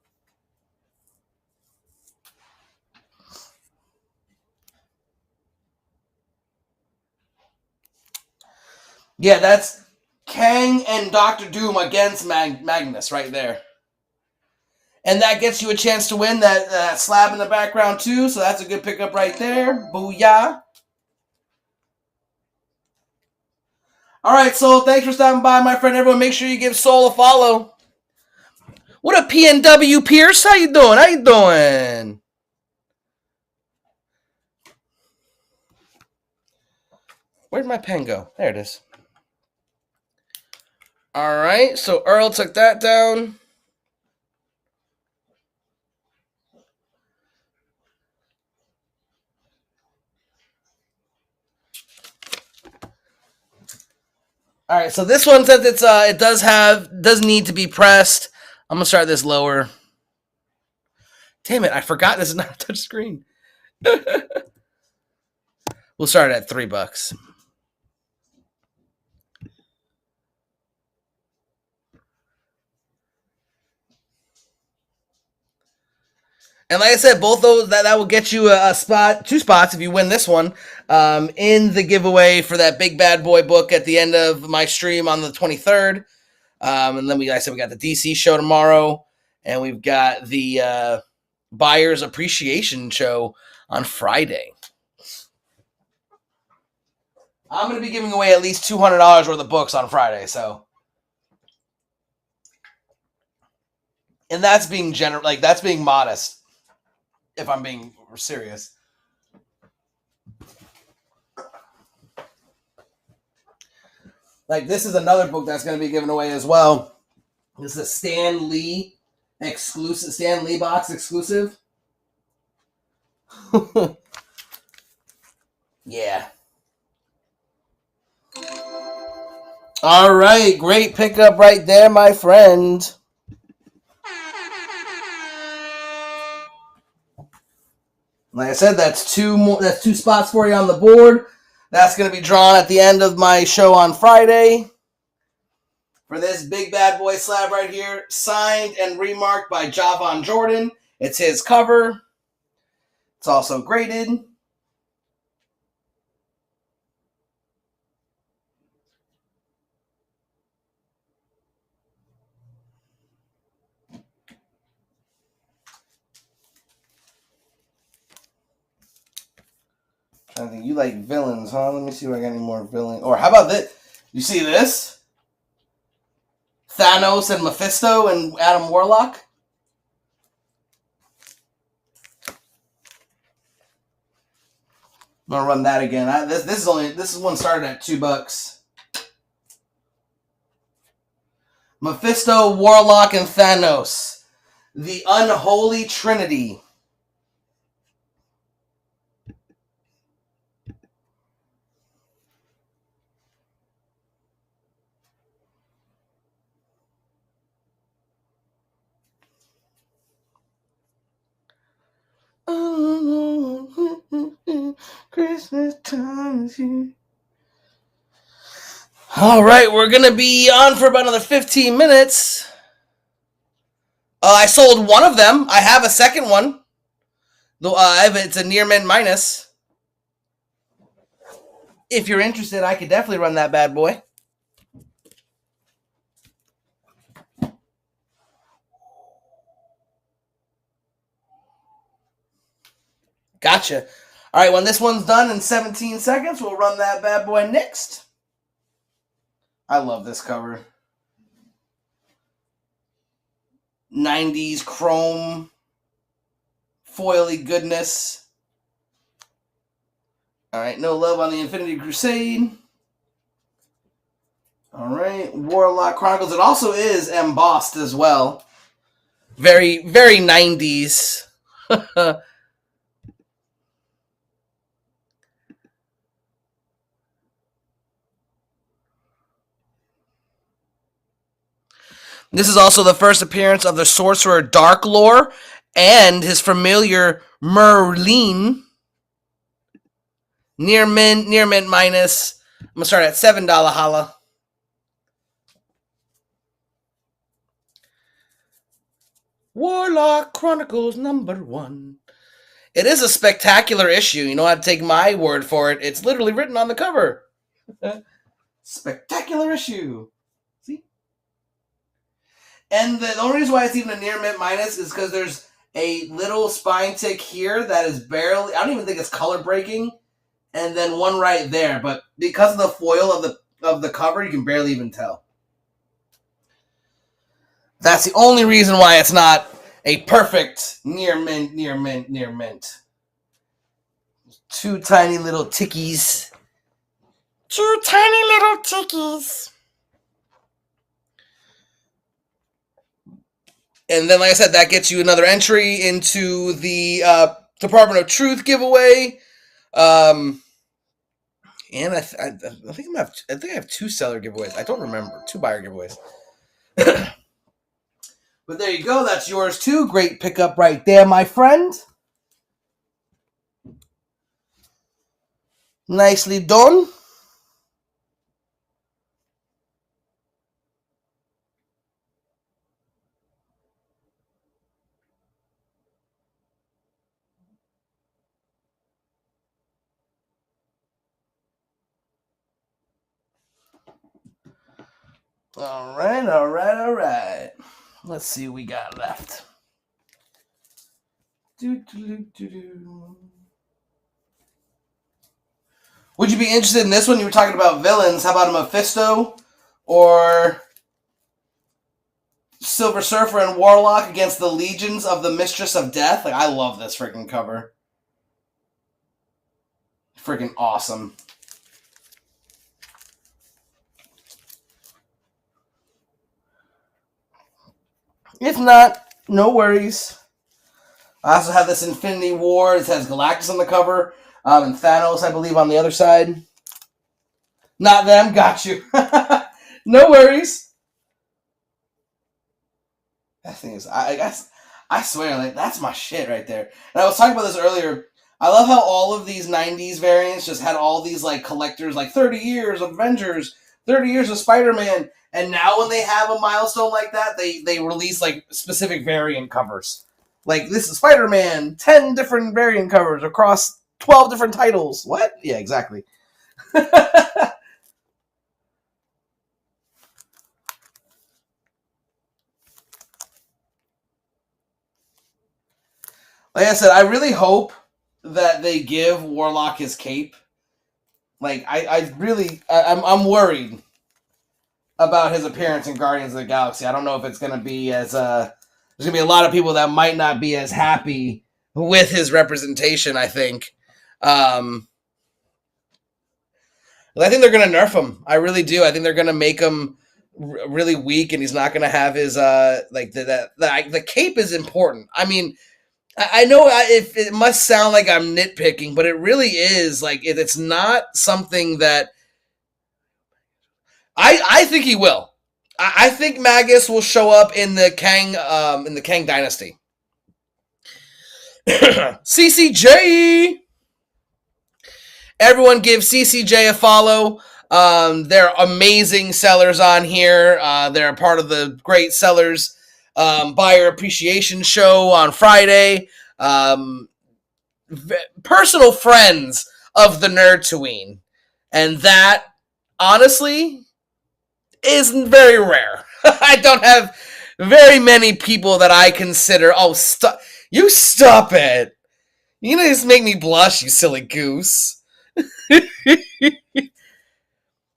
A: Yeah, that's Kang and Doctor Doom against Magnus right there. And that gets you a chance to win that slab in the background too, so that's a good pickup right there. Booyah. All right, Soul, thanks for stopping by, my friend. Everyone, make sure you give Soul a follow. What up, PNW Pierce? How you doing? How you doing? Where'd my pen go? There it is. All right, so Earl took that down. All right, so this one, since it does need to be pressed, I'm gonna start this lower. Damn it, I forgot this is not a touch screen. We'll start at $3. And like I said, both those that will get you a spot, 2 spots if you win this one, in the giveaway for that big bad boy book at the end of my stream on the 23rd. And then like I said, we got the DC show tomorrow, and we've got the buyers appreciation show on Friday. I'm going to be giving away at least $200 worth of books on Friday, so. And that's being that's being modest, if I'm being serious. Like, this is another book that's going to be given away as well. This is a Stan Lee box exclusive. Yeah. All right, great pickup right there, my friend. Like I said, that's 2 spots for you on the board. That's going to be drawn at the end of my show on Friday. For this big bad boy slab right here, signed and remarked by Javon Jordan. It's his cover. It's also graded. I think you like villains, huh? Let me see if I got any more villains. Or how about this? You see this? Thanos and Mephisto and Adam Warlock. I'm gonna run that again. This one started at $2. Mephisto, Warlock, and Thanos, the unholy trinity. Christmas time is here. All right, we're going to be on for about another 15 minutes. I sold one of them. I have a second one. It's a near mint minus. If you're interested, I could definitely run that bad boy. Gotcha. All right, when this one's done in 17 seconds, we'll run that bad boy next. I love this cover. 90s chrome, foily goodness. All right, no love on the Infinity Crusade. All right, Warlock Chronicles. It also is embossed as well. Very, very 90s. This is also the first appearance of the Sorcerer Dark Lore and his familiar Merlin. Near mint minus. I'm going to start at $7 holla. Warlock Chronicles #1. It is a spectacular issue. You know, I'd take my word for it. It's literally written on the cover. Spectacular issue. See? And the only reason why it's even a near mint minus is because there's a little spine tick here that is barely, I don't even think it's color breaking, and then one right there. But because of the foil of the cover, you can barely even tell. That's the only reason why it's not a perfect near mint. 2 tiny little tickies. 2 tiny little tickies. And then, like I said, that gets you another entry into the Department of Truth giveaway. And I think I have 2 seller giveaways. I don't remember. 2 buyer giveaways. But there you go. That's yours too. Great pickup right there, my friend. Nicely done. All right, all right, all right. Let's see what we got left. Would you be interested in this one? You were talking about villains. How about a Mephisto or Silver Surfer and Warlock against the legions of the Mistress of Death? Like, I love this freaking cover. Freaking awesome. If not, no worries. I also have this Infinity War. It has Galactus on the cover, and Thanos, I believe, on the other side. Not them. Got you. No worries. That thing is, I guess, I swear, like, that's my shit right there. And I was talking about this earlier. I love how all of these 90s variants just had all these, like, collectors, like 30 years of Avengers, 30 years of Spider-Man, and now when they have a milestone like that, they release, like, specific variant covers. Like, this is Spider-Man, 10 different variant covers across 12 different titles. What? Yeah, exactly. Like I said, I really hope that they give Warlock his cape. Like, I'm worried about his appearance in Guardians of the Galaxy. I don't know if it's going to be as, there's going to be a lot of people that might not be as happy with his representation, I think. I think they're going to nerf him. I really do. I think they're going to make him really weak, and he's not going to have his, the cape is important. I mean, I know if it must sound like I'm nitpicking, but it really is. Like, it's not something that I think he will. I think Magus will show up in the Kang Dynasty. CCJ. Everyone give CCJ a follow. They're amazing sellers on here. They're a part of the great sellers buyer appreciation show on Friday. Personal friends of the Nerdtooine, and that honestly is very rare. I don't have very many people that I consider. Oh, stop! You stop it! You gonna just make me blush, you silly goose.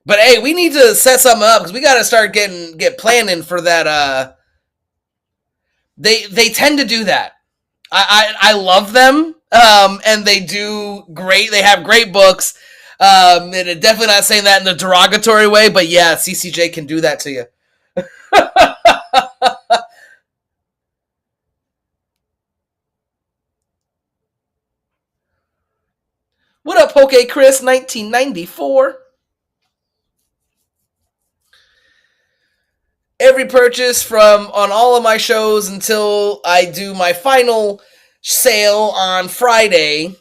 A: But hey, we need to set something up because we got to start get planning for that. They tend to do that. I love them, and they do great. They have great books. And definitely not saying that in a derogatory way, but yeah, CCJ can do that to you. What up, Poke Chris? 1994. Every purchase from on all of my shows until I do my final sale on Friday.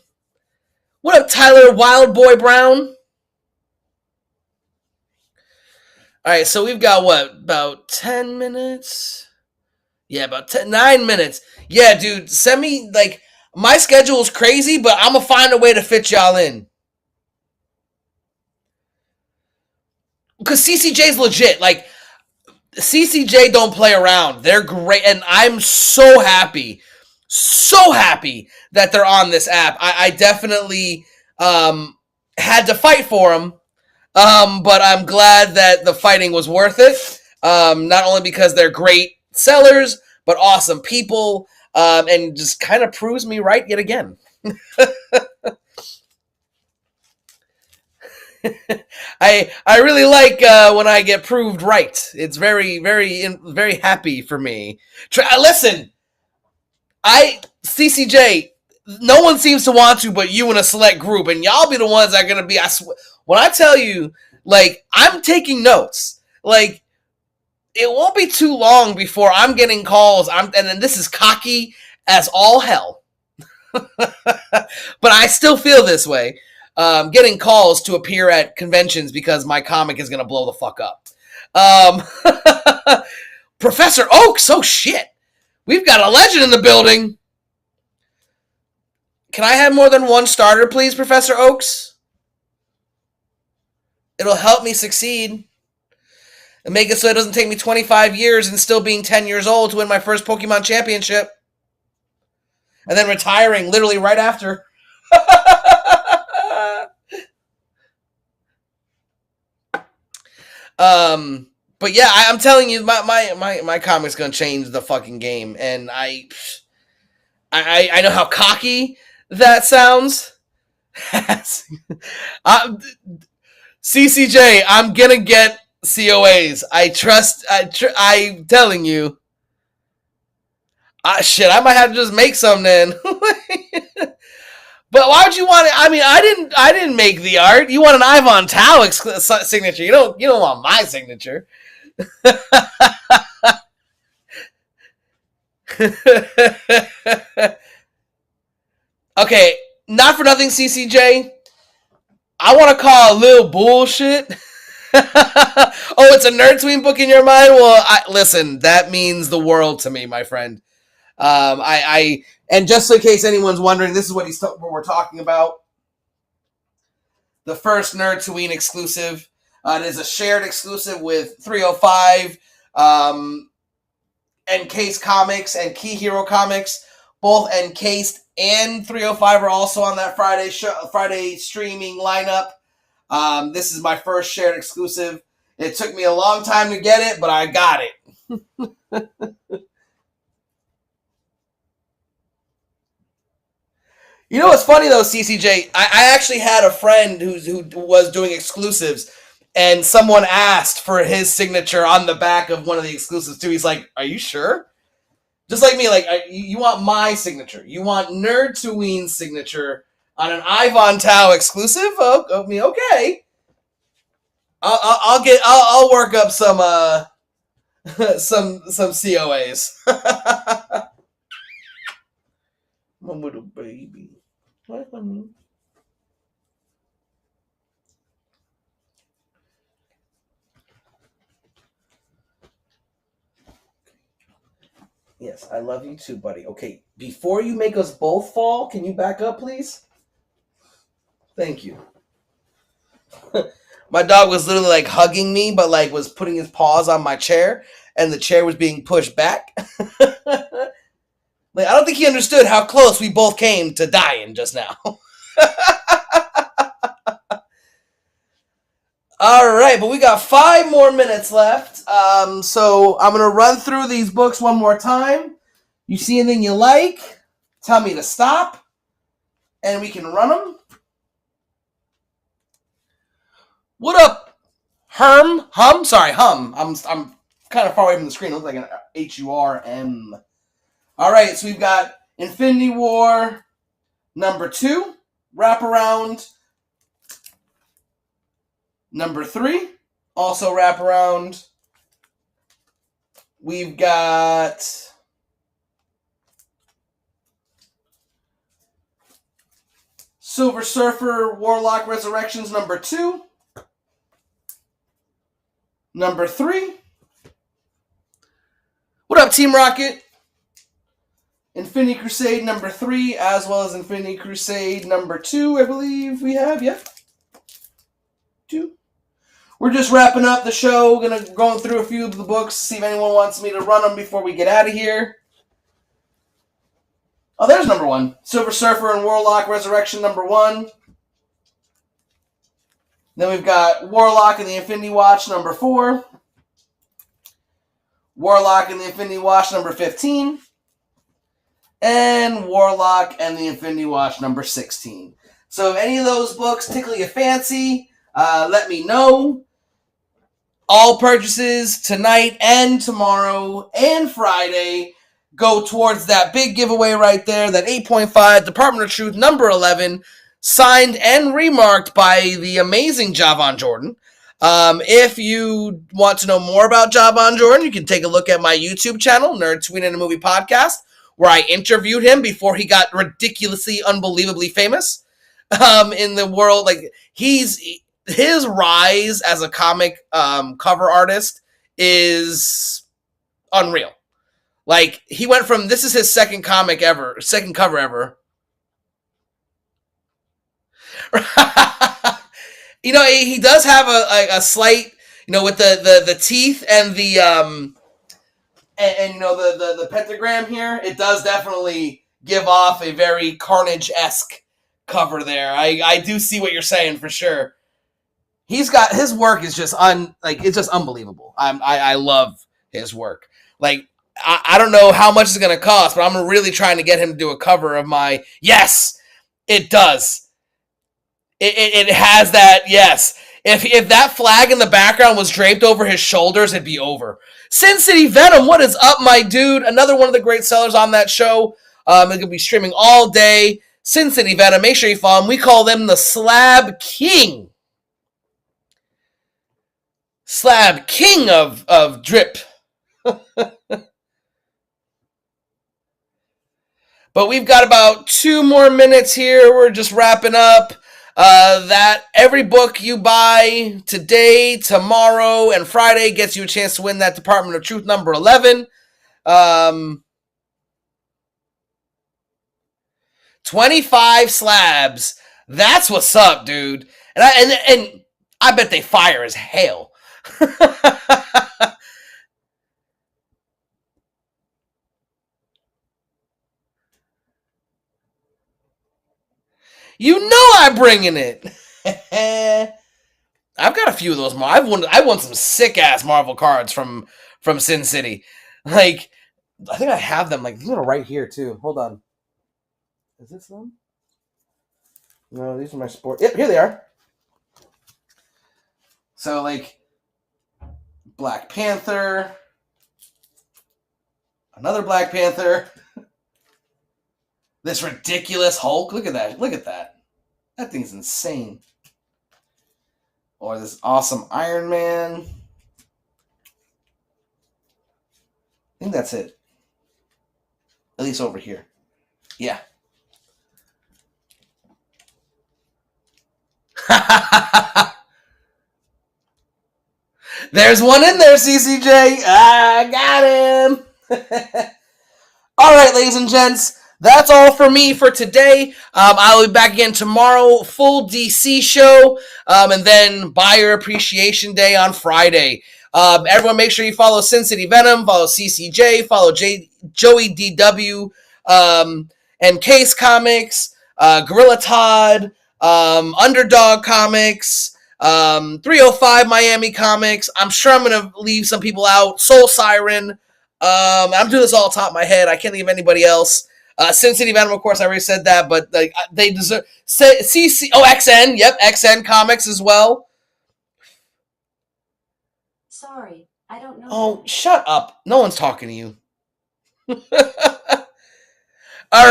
A: What up, Tyler Wild Boy Brown? All right, so we've got what, about 10 minutes? Yeah, about 9 minutes. Yeah, dude, send me, like, my schedule is crazy, but I'm going to find a way to fit y'all in. Because CCJ's legit. Like, CCJ don't play around. They're great, and I'm so happy that they're on this app. I definitely had to fight for them, but I'm glad that the fighting was worth it. Not only because they're great sellers, but awesome people, and just kind of proves me right yet again. I really like when I get proved right. It's very, very happy for me. Listen, CCJ, no one seems to want to, but you in a select group, and y'all be the ones that are gonna be. When I tell you, like, I'm taking notes. Like, it won't be too long before I'm getting calls. And then this is cocky as all hell, but I still feel this way. Getting calls to appear at conventions because my comic is gonna blow the fuck up. Professor Oaks, oh shit. We've got a legend in the building. Can I have more than one starter, please, Professor Oaks? It'll help me succeed. And make it so it doesn't take me 25 years and still being 10 years old to win my first Pokemon championship. And then retiring literally right after. But yeah, I'm telling you, my comic's gonna change the fucking game, and I know how cocky that sounds. CCJ, I'm gonna get COAs. I trust. I'm telling you. Shit, I might have to just make some then. But why would you want it? I mean, I didn't make the art. You want an Ivan Tao signature. You don't want my signature. Okay, not for nothing, CCJ. I want to call a little bullshit. Oh, it's a Nerdtooine book in your mind? Well, listen, that means the world to me, my friend. And just in case anyone's wondering, this is what we're talking about. The first Nerdtooine exclusive. It is a shared exclusive with 305, Encased Comics, and Key Hero Comics. Both Encased and 305 are also on that Friday streaming lineup. This is my first shared exclusive. It took me a long time to get it, but I got it. You know what's funny though, CCJ? I actually had a friend who was doing exclusives, and someone asked for his signature on the back of one of the exclusives too. He's like, "Are you sure?" Just like me, like you want my signature, you want Nerdtooine's signature on an Ivan Tao exclusive. Oh, I mean, okay. I'll work up some some COAs. My little baby. Hi, honey. Yes, I love you too, buddy. Okay, before you make us both fall, can you back up, please? Thank you. My dog was literally like hugging me, but like was putting his paws on my chair, and the chair was being pushed back. Like, I don't think he understood how close we both came to dying just now. All right, but we got 5 more minutes left. So I'm going to run through these books one more time. You see anything you like, tell me to stop, and we can run them. What up, Hum? Sorry, Hum. I'm kind of far away from the screen. It looks like an HURM. All right, so we've got Infinity War number 2, Wraparound. Number 3, also Wraparound. We've got Silver Surfer Warlock Resurrections number 2. Number 3. What up, Team Rocket? Infinity Crusade number 3, as well as Infinity Crusade number 2, I believe we have. Yep. 2. We're just wrapping up the show. Going through a few of the books, see if anyone wants me to run them before we get out of here. Oh, there's number 1. Silver Surfer and Warlock Resurrection number 1. Then we've got Warlock and the Infinity Watch number 4. Warlock and the Infinity Watch number 15. And Warlock and the Infinity Watch number 16. So if any of those books tickle your fancy, let me know. All purchases tonight and tomorrow and Friday go towards that big giveaway right there, that 8.5 Department of Truth number 11, signed and remarked by the amazing Javon Jordan. If you want to know more about Javon Jordan, you can take a look at my YouTube channel, Nerdtooine and a Movie Podcast, where I interviewed him before he got ridiculously, unbelievably famous in the world. Like, his rise as a comic cover artist is unreal. Like, he went from, this is his second cover ever. You know, he does have a slight, with the teeth and the and the pentagram here, it does definitely give off a very Carnage-esque cover there. I do see what you're saying for sure. He's got his work is just it's just unbelievable. I love his work. Like I don't know how much it's gonna cost, but I'm really trying to get him to do a cover of my. Yes, it does. It has that. Yes, if that flag in the background was draped over his shoulders, it'd be over. Sin City Venom, what is up, my dude? Another one of the great sellers on that show. It could be streaming all day. Sin City Venom, make sure you follow him. We call them the Slab King. Slab King of drip. But we've got about 2 more minutes here. We're just wrapping up. That every book you buy today, tomorrow, and Friday gets you a chance to win that Department of Truth number 11. 25 slabs. That's what's up, dude. And I bet they fire as hell. You know I'm bringing it. I've got a few of those. I won some sick ass Marvel cards from Sin City. Like, I think I have them. Like, these are right here too. Hold on. Is this them? No, these are my sport. Yep, here they are. So, like, Black Panther. Another Black Panther. This ridiculous Hulk. Look at that. Look at that. That thing's insane. Or this awesome Iron Man. I think that's it. At least over here. Yeah. There's one in there, CCJ. I got him. All right, ladies and gents. That's all for me for today. I'll be back again tomorrow, full DC show, and then Buyer Appreciation Day on Friday. Everyone make sure you follow Sin City Venom, follow CCJ, follow Joey DW, and Case Comics, Gorilla Todd, Underdog Comics, 305 Miami Comics. I'm sure I'm going to leave some people out. Soul Siren. I'm doing this all top of my head. I can't think of anybody else. Sin City Venom, of course, I already said that, but like they deserve. XN, yep, XN Comics as well.
B: Sorry, I don't know.
A: Oh, shut up! No one's talking to you. All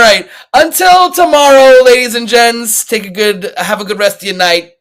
A: right, until tomorrow, ladies and gents. Have a good rest of your night.